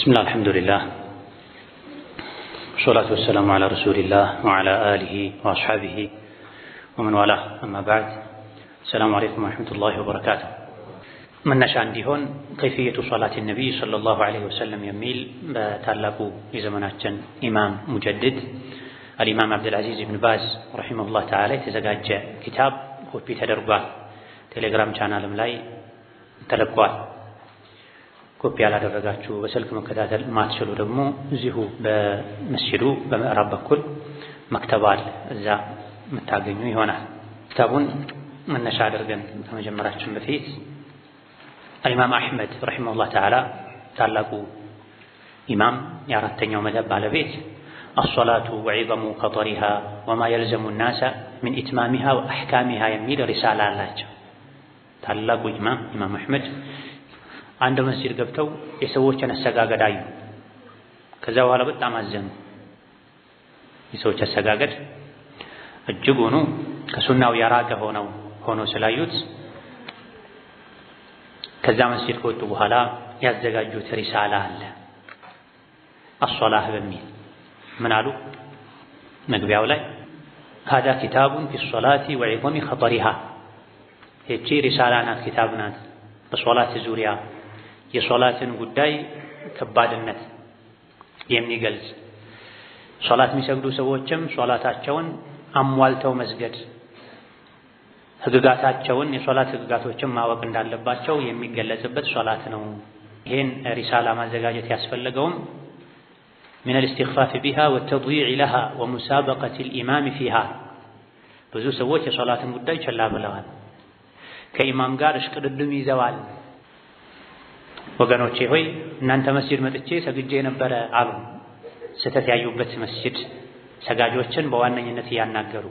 بسم الله الحمد لله والصلاة والسلام على رسول الله وعلى آله وأصحابه ومن والاه أما بعد السلام عليكم ورحمة الله وبركاته من نشأ هون كيفية صلاة النبي صلى الله عليه وسلم يميل بتعلقوا لزمانات إمام مجدد الإمام عبد العزيز بن باز رحمه الله تعالى تزجاج كتاب كوبي تدرجوا تليجرام channel ملاي تلقوا ኮፒ ያላደረጋችሁ በስልክ መከታተል ማትችሉ ደግሞ እዚሁ በመስጂዱ በምዕራብ በኩል መክተባ አለ እዛ መታገኙ ይሆናል። ክታቡን መነሻ አድርገን ከመጀመራችን በፊት ኢማም አህመድ ረሂመሁላህ ተዓላ ታላቁ ኢማም የአራተኛው መዝሀብ ባለቤት الصلاة وعظم خطرها وما يلزم الناس من إتمامها وأحكامها የሚል ሪሳላ አላቸው። ታላቁ ኢማም አህመድ አንድ መስጂድ ገብተው የሰዎችን አሰጋገድ አዩ። ከዛ በኋላ በጣም አዘኑ። የሰዎች አሰጋገድ እጅጉኑ ከሱናው የራቀ ሆኖ ስላዩት ከዛ መስጂድ ከወጡ በኋላ ያዘጋጁት ሪሳላ አለ الصلاة በሚል ምን አሉ መግቢያው ላይ هذا كتاب في الصلاة وعظم خطرها ይህች ሪሳላ ናት ኪታብ ናት በሶላት ዙሪያ የሶላትን ጉዳይ ከባድነት የሚገልጽ ሶላት የሚሰግዱ ሰዎችም ሶላታቸውን አሟልተው መስገድ ህግጋታቸውን የሶላት ህግጋቶችን ማወቅ እንዳለባቸው የሚገለጽበት ሶላት ነው። ይሄን ሪሳላ ማዘጋጀት ያስፈልገውም من الاستخفاف بها والتضييع لها ومسابقة الإمام فيها ብዙ ሰዎች የሶላትን ጉዳይ ቸላ ብለዋል። ከኢማም ጋር እሽቅድድም ይዘዋል። ወገኖቼ ሆይ እናንተ መስጂድ መጥቼ ሰግጄ ነበረ አሉ። ስህተት ያዩበት መስጂድ ሰጋጆችን በዋነኝነት ያናገሩ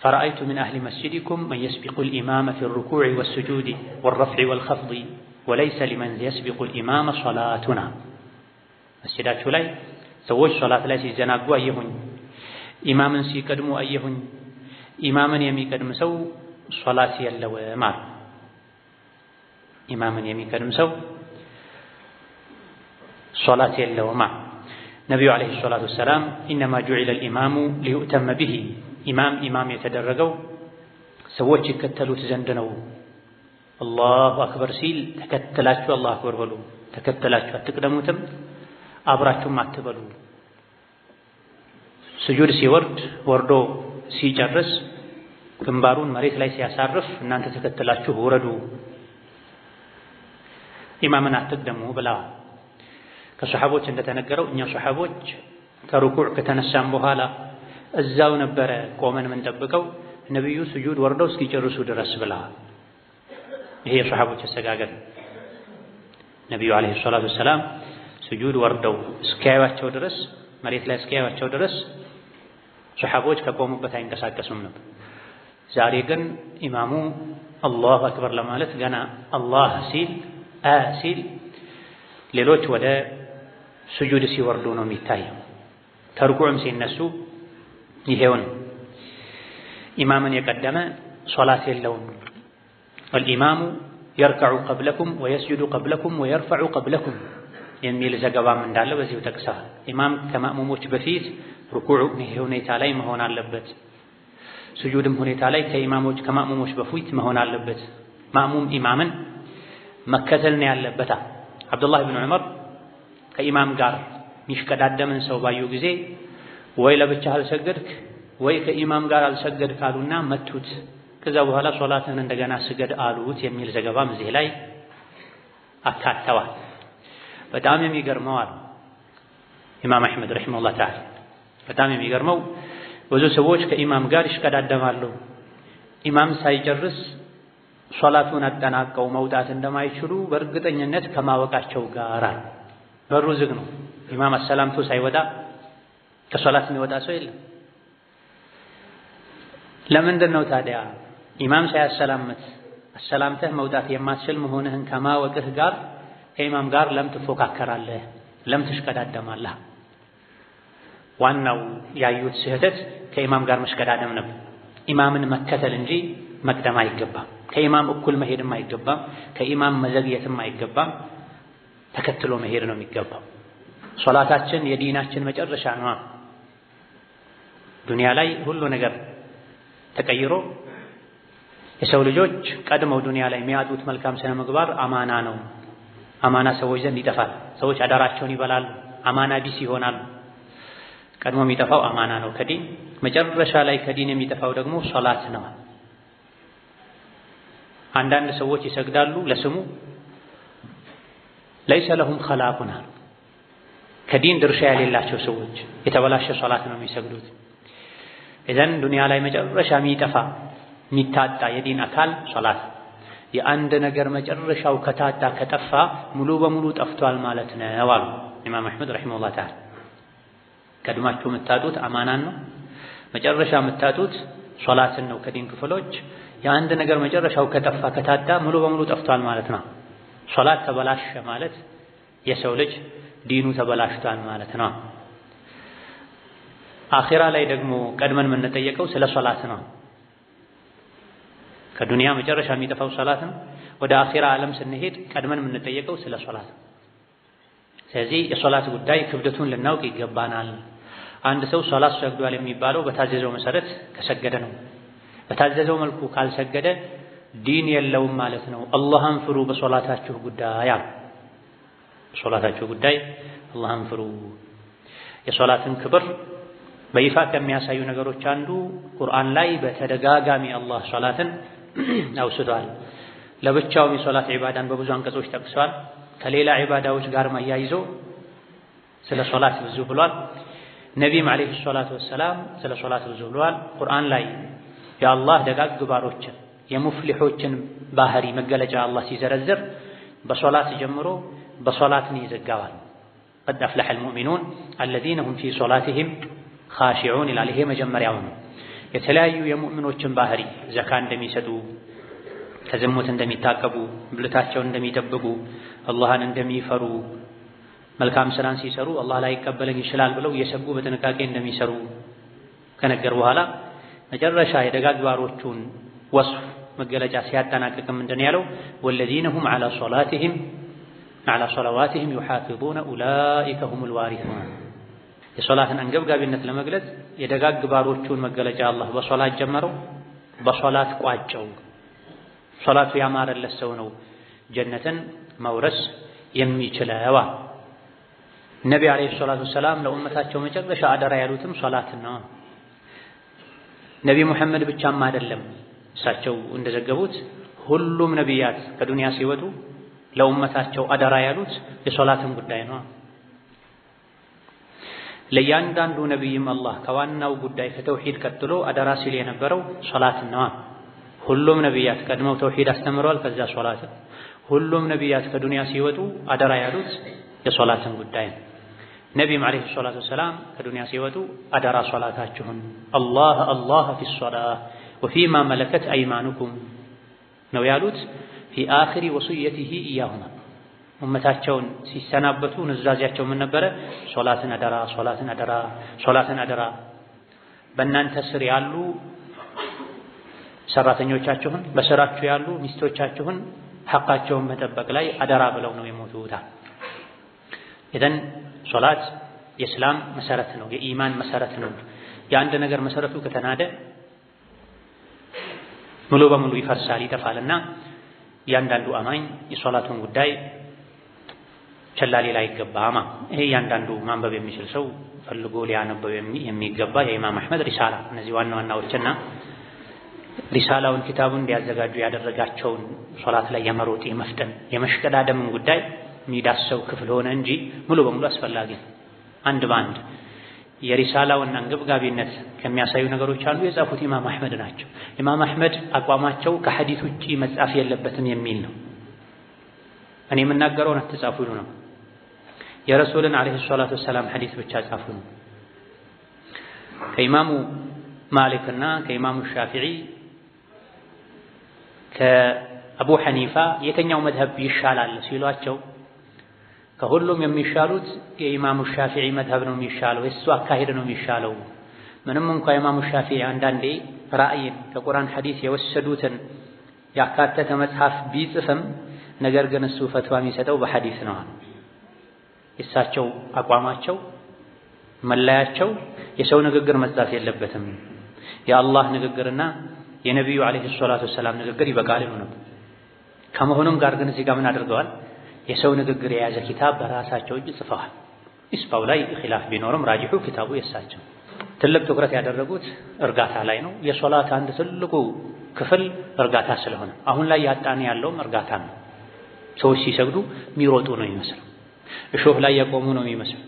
فرأيت من أهل مسجدكم من يسبق الإمام في الركوع والسجود والرفع والخفض وليس لمن يسبق الإمام صلاتنا መስጂዳችሁ ላይ ሰዎች ሶላት ላይ ሲዘናጉ አየሁኝ። ኢማምን ሲቀድሙ አየሁኝ። ኢማምን የሚቀድም ሰው ሶላት የለውም አሉ። ኢማምን የሚቀድም ሰው ሶላት የለውም። ነብዩ አለይሂ ሰላቱ ወሰላም ኢነማ ጁዒለ الإمام ليؤتم به ኢማም የተደረገው ሰዎች ይከተሉት ዘንድ ነው። አላሁ አክበር ሲል ተከተላችሁ አላሁ አክበር በሉ። ተከተላችሁ አትቅደሙትም፣ አብራችሁም አትበሉ። ስጁድ ሲወርድ ወርዶ ሲጨርስ ግንባሩን መሬት ላይ ሲያሳርፍ እናንተ ተከተላችሁ ውረዱ፣ ኢማምን አትቅደሙ ብለዋል። ከሱሐቦች እንደተነገረው እኛ ሱሐቦች ከሩኩዕ ከተነሳን በኋላ እዛው ነበረ ቆመን የምንጠብቀው ነብዩ ስጁድ ወርደው እስኪጨርሱ ድረስ ብለዋል። ይሄ የሱሐቦች አሰጋገድ ነብዩ አለይሂ ሰላቱ ወሰላም ስጁድ ወርደው እስኪያዩአቸው ድረስ መሬት ላይ እስኪያዩአቸው ድረስ ሱሐቦች ከቆሙበት አይንቀሳቀሱም ነበር። ዛሬ ግን ኢማሙ አላሁ አክበር ለማለት ገና አላህ ሲል ሌሎች ወደ ስጁድ ሲወርዱ ነው የሚታየው። ከሩኩዕም ሲነሱ ይሄውን ኢማምን የቀደመ ሶላት የለውም። ወልኢማሙ የርከዑ ቀብለኩም ወየስጁዱ ቀብለኩም ወየርፈዑ ቀብለኩም የሚል ዘገባም እንዳለ በዚሁ ጠቅሰዋል። ኢማም ከማእሙሞች በፊት ሩኩዕ ሁኔታ ላይ መሆን አለበት። ስጁድም ሁኔታ ላይ ከማእሙሞች በፊት መሆን አለበት። ማእሙም ኢማምን መከተል ነው ያለበት። አብዱላህ ብን ዑመር ከኢማም ጋር ሚሽቀዳደምን ሰው ባዩ ጊዜ ወይ ለብቻህ አልሰገድክ ወይ ከኢማም ጋር አልሰገድክ አሉና መቱት። ከዛ በኋላ ሶላትን እንደገና ስገድ አሉት የሚል ዘገባም እዚህ ላይ አካተዋል። በጣም የሚገርመው አሉ ኢማም አህመድ ረሂመሁላህ ተዓላ በጣም የሚገርመው ብዙ ሰዎች ከኢማም ጋር ይሽቀዳደማሉ። ኢማም ሳይጨርስ ሶላቱን አጠናቀው መውጣት እንደማይችሉ በእርግጠኝነት ከማወቃቸው ጋር በሩ ዝግ ነው። ኢማም አሰላምቱ ሳይወጣ ከሶላት የሚወጣ ሰው የለም። ለምንድን ነው ታዲያ ኢማም ሳያሰላምት አሰላምተህ መውጣት የማትችል መሆንህን ከማወቅህ ጋር ከኢማም ጋር ለምን ትፎካከራለህ? ለምን ትሽቀዳደማለህ? ዋናው ያዩት ስህተት ከኢማም ጋር መሽቀዳደም ነው። ኢማምን መከተል እንጂ መቅደም አይገባም። ከኢማም እኩል መሄድም አይገባም። ከኢማም መዘግየትም አይገባም። ተከትሎ መሄድ ነው የሚገባው። ሶላታችን የዲናችን መጨረሻ ነው። ዱንያ ላይ ሁሉ ነገር ተቀይሮ የሰው ልጆች ቀድመው ዱንያ ላይ የሚያጡት መልካም ስነ ምግባር አማና ነው። አማና ሰዎች ዘንድ ይጠፋል። ሰዎች አዳራቸውን ይበላሉ፣ አማና ቢስ ይሆናሉ። ቀድሞ የሚጠፋው አማና ነው ከዲን። መጨረሻ ላይ ከዲን የሚጠፋው ደግሞ ሶላት ነው። አንዳንድ ሰዎች ይሰግዳሉ ለስሙ ለይሰ ለሁም ኸላቁን አሉ። ከዲን ድርሻ የሌላቸው ሰዎች የተበላሸ ሶላት ነው የሚሰግዱት። ኢዘን ዱንያ ላይ መጨረሻ የሚጠፋ የሚታጣ የዲን አካል ሶላት። የአንድ ነገር መጨረሻው ከታጣ ከጠፋ ሙሉ በሙሉ ጠፍቷል ማለት ነው አሉ ኢማም አሕመድ ረሒመሁላህ ተዓላ። ቀድማችሁ የምታጡት አማናን ነው፣ መጨረሻ የምታጡት ሶላትን ነው ከዲን ክፍሎች። የአንድ ነገር መጨረሻው ከጠፋ ከታጣ ሙሉ በሙሉ ጠፍቷል ማለት ነው። ሶላት ተበላሸ ማለት የሰው ልጅ ዲኑ ተበላሽቷል ማለት ነው። አኺራ ላይ ደግሞ ቀድመን የምንጠየቀው ስለ ሶላት ነው። ከዱንያ መጨረሻ የሚጠፋው ሶላት ነው። ወደ አኺራ ዓለም ስንሄድ ቀድመን የምንጠየቀው ስለ ሶላት። ስለዚህ የሶላት ጉዳይ ክብደቱን ልናውቅ ይገባናል። አንድ ሰው ሶላት ሰግዷል የሚባለው በታዘዘው መሰረት ከሰገደ ነው። በታዘዘው መልኩ ካልሰገደ ዲን የለውም ማለት ነው። አላህን ፍሩ በሶላታችሁ ጉዳይ አሉ። በሶላታችሁ ጉዳይ አላህን ፍሩ። የሶላትን ክብር በይፋ ከሚያሳዩ ነገሮች አንዱ ቁርአን ላይ በተደጋጋሚ አላህ ሶላትን አውስቷል። ለብቻውም የሶላት ዒባዳን በብዙ አንቀጾች ጠቅሷል። ከሌላ ዒባዳዎች ጋር ማያይዞ ስለ ሶላት ብዙ ብሏል። ነቢይም ዓለይሂ ሰላቱ ወሰላም ስለ ሶላት ብዙ ብሏል። ቁርአን ላይ የአላህ ደጋግ ባሮችን የሙፍሊሖችን ባህሪ መገለጫ አላህ ሲዘረዝር በሶላት ጀምሮ በሶላትን ይዘጋዋል። ቀድ አፍለሐል ሙእሚኑን አለዚነ ሁም ፊ ሶላቲሂም ኻሺዑን ይላል። ይሄ መጀመሪያው ነው። የተለያዩ የሙእሚኖችን ባህሪ ዘካ እንደሚሰጡ፣ ከዝሙት እንደሚታቀቡ፣ ብልታቸውን እንደሚጠብቁ፣ አላህን እንደሚፈሩ፣ መልካም ስራን ሲሰሩ አላህ ላይ ይቀበለኝ ይችላል ብለው እየሰጉ በጥንቃቄ እንደሚሰሩ ከነገር በኋላ መጨረሻ የደጋግ ባሮቹን ወስፍ መገለጫ ሲያጠናቅቅ ምንድን ያለው? ወለዚነ ሁም ዐላ ሶላዋቲሂም ዩሓፊዙነ ኡላኢከ ሁሙል ዋሪሱን። የሶላትን አንገብጋቢነት ለመግለጽ የደጋግ ባሮቹን መገለጫ አላህ በሶላት ጀመረው፣ በሶላት ቋጨው። ሶላቱ ያማረለት ሰው ነው ጀነትን መውረስ የሚችለው። ነቢ ዓለይሂ ሰላቱ ወሰላም ለኡመታቸው መጨረሻ አደራ ያሉትም ሶላትን ነው። ነቢ ሙሐመድ ብቻም አይደለም፣ እሳቸው እንደዘገቡት ሁሉም ነቢያት ከዱንያ ሲወጡ ለኡመታቸው አደራ ያሉት የሶላትን ጉዳይ ነው። ለእያንዳንዱ ነቢይም አላህ ከዋናው ጉዳይ ከተውሂድ ቀጥሎ አደራ ሲል የነበረው ሶላትን ነው። ሁሉም ነቢያት ቀድመው ተውሂድ አስተምረዋል፣ ከዚያ ሶላትን። ሁሉም ነቢያት ከዱንያ ሲወጡ አደራ ያሉት የሶላትን ጉዳይ ነው። ነቢይም ዓለይሂ ሰላቱ ወሰላም ከዱንያ ሲወጡ አደራ ሶላታችሁን አላህ ፊ ሶላህ ወፊማ መለከት አይማኑኩም ነው ያሉት። ፊ አኺሪ ወሱየቲሂ ኢያሁማ ኡመታቸውን ሲሰናበቱ ንዛዜያቸው ምን ነበረ? ሶላትን አደራ፣ ሶላትን አደራ፣ ሶላትን አደራ። በእናንተ ስር ያሉ ሰራተኞቻችሁን፣ በስራችሁ ያሉ ሚስቶቻችሁን ሐቃቸውን መጠበቅ ላይ አደራ ብለው ነው የሞቱት። ኢዘን ሶላት የእስላም መሰረት ነው፣ የኢማን መሰረት ነው። የአንድ ነገር መሰረቱ ከተናደ ሙሉ በሙሉ ይፈርሳል፣ ይጠፋልና እያንዳንዱ አማኝ የሶላቱን ጉዳይ ቸላ ሊል አይገባም። ይሄ እያንዳንዱ ማንበብ የሚችል ሰው ፈልጎ ሊያነበው የሚገባ የኢማም አሕመድ ሪሳላ፣ እነዚህ ዋና ዋናዎችና ሪሳላውን ኪታቡን እንዲያዘጋጁ ያደረጋቸውን ሶላት ላይ የመሮጥ የመፍጠን የመሽቀዳደምን ጉዳይ የሚዳሰው ክፍል ሆነ እንጂ ሙሉ በሙሉ አስፈላጊ ነው። አንድ በአንድ የሪሳላውን አንገብጋቢነት ከሚያሳዩ ነገሮች አንዱ የጻፉት ኢማም አሕመድ ናቸው። ኢማም አሕመድ አቋማቸው ከሐዲስ ውጪ መጻፍ የለበትም የሚል ነው። እኔ የምናገረውን አትጻፉ ይሉ ነው። የረሱልን ዓለይሂ ሰላቱ ወሰላም ሐዲስ ብቻ ጻፉ ነው። ከኢማሙ ማሊክና ከኢማሙ ሻፊዒ ከአቡ ሐኒፋ የተኛው መዝሀብ ይሻላል ሲሏቸው ከሁሉም የሚሻሉት የኢማሙ ሻፊዒ መዝሀብ ነው የሚሻለው፣ የሱ አካሄድ ነው የሚሻለው። ምንም እንኳ ኢማሙ ሻፊዒ አንዳንዴ ራእይን ከቁርአን ሐዲስ የወሰዱትን ያካተተ መጽሐፍ ቢጽፍም ነገር ግን እሱ ፈትዋ የሚሰጠው በሐዲስ ነው። የሳቸው አቋማቸው መለያቸው የሰው ንግግር መጻፍ የለበትም የአላህ ንግግርና የነብዩ አለይሂ ሰላቱ ወሰላም ንግግር ይበቃል ነው። ከመሆኑም ጋር ግን እዚህ ጋር ምን አድርገዋል? የሰው ንግግር የያዘ ኪታብ በራሳቸው እጅ ጽፈዋል። ኢስፋው ላይ ኺላፍ ቢኖርም ራጂሑ ኪታቡ የሳቸው። ትልቅ ትኩረት ያደረጉት እርጋታ ላይ ነው። የሶላት አንድ ትልቁ ክፍል እርጋታ ስለሆነ አሁን ላይ ያጣን ያለውም እርጋታ ነው። ሰዎች ሲሰግዱ የሚሮጡ ነው የሚመስለው፣ እሾህ ላይ የቆሙ ነው የሚመስለው፣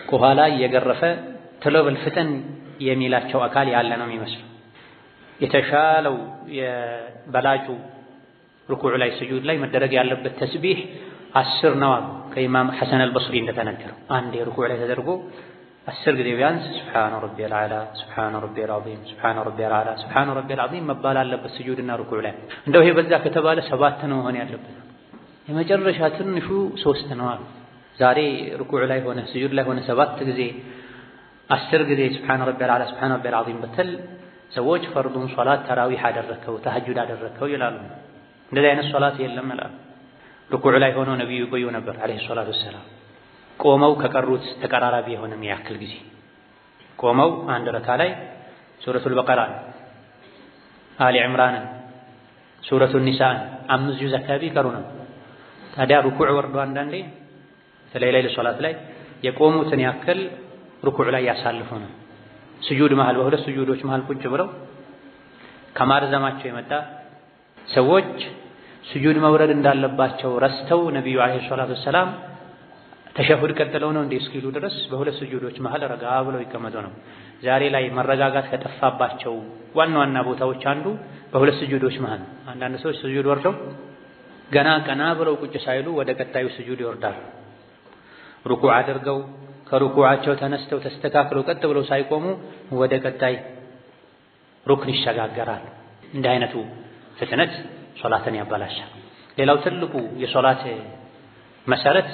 ከኋላ እየገረፈ ቶሎ በል ፍጠን የሚላቸው አካል ያለ ነው የሚመስለው። የተሻለው የበላጩ ሩኩዕ ላይ ስጁድ ላይ መደረግ ያለበት ተስቢህ 10 ነው ከኢማም ሐሰን አልበስሪ እንደተነገረው። አንዴ ሩኩዕ ላይ ተደርጎ 10 ጊዜ ቢያንስ ሱብሓነ ረቢየል አዕላ ሱብሓነ ረቢየል ዐዚም ሱብሓነ ረቢየል አዕላ ሱብሓነ ረቢየል ዐዚም መባል አለበት ስጁድና ሩኩዕ ላይ። እንደው ይሄ በዛ ከተባለ 7 ነው መሆን ያለበት። የመጨረሻ ትንሹ 3 ነው አሉ። ዛሬ ሩኩዕ ላይ ሆነ ስጁድ ላይ ሆነ 7 ጊዜ 10 ጊዜ ሱብሓነ ረቢየል አዕላ ሱብሓነ ረቢየል ዐዚም በተል ሰዎች ፈርዱን ሶላት ተራዊህ አደረከው ተሐጁድ አደረከው ይላሉ። እንደዚህ አይነት ሶላት የለም ይላሉ። ሩኩዕ ላይ ሆኖ ነብዩ ይቆዩ ነበር አለይሂ ሰላቱ ወሰላም። ቆመው ከቀሩት ተቀራራቢ የሆነ ያክል ጊዜ ቆመው አንድ ረካ ላይ ሱረቱል በቀራ፣ አሊ ዕምራን፣ ሱረቱን ኒሳን 5 ጁዝ አካባቢ ይቀሩ ነው። ታዲያ ሩኩዕ ወርዶ አንዳንዴ ለሌላ ሶላት ላይ የቆሙትን ያክል ሩኩዕ ላይ ያሳልፉ ነው። ስጁድ መሃል በሁለት ስጁዶች መሃል ቁጭ ብለው ከማርዘማቸው የመጣ ሰዎች ስጁድ መውረድ እንዳለባቸው ረስተው ነብዩ አለይሂ ሰላቱ ወሰላም ተሸሁድ ቀጥለው ነው እንደ እስኪሉ ድረስ በሁለት ስጁዶች መሃል ረጋ ብለው ይቀመጡ ነው። ዛሬ ላይ መረጋጋት ከጠፋባቸው ዋና ዋና ቦታዎች አንዱ በሁለት ስጁዶች መሃል። አንዳንድ ሰዎች ስጁድ ወርደው ገና ቀና ብለው ቁጭ ሳይሉ ወደ ቀጣዩ ስጁድ ይወርዳሉ። ሩኩዕ አድርገው ከሩኩዓቸው ተነስተው ተስተካክለው ቀጥ ብለው ሳይቆሙ ወደ ቀጣይ ሩክን ይሸጋገራሉ። እንዲህ አይነቱ ፍጥነት ሶላትን ያበላሻል። ሌላው ትልቁ የሶላት መሰረት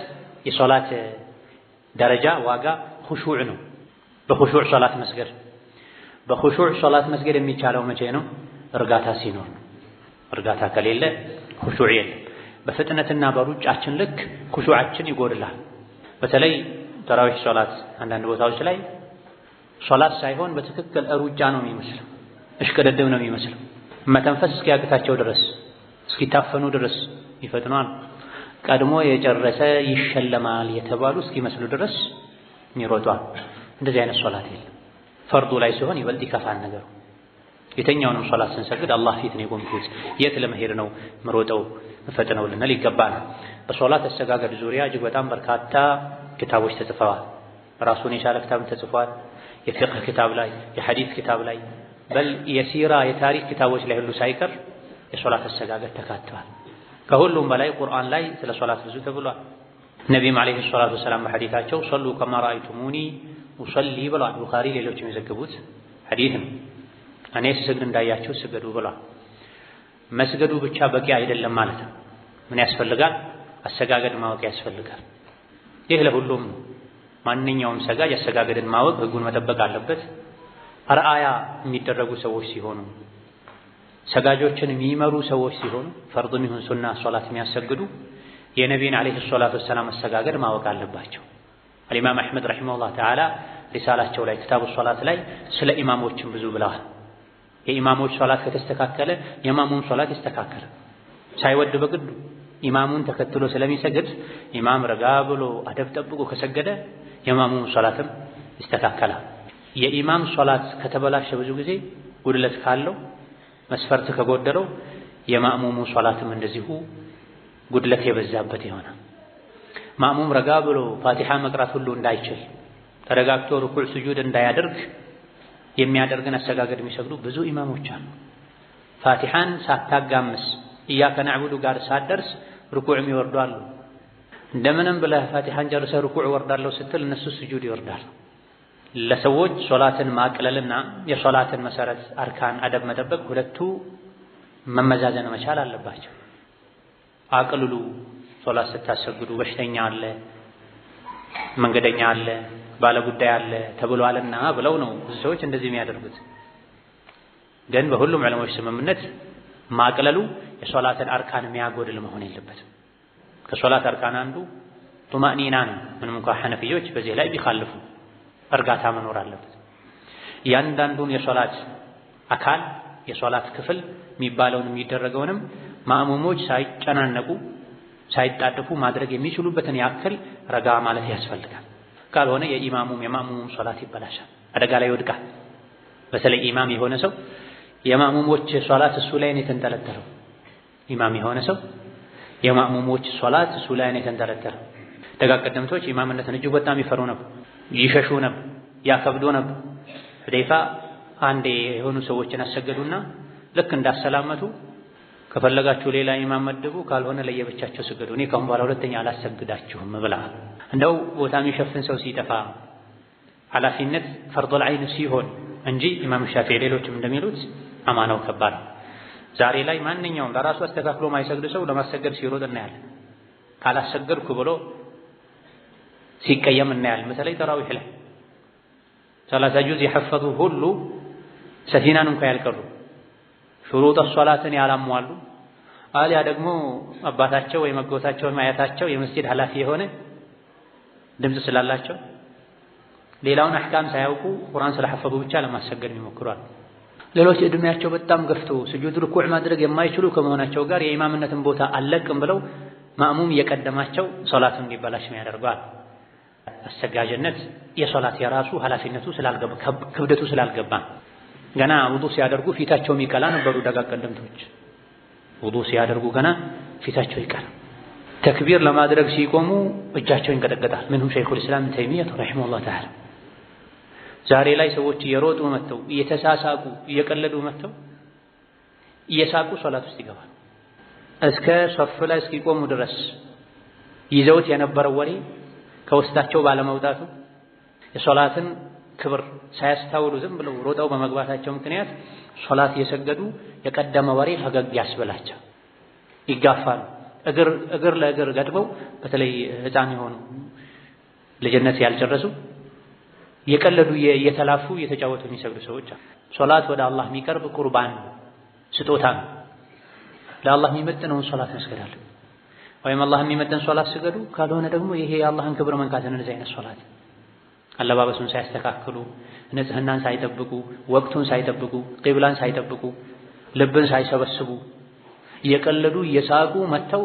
የሶላት ደረጃ ዋጋ ኹሹዕ ነው። በኹሹዕ ሶላት መስገድ። በኹሹዕ ሶላት መስገድ የሚቻለው መቼ ነው? እርጋታ ሲኖር ነው። እርጋታ ከሌለ ኹሹዕ የለም። በፍጥነትና በሩጫችን ልክ ኹሹዓችን ይጎድላል። በተለይ ተራዊህ ሶላት አንዳንድ ቦታዎች ላይ ሶላት ሳይሆን በትክክል ሩጫ ነው የሚመስለው፣ እሽቅድድም ነው የሚመስለው። መተንፈስ እስኪያቅታቸው ድረስ እስኪታፈኑ ድረስ ይፈጥኗል። ቀድሞ የጨረሰ ይሸለማል የተባሉ እስኪመስሉ ድረስ ይሮጧል። እንደዚህ አይነት ሶላት የለም። ፈርዱ ላይ ሲሆን ይበልጥ ይከፋል ነገሩ። የተኛውንም ሶላት ስንሰግድ አላህ ፊት ነው የቆምኩት፣ የት ለመሄድ ነው ምሮጠው መፈጥነው ልንል ይገባል። በሶላት አሰጋገድ ዙሪያ እጅግ በጣም በርካታ ኪታቦች ተጽፈዋል። ራሱን የቻለ ኪታብ ተጽፏል። የፊቅህ ኪታብ ላይ፣ የሐዲስ ኪታብ ላይ፣ በል የሲራ የታሪክ ኪታቦች ላይ ሁሉ ሳይቀር የሶላት አሰጋገድ ተካተዋል። ከሁሉም በላይ ቁርአን ላይ ስለ ሶላት ብዙ ተብሏል። ነቢይም አለይሂ ሰላቱ ወሰላም በሐዲታቸው ሰሉ ከማ ረአይቱሙኒ ኡሰሊ ብለዋል። ቡኻሪ ሌሎችም የዘገቡት ሐዲስ ነው። እኔ ስሰግድ እንዳያችሁ ስገዱ ብለዋል። መስገዱ ብቻ በቂ አይደለም ማለት ነው። ምን ያስፈልጋል? አሰጋገድ ማወቅ ያስፈልጋል። ይህ ለሁሉም ነው። ማንኛውም ሰጋጅ አሰጋገድን ማወቅ፣ ህጉን መጠበቅ አለበት። አርአያ የሚደረጉ ሰዎች ሲሆኑ፣ ሰጋጆችን የሚመሩ ሰዎች ሲሆኑ፣ ፈርድም ይሁን ሱና ሶላት የሚያሰግዱ የነቢይን አለይሂ ሰላቱ ወሰላም አሰጋገድ ማወቅ አለባቸው። አልኢማም አሕመድ ረሒመሁላህ ተዓላ ሪሳላቸው ላይ ኪታቡ ሶላት ላይ ስለ ኢማሞችን ብዙ ብለዋል። የኢማሞች ሶላት ከተስተካከለ የማሙም ሶላት ይስተካከለ። ሳይወድ በግዱ ኢማሙን ተከትሎ ስለሚሰግድ ኢማም ረጋ ብሎ አደብ ጠብቆ ከሰገደ የማሙም ሶላትም ይስተካከላል። የኢማም ሶላት ከተበላሸ ብዙ ጊዜ ጉድለት ካለው መስፈርት ከጎደለው የማሙሙ ሶላትም እንደዚሁ ጉድለት የበዛበት ይሆናል። ማሙም ረጋ ብሎ ፋቲሓ መቅራት ሁሉ እንዳይችል ተረጋግቶ ሩኩዕ ስጁድ እንዳያደርግ የሚያደርግን አሰጋገድ የሚሰግዱ ብዙ ኢማሞች አሉ። ፋቲሓን ሳታጋምስ ኢያከ ነዕቡዱ ጋር ሳትደርስ ሩኩዕ የሚወርዱ አሉ። እንደምንም ብለህ ፋቲሓን ጨርሰህ ሩኩዕ ወርዳለሁ ስትል እነሱ ስጁድ ይወርዳሉ። ለሰዎች ሶላትን ማቅለልና የሶላትን መሰረት አርካን አደብ መጠበቅ ሁለቱ መመዛዘን መቻል አለባቸው። አቅልሉ ሶላት ስታሰግዱ በሽተኛ አለ፣ መንገደኛ አለ፣ ባለጉዳይ አለ ተብሏልና ብለው ነው ብዙ ሰዎች እንደዚህ የሚያደርጉት። ግን በሁሉም ዑለማዎች ስምምነት ማቅለሉ የሶላትን አርካን የሚያጎድል መሆን የለበትም። ከሶላት አርካን አንዱ ጡማእኒና ነው። ምንም እንኳን ሐነፊዮች በዚህ ላይ ቢኻልፉ እርጋታ መኖር አለበት። ያንዳንዱን የሶላት አካል የሶላት ክፍል የሚባለውን የሚደረገውንም ማእሙሞች ሳይጨናነቁ ሳይጣደፉ ማድረግ የሚችሉበትን ያክል ረጋ ማለት ያስፈልጋል። ካልሆነ የማእሙሙም ሶላት ይበላሻል፣ አደጋ ላይ ይወድቃል። በተለይ ኢማም የሆነ ሰው የማእሙሞች ሶላት እሱ ላይ ነው የተንጠለጠለው። ኢማም የሆነ ሰው የማእሙሞች ሶላት እሱ ላይ ነው የተንጠለጠለው። ደጋግ ቀደምቶች ኢማምነትን እጅግ በጣም ይፈሩ ነበር፣ ይሸሹ ነበር፣ ያከብዱ ነበር። ሁदैፋ አንዴ የሆኑ ሰዎችን አሰገዱና ልክ እንዳሰላመቱ ከፈለጋችሁ ሌላ ኢማም መድቡ፣ ካልሆነ ለየብቻቸው ስገዱ፣ እኔ ከአሁን በኋላ ሁለተኛ አላሰግዳችሁም ብለዋል። እንደው ቦታ የሚሸፍን ሰው ሲጠፋ ኃላፊነት ፈርዶል ዐይን ሲሆን እንጂ ኢማም ሻፊዒ ሌሎችም እንደሚሉት አማናው ከባድ። ዛሬ ላይ ማንኛውም ለራሱ አስተካክሎ ማይሰግድ ሰው ለማሰገድ ሲሮጥ እናያለን። ካላሰገድኩ ብሎ ሲቀየም እናያለን። በተለይ ተራዊህ ላይ 30 ጁዝ የሐፈዙ ሁሉ ሰፊናን እንኳን ያልቀሩ ሹሩጥ ሶላትን ያላሟሉ አሊያ ደግሞ አባታቸው ወይ መጎታቸው ወይ አያታቸው የመስጂድ ኃላፊ የሆነ ድምፅ ስላላቸው ሌላውን አህካም ሳያውቁ ቁርአን ስለሐፈዙ ብቻ ለማሰገድ ይሞክራሉ። ሌሎች እድሜያቸው በጣም ገፍቶ ስጁድ ሩኩዕ ማድረግ የማይችሉ ከመሆናቸው ጋር የኢማምነትን ቦታ አለቅም ብለው ማእሙም እየቀደማቸው ሶላቱን እንዲበላሽ ያደርጋል። አሰጋጅነት የሶላት የራሱ ኃላፊነቱ ስላልገባ ክብደቱ ስላልገባ ገና ውዱእ ሲያደርጉ ፊታቸው የሚቀላ ነበሩ ደጋግ ቀደምቶች። ውዱእ ሲያደርጉ ገና ፊታቸው ይቀላ፣ ተክቢር ለማድረግ ሲቆሙ እጃቸው ይንቀጠቀጣል። ምንሁም ሸይኹል ኢስላም ተይሚያ ረሂመሁላህ ተዓላ። ዛሬ ላይ ሰዎች እየሮጡ መጥተው እየተሳሳቁ እየቀለዱ መጥተው እየሳቁ ሶላት ውስጥ ይገባል። እስከ ሶፍ ላይ እስኪቆሙ ድረስ ይዘውት የነበረው ወሬ ከውስጣቸው ባለመውጣቱ የሶላትን ክብር ሳያስታውሉ ዝም ብለው ሮጠው በመግባታቸው ምክንያት ሶላት እየሰገዱ የቀደመ ወሬ ፈገግ ያስበላቸው ይጋፋሉ። እግር ለእግር ገጥመው በተለይ ሕፃን የሆኑ ልጅነት ያልጨረሱ የቀለዱ እየተላፉ እየተጫወቱ የሚሰግዱ ሰዎች አሉ። ሶላት ወደ አላህ የሚቀርብ ቁርባን ስጦታ ነው። ለአላህ የሚመጥነውን ሶላት መስገድ አለ። ወይም አላህ የሚመጥን ሶላት ስገዱ፣ ካልሆነ ደግሞ ይሄ የአላህን ክብር መንካት ነው። እንደዚህ አይነት ሶላት አለባበሱን ሳያስተካክሉ፣ ንጽህናን ሳይጠብቁ፣ ወቅቱን ሳይጠብቁ፣ ቂብላን ሳይጠብቁ፣ ልብን ሳይሰበስቡ እየቀለዱ እየሳቁ መተው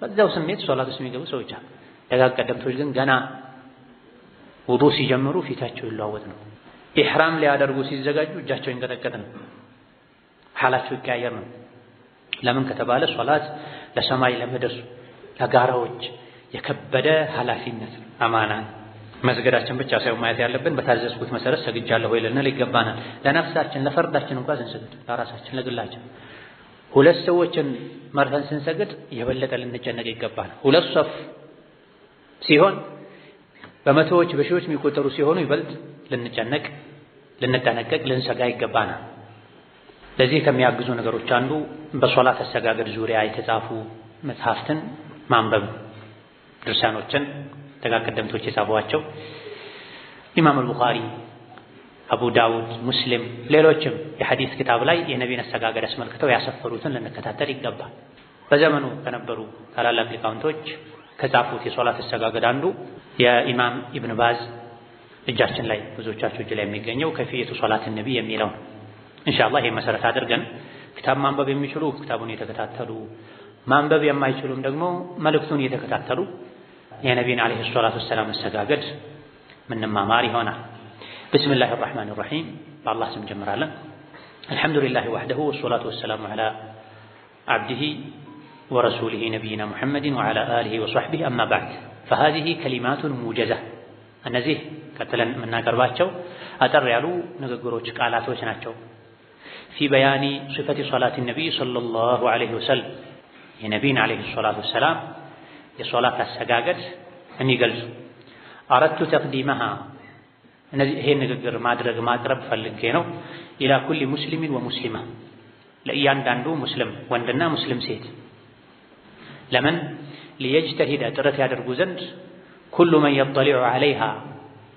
እዛው ስሜት ሶላት ውስጥ የሚገቡ ሰዎች አሉ። ደጋግ ቀደምቶች ግን ገና ውዱእ ሲጀምሩ ፊታቸው ይለዋወጥ ነው። ኢሕራም ሊያደርጉ ሲዘጋጁ እጃቸው ይንቀጠቀጥ ነው። ሐላቸው ይቀያየር ነው። ለምን ከተባለ ሶላት ለሰማይ ለምድር ለጋራዎች የከበደ ኃላፊነት አማና። መስገዳችን ብቻ ሳይሆን ማየት ያለብን በታዘዝኩት መሰረት ሰግጃለሁ ወይ ልንል ይገባናል። ለነፍሳችን ለፈርዳችን እንኳን ስንሰግድ፣ ለራሳችን ለግላችን ሁለት ሰዎችን መርተን ስንሰግድ የበለጠ ልንጨነቅ ይገባናል። ሁለት ሶፍ ሲሆን በመቶዎች በሺዎች የሚቆጠሩ ሲሆኑ ይበልጥ ልንጨነቅ ልንጠነቀቅ ልንሰጋ ይገባናል። ለዚህ ከሚያግዙ ነገሮች አንዱ በሶላት አሰጋገድ ዙሪያ የተጻፉ መጽሐፍትን ማንበብ፣ ድርሳኖችን ደጋግ ቀደምቶች የጻፏቸው ኢማም አልቡኻሪ፣ አቡ ዳውድ፣ ሙስሊም ሌሎችም የሐዲስ ክታብ ላይ የነቢን አሰጋገድ አስመልክተው ያሰፈሩትን ልንከታተል ይገባል። በዘመኑ ከነበሩ ታላላቅ ሊቃውንቶች ከጻፉት የሶላት አሰጋገድ አንዱ የኢማም ኢብን ባዝ እጃችን ላይ ብዙዎቻችሁ እጅ ላይ የሚገኘው ከፊየቱ ሶላት ነቢ የሚለው ኢንሻአላህ ይሄን መሰረት አድርገን ክታብ ማንበብ የሚችሉ ክታቡን የተከታተሉ፣ ማንበብ የማይችሉም ደግሞ መልእክቱን የተከታተሉ የነቢን አለይሂ ሰላቱ ወሰላም አሰጋገድ ምንማማር ይሆናል። ቢስሚላሂ ራህማኒ ራሂም በአላህ ስም ጀምራለን። አልሐምዱሊላሂ ወህደሁ ወሰላቱ ወሰላሙ ዐላ ዐብዲሂ ወረሱሊሂ ነቢይና ሙሐመድን ወዐላ አሊሂ ወሰሕቢሂ አማ በዕድ ፈሃዚሂ ከሊማቱን ሙጀዛ። እነዚህ ቀጥለን የምናቀርባቸው አጠር ያሉ ንግግሮች ቃላቶች ናቸው። ፊ በያኒ ሲፈቲ ሶላት ነቢይ ሰለላሁ ዐለይሂ ወሰለም የነቢይን ዐለይሂ ሰላቱ ወሰላም የሶላት አሰጋገድ የሚገልጹ አረቱ ተቅዲመሃ። እነዚህ ይሄን ንግግር ማቅረብ ፈልጌ ነው ኢላ ኩሊ ሙስሊሚን ወሙስሊማ፣ ለእያንዳንዱ ሙስሊም ወንድና ሙስሊም ሴት። ለምን ሊየጅተሂደ ጥረት ያደርጉ ዘንድ ኩሉ መን የጠሊዑ ዐለይሃ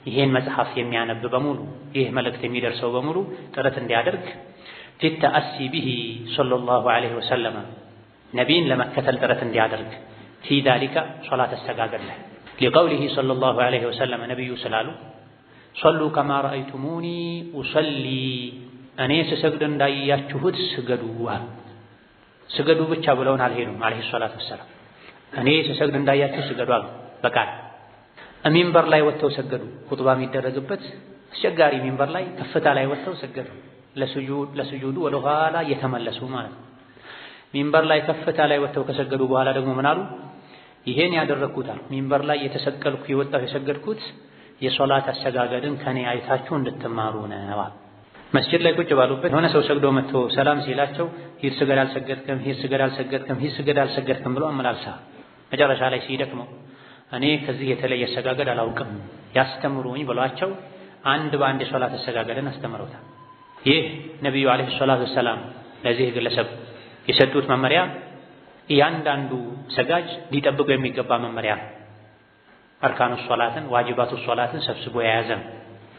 ይሄን መጽሐፍ የሚያነብ በሙሉ ይህ መልእክት የሚደርሰው በሙሉ ጥረት እንዲያደርግ ፊ ተአሲ ቢሂ ሰለላሁ ዐለይሂ ወሰለም ነቢይን ለመከተል ጥረት እንዲያደርግ ፊ ፊ ዛሊከ ሶላት አሰጋገድ ላይ ሊቀውሊሂ ሰለላሁ ዐለይሂ ወሰለም ነቢዩ ስላሉ ሶሉ ከማ ረአይቱሙኒ ኡሰሊ እኔ ስሰግድ እንዳያችሁት ስገዱ አሉ። ስገዱ ብቻ ብለውን አልሄዱም ዐለይሂ ሰላቱ ወሰላም። እኔ ስሰግድ እንዳያችሁ ስገዱ አሉ በቃል። ሚንበር ላይ ወጥተው ሰገዱ። ኹጥባ የሚደረግበት አስቸጋሪ ሚንበር ላይ ከፍታ ላይ ወጥተው ሰገዱ። ለስጁዱ ወደ ኋላ እየተመለሱ ማለት ነው። ሚንበር ላይ ከፍታ ላይ ወጥተው ከሰገዱ በኋላ ደግሞ ምን አሉ? ይሄን ያደረግኩት አሉ ሚንበር ላይ የተሰቀልኩ የወጣሁ የሰገድኩት የሶላት አሰጋገድን ከኔ አይታችሁ እንድትማሩ ነው። መስጂድ ላይ ቁጭ ባሉበት የሆነ ሰው ሰግዶ መጥቶ ሰላም ሲላቸው ሂድ ስገድ አልሰገድክም፣ ሂድ ስገድ አልሰገድክም፣ ሂድ ስገድ አልሰገድክም ብሎ አመላልሳ መጨረሻ ላይ ሲደክመው እኔ ከዚህ የተለየ አሰጋገድ አላውቅም ያስተምሩኝ ብሏቸው አንድ በአንድ የሶላት አሰጋገድን አስተምረውታል። ይህ ነቢዩ ዐለይሂ ሰላቱ ወሰላም ለዚህ ግለሰብ የሰጡት መመሪያ እያንዳንዱ ሰጋጅ ሊጠብቀው የሚገባ መመሪያ ነው። አርካኑ ሶላትን ዋጅባቱ ሶላትን ሰብስቦ የያዘ ነው።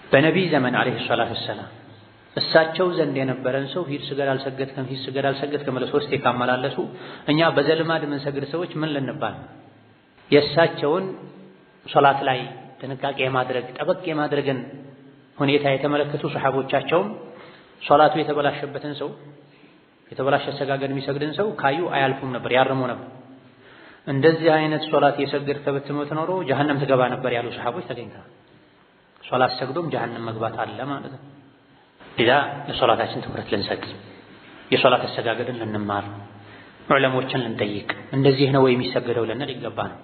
በነቢይ ዘመን ዐለይሂ ሰላቱ ወሰላም እሳቸው ዘንድ የነበረን ሰው ሂድ ስገድ አልሰገድክም፣ ሂድ ስገድ አልሰገድክም ብለው ሶስቴ ካመላለሱ እኛ በዘልማድ የምንሰግድ ሰዎች ምን ልንባል? የእሳቸውን ሶላት ላይ ጥንቃቄ የማድረግ ጠበቅ የማድረግን ሁኔታ የተመለከቱ ሰሐቦቻቸውም ሶላቱ የተበላሸበትን ሰው የተበላሸ አሰጋገድ የሚሰግድን ሰው ካዩ አያልፉም ነበር፣ ያርሙ ነበር። እንደዚህ አይነት ሶላት የሰገድክ ብትሞት ኖሮ ጀሀነም ትገባ ነበር ያሉ ሰሐቦች ተገኝተዋል። ሶላት ሰግዶም ጀሀነም መግባት አለ ማለት ነው። ኢዛ ለሶላታችን ትኩረት ልንሰጥ፣ የሶላት አሰጋገድን ልንማር፣ ዑለሞችን ልንጠይቅ፣ እንደዚህ ነው ወይ የሚሰገደው ልንል ይገባ ነው።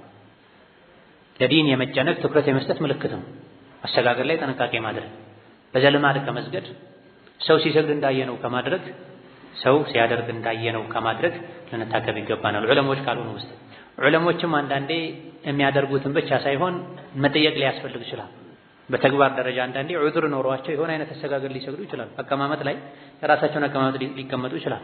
ለዲን የመጨነቅ ትኩረት የመስጠት ምልክት ነው። አሰጋገድ ላይ ጥንቃቄ ማድረግ፣ በዘልማድ ከመስገድ ሰው ሲሰግድ እንዳየነው ከማድረግ ሰው ሲያደርግ እንዳየነው ከማድረግ ልንታቀብ ይገባናል። ዑለሞች ካልሆኑ ውስጥ ዑለሞችም አንዳንዴ የሚያደርጉትን ብቻ ሳይሆን መጠየቅ ሊያስፈልግ ይችላል። በተግባር ደረጃ አንዳንዴ ዑذር ኖሯቸው የሆነ አይነት አሰጋገድ ሊሰግዱ ይችላል። አቀማመጥ ላይ የራሳቸውን አቀማመጥ ሊቀመጡ ይችላል።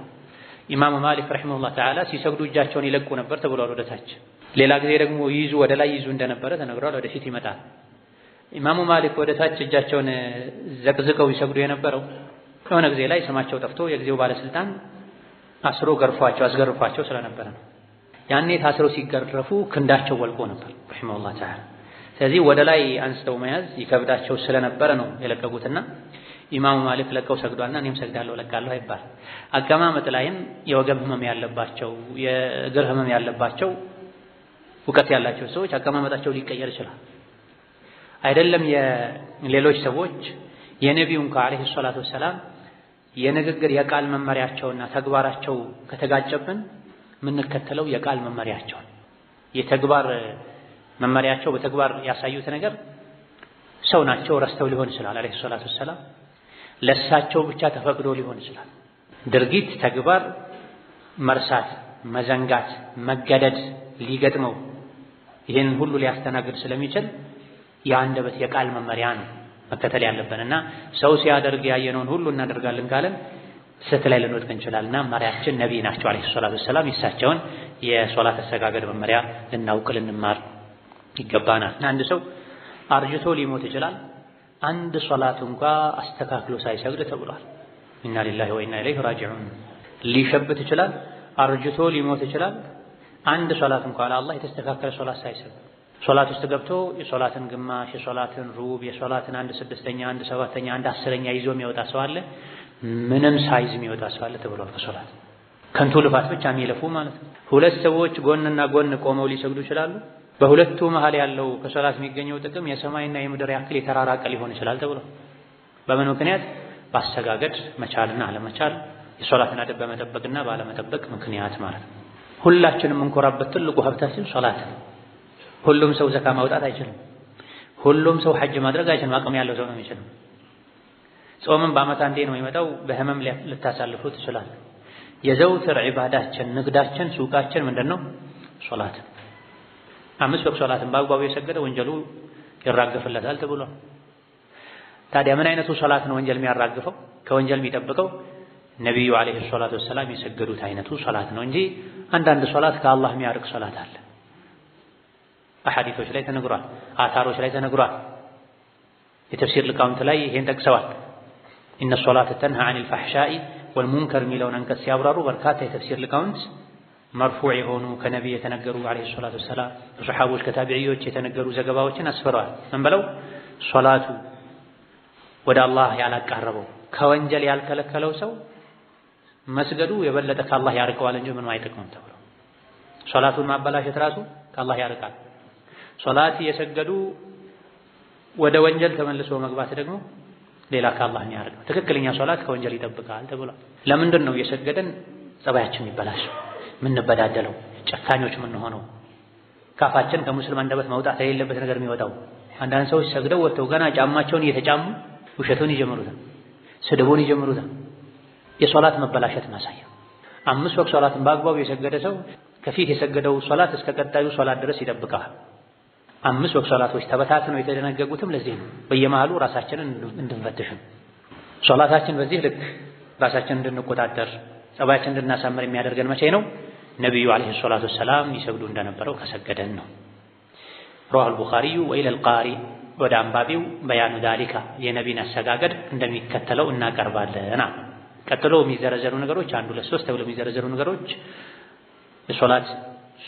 ኢማሙ ማሊክ ረሂመሁላህ ተዓላ ሲሰግዱ እጃቸውን ይለቁ ነበር ተብሏል ወደ ታች። ሌላ ጊዜ ደግሞ ይይዙ ወደ ላይ ይይዙ እንደነበረ ተነግሯል። ወደፊት ይመጣል። ኢማሙ ማሊክ ወደ ታች እጃቸውን ዘቅዝቀው ይሰግዱ የነበረው የሆነ ጊዜ ላይ ስማቸው ጠፍቶ የጊዜው ባለስልጣን አስሮ ገርፏቸው አስገርፏቸው ስለነበረ ነው። ያኔ ታስረው ሲገረፉ ክንዳቸው ወልቆ ነበር ረሂመሁላህ ተዓላ። ስለዚህ ወደ ላይ አንስተው መያዝ ይከብዳቸው ስለነበረ ነው የለቀቁትና ኢማሙ ማሊክ ለቀው ሰግዷልና እኔም ሰግዳለሁ ለቃለሁ አይባል። አቀማመጥ ላይም የወገብ ህመም ያለባቸው የእግር ህመም ያለባቸው እውቀት ያላቸው ሰዎች አቀማመጣቸው ሊቀየር ይችላል። አይደለም የሌሎች ሰዎች የነቢዩን ከዐለይሂ ሰላቱ ወሰላም የንግግር የቃል መመሪያቸውና ተግባራቸው ከተጋጨብን የምንከተለው የቃል መመሪያቸው የተግባር መመሪያቸው በተግባር ያሳዩት ነገር ሰው ናቸው ረስተው ሊሆን ይችላል። ዐለይሂ ሰላቱ ወሰላም ለሳቸው ብቻ ተፈቅዶ ሊሆን ይችላል። ድርጊት ተግባር መርሳት፣ መዘንጋት፣ መገደድ ሊገጥመው ይህን ሁሉ ሊያስተናግድ ስለሚችል የአንደበት የቃል መመሪያ ነው መከተል ያለብንና ሰው ሲያደርግ ያየነውን ሁሉ እናደርጋለን ካለን ስህተት ላይ ልንወድቅ እንችላልና መሪያችን ነቢይ ናቸው ዐለይሂ ሰላቱ ወሰላም። የእሳቸውን የሶላት አሰጋገድ መመሪያ ልናውቅ ልንማር ይገባናል። አንድ ሰው አርጅቶ ሊሞት ይችላል። አንድ ሶላት እንኳ አስተካክሎ ሳይሰግድ ተብሏል። ኢና ሊላሂ ወኢና ኢለይሂ ራጂዑን። ሊሸብት ይችላል፣ አርጅቶ ሊሞት ይችላል። አንድ ሶላት እንኳ ለአላህ የተስተካከለ ሶላት ሳይሰግድ ሶላት ውስጥ ገብቶ የሶላትን ግማሽ፣ የሶላትን ሩብ፣ የሶላትን 1/6፣ 1/7፣ 1/10 ይዞ የሚወጣ ሰው አለ። ምንም ሳይዝ የሚወጣ ሰው አለ ተብሏል። ከሶላት ከንቱ ልፋት ብቻ የሚለፉ ማለት ነው። ሁለት ሰዎች ጎንና ጎን ቆመው ሊሰግዱ ይችላሉ። በሁለቱ መሃል ያለው ከሶላት የሚገኘው ጥቅም የሰማይና የምድር ያክል የተራራቀ ሊሆን ይችላል ተብሏል። በምን ምክንያት? በአሰጋገድ መቻልና አለመቻል፣ የሶላትን አደብ በመጠበቅና ባለመጠበቅ ምክንያት ማለት ነው። ሁላችንም እንኮራበት ትልቁ ሀብታችን ሶላት ነው። ሁሉም ሰው ዘካ ማውጣት አይችልም። ሁሉም ሰው ሐጅ ማድረግ አይችልም። አቅም ያለው ሰው ነው የሚችለው። ጾምም በዓመት አንዴ ነው የሚመጣው። በህመም ልታሳልፉ ትችላል። የዘውትር ዒባዳችን፣ ንግዳችን፣ ሱቃችን ምንድነው? ሶላት። 5 ወቅት ሶላትን በአግባቡ የሰገደ ወንጀሉ ይራገፍለታል ተብሏል። ታዲያ ምን አይነቱ ሶላት ነው ወንጀል የሚያራግፈው? ከወንጀል የሚጠብቀው ነቢዩ ዐለይሂ ሰላቱ ወሰላም የሰገዱት አይነቱ ሶላት ነው እንጂ አንዳንድ ሶላት ከአላህ የሚያርቅ ሶላት አለ። አሐዲሶች ላይ ተነግሯል። አታሮች ላይ ተነግሯል። የተፍሲር ሊቃውንት ላይ ይሄን ጠቅሰዋል። ኢነ ሶላተ ተንሃ ዐኒል ፈሕሻኢ ወልሙንከር የሚለውን አንቀጽ ሲያብራሩ በርካታ የተፍሲር ሊቃውንት መርፉዕ የሆኑ ከነቢይ የተነገሩ አለይሂ ሰላቱ ወሰላም ከሰሐቦች ከታቢዒዎች የተነገሩ ዘገባዎችን አስፍረዋል። ምን ብለው? ሶላቱ ወደ አላህ ያላቃረበው ከወንጀል ያልከለከለው ሰው መስገዱ የበለጠ ከአላህ ያርቀዋል እንጂ ምንም አይጠቅምም ተብሎ ሶላቱን ማበላሸት ራሱ ከአላህ ያርቃል። ሶላት የሰገዱ ወደ ወንጀል ተመልሶ መግባት ደግሞ ሌላ ከአላህ ያርቃል። ትክክለኛ ሶላት ከወንጀል ይጠብቃል ተብሏል። ለምንድን ነው የሰገደን ጸባያችን ይበላሽው ምንበዳደለው ጨካኞች ምን ሆነው ካፋችን ከሙስሊም አንደበት መውጣት የሌለበት ነገር የሚወጣው? አንዳንድ ሰዎች ሰግደው ወጥተው ገና ጫማቸውን እየተጫሙ ውሸቱን ይጀምሩታል፣ ስድቡን ይጀምሩታል። የሶላት መበላሸት ማሳያ። 5 ወቅት ሶላትን በአግባቡ የሰገደ ሰው ከፊት የሰገደው ሶላት እስከ ቀጣዩ ሶላት ድረስ ይጠብቃል። 5 ወቅት ሶላቶች ተበታትነው የተደነገጉትም ለዚህ ነው። በየመሃሉ ራሳችንን እንድንፈትሽ ሶላታችን በዚህ ልክ ራሳችንን እንድንቆጣጠር ጸባያችንን እንድናሳምር የሚያደርገን መቼ ነው? ነብዩ አለይሂ ሰላቱ ወሰላም ይሰግዱ እንደነበረው ከሰገደን ነው። رواه البخاري وإلى القارئ ወደ አንባቢው በያኑ ዳሊካ የነቢን አሰጋገድ እንደሚከተለው እናቀርባለን። ቀጥሎ የሚዘረዘሩ ነገሮች 1 2 3 ተብለው የሚዘረዘሩ ነገሮች የሶላት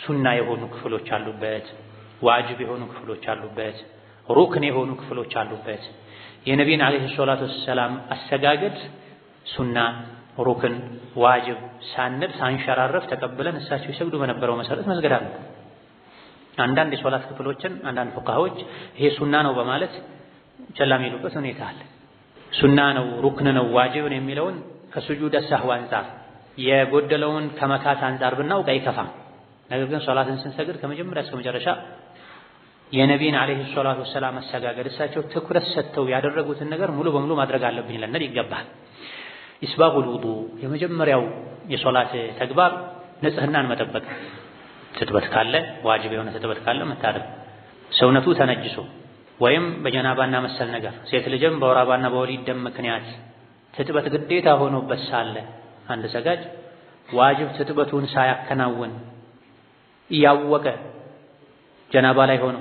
ሱና የሆኑ ክፍሎች አሉበት፣ ዋጅብ የሆኑ ክፍሎች አሉበት፣ ሩክን የሆኑ ክፍሎች አሉበት። የነቢን አለይሂ ሰላቱ ወሰላም አሰጋገድ ሱና፣ ሩክን፣ ዋጅብ ሳንል ሳንሸራረፍ ተቀብለን እሳቸው ይሰግዱ በነበረው መሰረት መስገድ አለ። አንዳንድ የሶላት ክፍሎችን አንዳንድ ፉቃሃዎች ይሄ ሱና ነው በማለት ቸላ የሚሉበት ሁኔታ አለ። ሱና ነው፣ ሩክን ነው፣ ዋጅብ ነው የሚለውን ከሱጁድ ሰህው አንፃር የጎደለውን ከመካት አንፃር ብናውቅ አይከፋም። ነገር ግን ሶላትን ስንሰግድ ከመጀመሪያ እስከ መጨረሻ የነቢይን አለይሂ ሰላቱ ወሰላም አሰጋገድ እሳቸው ትኩረት ሰጥተው ያደረጉትን ነገር ሙሉ በሙሉ ማድረግ አለብኝ ልንል ይገባል። ኢስባጉል ውዱእ የመጀመሪያው የሶላት ተግባር ንጽህናን መጠበቅ። ትጥበት ካለ ዋጅብ የሆነ ትጥበት ካለ መታጠብ። ሰውነቱ ተነጅሶ ወይም በጀናባና መሰል ነገር ሴት ልጅም በወር አበባና በወሊድ ደም ምክንያት ትጥበት ግዴታ ሆኖበት ሳለ አንድ ሰጋጅ ዋጅብ ትጥበቱን ሳያከናውን እያወቀ ጀናባ ላይ ሆኖ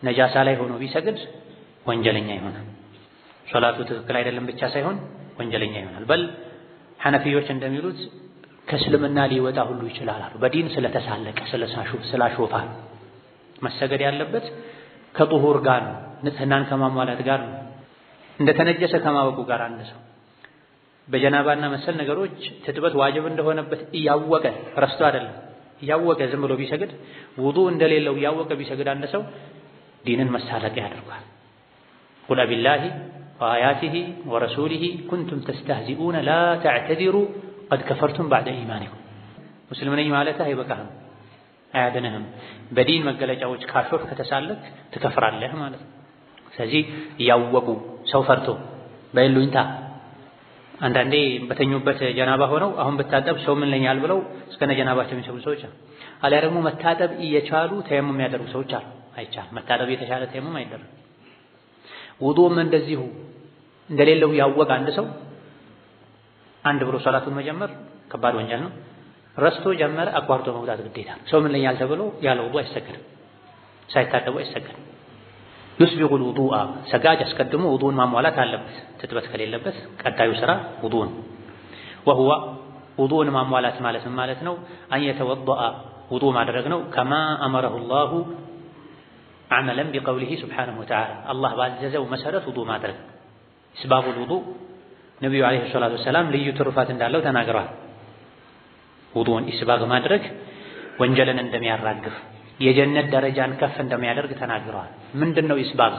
ነጃሳ ላይ ሆኖ ቢሰግድ ወንጀለኛ ይሆናል። ሶላቱ ትክክል አይደለም ብቻ ሳይሆን ወንጀለኛ ይሆናል። በል ሐነፊዮች እንደሚሉት ከእስልምና ሊወጣ ሁሉ ይችላል። በዲን ስለተሳለቀ ስላሾፋ መሰገድ ያለበት ከጡሁር ጋር ነው፣ ንጽህናን ከማሟላት ጋር ነው። እንደተነጀሰ ከማወቁ ጋር አንድ ሰው በጀናባና መሰል ነገሮች ትጥበት ዋጅብ እንደሆነበት እያወቀ ረስቶ አይደለም እያወቀ ዝም ብሎ ቢሰግድ ውዱእ እንደሌለው እያወቀ ቢሰግድ አንድ ሰው ዲንን መሳለቂያ ያደርጋል። ቁል ቢላሂ ወአያቲሂ ወረሱሊሂ ኩንቱም ተስተህዚኡነ ላ ተዕተዚሩ ቀድ ከፈርቱም ባዕደ ኢማኒኩም። ሙስሊም ነኝ ማለትህ አይበቃህም፣ አያድንህም። በዲን መገለጫዎች ካሾፍ ከተሳለክ ትከፍራለህ ማለት ነው። ስለዚህ እያወቁ ሰው ፈርቶ በይሉኝታ አንዳንዴ በተኙበት ጀናባ ሆነው አሁን ብታጠብ ሰው ምን ለኛል ብለው እስከነ ጀናባቸው የሚሰግዱ ሰዎች አሉ። አሊያ ደግሞ መታጠብ እየቻሉ ተየሙም የሚያደርጉ ሰዎች አሉ። አይቻልም። መታጠብ የተሻለ ተየሙም አይደረግም። ውዱእም እንደዚሁ እንደሌለው ያወቀ አንድ ሰው አንድ ብሎ ሶላቱን መጀመር ከባድ ወንጀል ነው። ረስቶ ጀመረ፣ አቋርጦ መውጣት ግዴታ ነው። ሰው ምን ለኛል ተብሎ ያለ ውዱእ አይሰገድም፣ ሳይታጠቡ አይሰገድም። ዩስቢጉል ውዱአ ሰጋጅ አስቀድሞ ውዱእን ማሟላት አለበት። ትጥበት ከሌለበት ቀጣዩ ስራ ውዱእን ወሁወ ውዱእን ማሟላት ማለት ነው አን የተወضአ ውዱእ ማድረግ ነው። ከማ አመረሁ ላሁ ዐመለን ቢቀውሊሂ ሱብሓነሁ ወተዓላ አላህ ባዘዘው መሰረት ውዱእ ማድረግ። ኢስባጉል ውዱእ ነቢዩ ዓለይሂ ሰላቱ ወሰላም ልዩ ትሩፋት እንዳለው ተናግረዋል። ውዱእን ኢስባግ ማድረግ ወንጀልን እንደሚያራግፍ የጀነት ደረጃን ከፍ እንደሚያደርግ ተናግረዋል። ምንድነው ኢስባግ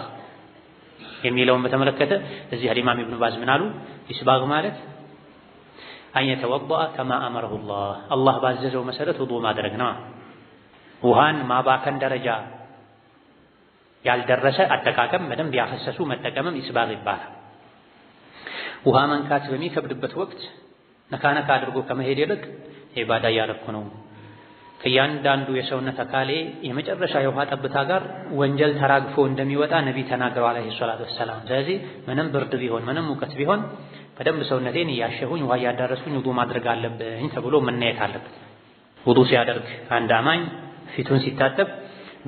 የሚለውን በተመለከተ እዚህ ኢማም ኢብኑ ባዝ ምን አሉ? ኢስባግ ማለት አን የተወضአ ከማ አመረሁ ላህ አላህ ባዘዘው መሰረት ውዱእ ማድረግ ነው። ውሃን ማባከን ደረጃ ያልደረሰ አጠቃቀም በደንብ ያፈሰሱ መጠቀምም ኢስባግ ይባላል። ውሃ መንካት በሚከብድበት ወቅት ነካነካ አድርጎ ከመሄድ ይልቅ ኢባዳ እያደረኩ ነው፣ ከእያንዳንዱ የሰውነት አካሌ የመጨረሻ የውሃ ጠብታ ጋር ወንጀል ተራግፎ እንደሚወጣ ነቢይ ተናግረዋል አለይሂ ሰላቱ ወሰላም። ስለዚህ ምንም ብርድ ቢሆን ምንም ሙቀት ቢሆን በደንብ ሰውነቴን እያሸሁኝ ውሃ እያዳረስኩኝ ውዱእ ማድረግ አለብኝ ተብሎ መናየት አለበት። ውዱእ ሲያደርግ አንድ አማኝ ፊቱን ሲታጠብ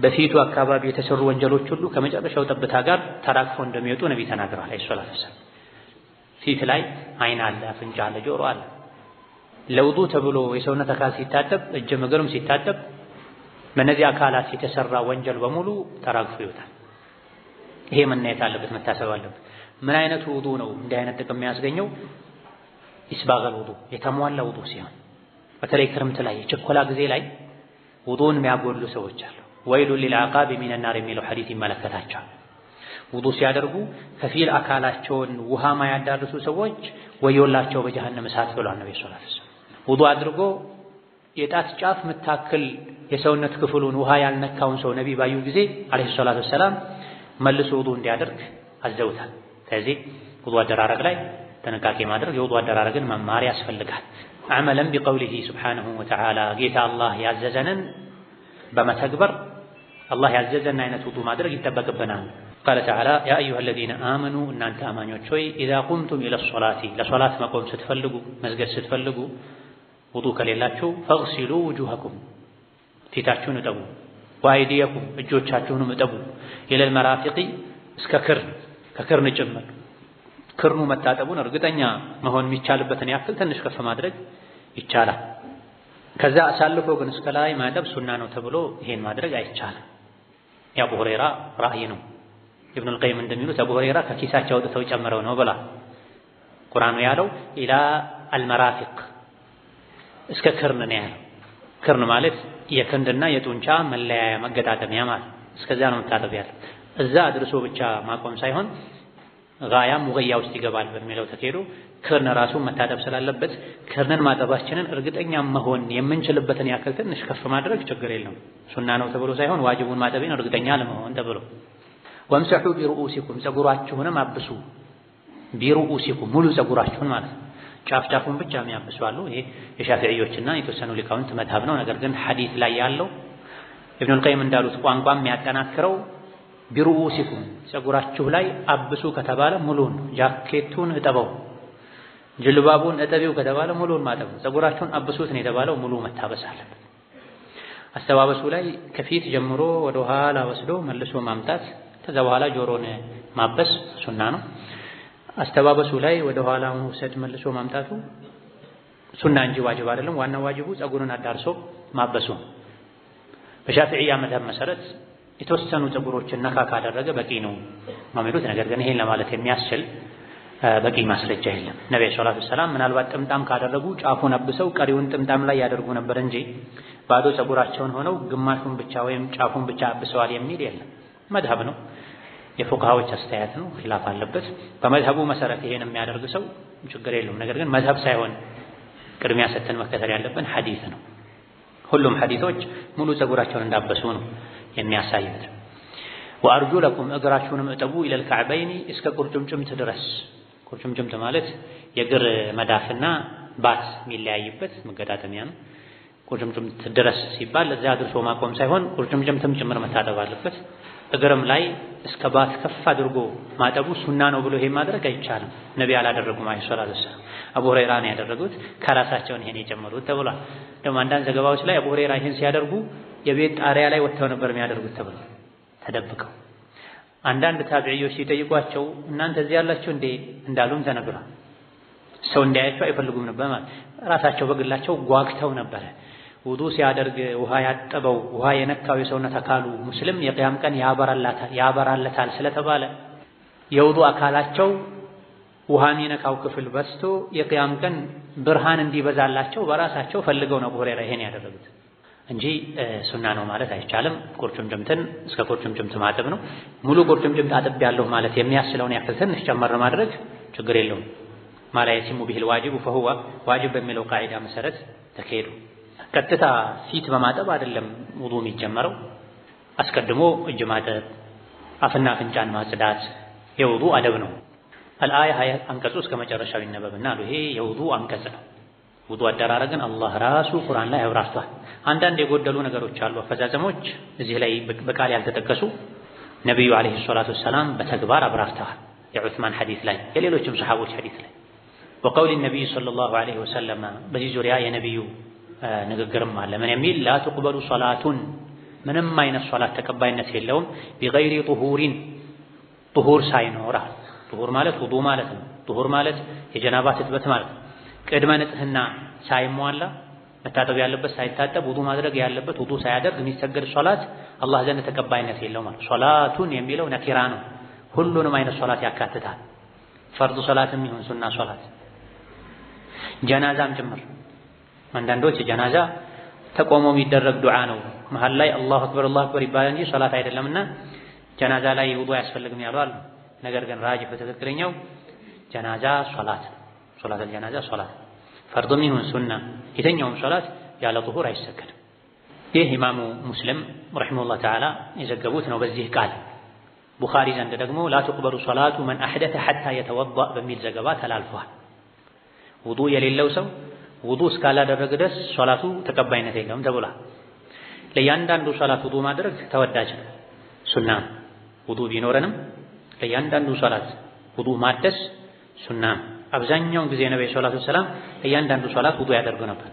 በፊቱ አካባቢ የተሰሩ ወንጀሎች ሁሉ ከመጨረሻው ጠብታ ጋር ተራግፎ እንደሚወጡ ነቢይ ተናግረዋል አለይሂ ሰላቱ ወሰላም። ፊት ላይ አይን አለ፣ አፍንጫ አለ፣ ጆሮ አለ። ለውዱ ተብሎ የሰውነት አካል ሲታጠብ እጅም እግርም ሲታጠብ በእነዚህ አካላት የተሰራ ወንጀል በሙሉ ተራግፎ ይወጣል። ይሄ መናየት አለበት፣ መታሰብ አለበት። ምን አይነት ውዱ ነው እንዲህ አይነት ጥቅም የሚያስገኘው? ኢስባገል ውዱ የተሟላ ውዱ ሲሆን፣ በተለይ ክረምት ላይ የችኮላ ጊዜ ላይ ውዱን የሚያጎሉ ሰዎች አሉ። ወይሉ ሊልዓቃቢ ሚነ ናር የሚለው ሐዲስ ይመለከታቸዋል። ውዱ ሲያደርጉ ከፊል አካላቸውን ውሃ ማያዳርሱ ሰዎች ወዮላቸው በጀሃነም እሳት ብሏል ነብዩ ሰለላሁ ዐለይሂ ወሰለም። ውዱ አድርጎ የጣት ጫፍ ምታክል የሰውነት ክፍሉን ውሃ ያልነካውን ሰው ነብይ ባዩ ጊዜ አለይሂ ሰላቱ ወሰላም መልሶ ውዱ እንዲያደርግ አዘውታል። ስለዚህ ውዱ አደራረግ ላይ ጥንቃቄ ማድረግ፣ የውዱ አደራረግን መማር ያስፈልጋል። አመለን ቢቀውሊሂ ሱብሓነሁ ወተዓላ ጌታ አላህ ያዘዘንን በመተግበር አላህ ያዘዘን አይነት ውዱ ማድረግ ይጠበቅብናል። ቃለ ተዓላ ያ አዩሃ አለዚነ አመኑ እናንተ አማኞች ሆይ ኢዛ ቁምቱም ኢለ ሶላቲ ለሶላት መቆም ስትፈልጉ መስገድ ስትፈልጉ ውዱ ከሌላችሁ ፈግሲሉ ውጁሀኩም ፊታችሁን እጠቡ፣ ወአይዲየኩም እጆቻችሁንም እጠቡ፣ ኢለል መራፊቂ እስከ ከክርን ጭምር ክርኑ መታጠቡን እርግጠኛ መሆን የሚቻልበትን ያክል ትንሽ ከፍ ማድረግ ይቻላል። ከዛ አሳልፎ ግን እስከ ላይ ማጠብ ሱና ነው ተብሎ ይሄን ማድረግ አይቻልም። የአቡ ሁረይራ ራእይ ነው። ኢብኑል ቀይም እንደሚሉት አቡ ሁረይራ ከኪሳቸው አውጥተው ጨምረው ነው ብላ ቁርአኑ ያለው ኢላ አልመራፊቅ እስከ ክርን ነው ያለው። ክርን ማለት የክንድና የጡንቻ መለያያ መገጣጠሚያ ማለት እስከዛ ነው መታጠብ ያለው። እዛ አድርሶ ብቻ ማቆም ሳይሆን ጋያ ሙገያ ውስጥ ይገባል በሚለው ተከሄዶ ክርን ራሱ መታጠብ ስላለበት ክርንን ማጠባችንን እርግጠኛ መሆን የምንችልበትን ያክል ትንሽ ከፍ ማድረግ ችግር የለውም። ሱና ነው ተብሎ ሳይሆን ዋጅቡን ማጠብን እርግጠኛ ለመሆን ተብሎ ወምሰሑ ቢሩኡሲኩም ጸጉራችሁንም አብሱ። ቢሩኡሲኩም ሙሉ ጸጉራችሁን ማለት ጫፍ ጫፉን ብቻ የሚያብሱ አሉ። ይሄ የሻፊዒዮችና የተወሰኑ ሊቃውንት መዝሀብ ነው። ነገር ግን ሐዲስ ላይ ያለው ኢብኑል ቀይም እንዳሉት ቋንቋም የሚያጠናክረው ቢሩኡሲኩም ጸጉራችሁ ላይ አብሱ ከተባለ ሙሉን፣ ጃኬቱን እጠበው፣ ጅልባቡን እጠቢው ከተባለ ሙሉን ማጠብ፣ ጸጉራችሁን አብሱት ነው የተባለው። ሙሉ መታበስ አለበት። አስተባበሱ ላይ ከፊት ጀምሮ ወደ ኋላ ወስዶ መልሶ ማምጣት፣ ከዛ በኋላ ጆሮን ማበስ ሱና ነው። አስተባበሱ ላይ ወደ ኋላ መውሰድ መልሶ ማምጣቱ ሱና እንጂ ዋጅብ አይደለም። ዋናው ዋጅቡ ጸጉርን አዳርሶ ማበሱ። በሻፊዒያ መዝሀብ መሰረት የተወሰኑ ጸጉሮችን ነካ ካደረገ በቂ ነው የሚሉት። ነገር ግን ይሄን ለማለት የሚያስችል በቂ ማስረጃ የለም። ነብዩ ሰለላሁ ዐለይሂ ወሰለም ምናልባት ጥምጣም ካደረጉ ጫፉን አብሰው ቀሪውን ጥምጣም ላይ ያደርጉ ነበር እንጂ ባዶ ጸጉራቸውን ሆነው ግማሹን ብቻ ወይም ጫፉን ብቻ አብሰዋል የሚል የለም። መዝሀብ ነው፣ የፉቃሃዎች አስተያየት ነው፣ ኺላፍ አለበት። በመዝሀቡ መሰረት ይሄን የሚያደርግ ሰው ችግር የለውም። ነገር ግን መዝሀብ ሳይሆን ቅድሚያ ሰጥተን መከተል ያለብን ሐዲስ ነው። ሁሉም ሐዲሶች ሙሉ ጸጉራቸውን እንዳበሱ ነው የሚያሳዩት። ወአርጁለኩም እግራችሁንም እጠቡ ኢለል ከዕበይኒ እስከ ቁርጭምጭምት ድረስ። ቁርጭምጭምት ማለት የእግር መዳፍና ባት የሚለያይበት መገጣጠሚያ ነው። ቁርጭምጭምት ድረስ ሲባል እዚያ አድርሶ ማቆም ሳይሆን ቁርጭምጭምትም ጭምር መታጠብ አለበት። እግርም ላይ እስከ ባት ከፍ አድርጎ ማጠቡ ሱና ነው ብሎ ይሄን ማድረግ አይቻልም። ነብይ አላደረጉም አለይሂ ሰላቱ ወሰላም። አቡ ሁረይራ ነው ያደረጉት፣ ከራሳቸውን ይሄን የጨመሩት ተብሏል። ደግሞ አንዳንድ ዘገባዎች ላይ አቡ ሁረይራ ይሄን ሲያደርጉ የቤት ጣሪያ ላይ ወጥተው ነበር የሚያደርጉት ተብሎ ተደብቀው። አንዳንድ ታቢዒዎች ሲጠይቋቸው እናንተ እዚህ ያላችሁ እንዴ እንዳሉም ተነግሯል። ሰው እንዲያያቸው አይፈልጉም ነበር ማለት ራሳቸው በግላቸው ጓግተው ነበረ። ውዱ ሲያደርግ ውሃ ያጠበው ውሃ የነካው የሰውነት አካሉ ሙስሊም የቂያም ቀን ያበራለታል ስለተባለ የውዱ አካላቸው ውሃ የነካው ክፍል በስቶ የቂያም ቀን ብርሃን እንዲበዛላቸው በራሳቸው ፈልገው ነው አቡ ሁረይራ ይሄን ያደረጉት እንጂ ሱና ነው ማለት አይቻልም። ቁርጭምጭምትን እስከ ቁርጭምጭምት ማጠብ ነው። ሙሉ ቁርጭምጭምት አጥቤያለሁ ማለት የሚያስችለውን ያክል ትንሽ ጨመር ማድረግ ችግር የለውም። ማላ የቲሙ ቢሂል ዋጅቡ ፈሁወ ዋጅብ በሚለው ቃዒዳ መሰረት ተካሄዱ። ቀጥታ ፊት በማጠብ አይደለም ውዱ የሚጀመረው። አስቀድሞ እጅ ማጠብ፣ አፍና አፍንጫን ማጽዳት የውዱ አደብ ነው። አልአያ አንቀጹ እስከ መጨረሻው ይነበብና ይሄ የውዱ አንቀጽ ነው። ውዱ አደራረግን አላህ ራሱ ቁርአን ላይ አብራርቷል። አንዳንድ የጎደሉ ነገሮች አሉ፣ አፈዛዘሞች እዚህ ላይ በቃል ያልተጠቀሱ ነብዩ አለይሂ ሰላቱ ወሰላም በተግባር አብራርተዋል። የዑስማን ሐዲስ ላይ የሌሎችም ሰሃቦች ሐዲስ ላይ ወቀውል ነብዩ ሰለላሁ ዐለይሂ ወሰለም በዚህ ዙሪያ የነብዩ ንግግርም አለ። ምን የሚል ላ ተቅበሉ ሶላቱን ምንም አይነት ሶላት ተቀባይነት የለውም ቢገይሪ ጡሁሪን ጡሁር ሳይኖር። ጡሁር ማለት ውዱ ማለት ነው። ጡሁር ማለት የጀናባ ትጥበት ማለት ቅድመ ንጽህና ሳይሟላ መታጠብ ያለበት ሳይታጠብ ውዱእ ማድረግ ያለበት ውዱእ ሳያደርግ የሚሰገድ ሶላት አላህ ዘንድ ተቀባይነት የለውም ማለት። ሶላቱን የሚለው ነኪራ ነው፣ ሁሉንም አይነት ሶላት ያካትታል። ፈርድ ሶላትም ይሁን ሱና ሶላት፣ ጀናዛም ጭምር። አንዳንዶች ጀናዛ ተቆሞ የሚደረግ ዱዓ ነው መሃል ላይ አላሁ አክበር ይባላል እንጂ ሶላት አይደለምና ጀናዛ ላይ ውዱእ አያስፈልግም ያሉ አሉ። ነገር ግን ራጅህ በትክክለኛው ጀናዛ ሶላት፣ ሶላት አልጀናዛ ሶላት፣ ፈርድም ይሁን ሱና የተኛውም ሶላት ያለ ጡሁር አይሰገድም። ይህ ኢማሙ ሙስሊም ረሒመሁላህ ተዓላ የዘገቡት ነው በዚህ ቃል። ቡኻሪ ዘንድ ደግሞ ላ ትቅበሉ ሶላቱ መን አሕደተ ሐታ የተወዳእ በሚል ዘገባ ተላልፏል። ውዱእ የሌለው ሰው ውዱእ እስካላደረገ ድረስ ሶላቱ ተቀባይነት የለውም ተብሏል። ለእያንዳንዱ ሶላት ውዱእ ማድረግ ተወዳጅ ነው፣ ሱና ነው። ውዱእ ቢኖረንም ለእያንዳንዱ ሶላት ውዱእ ማደስ ሱና ነው። አብዛኛውን ጊዜ ነብዩ ሰለላሁ ዐለይሂ ወሰለም ለእያንዳንዱ ሶላት ውዱእ ያደርጉ ነበር።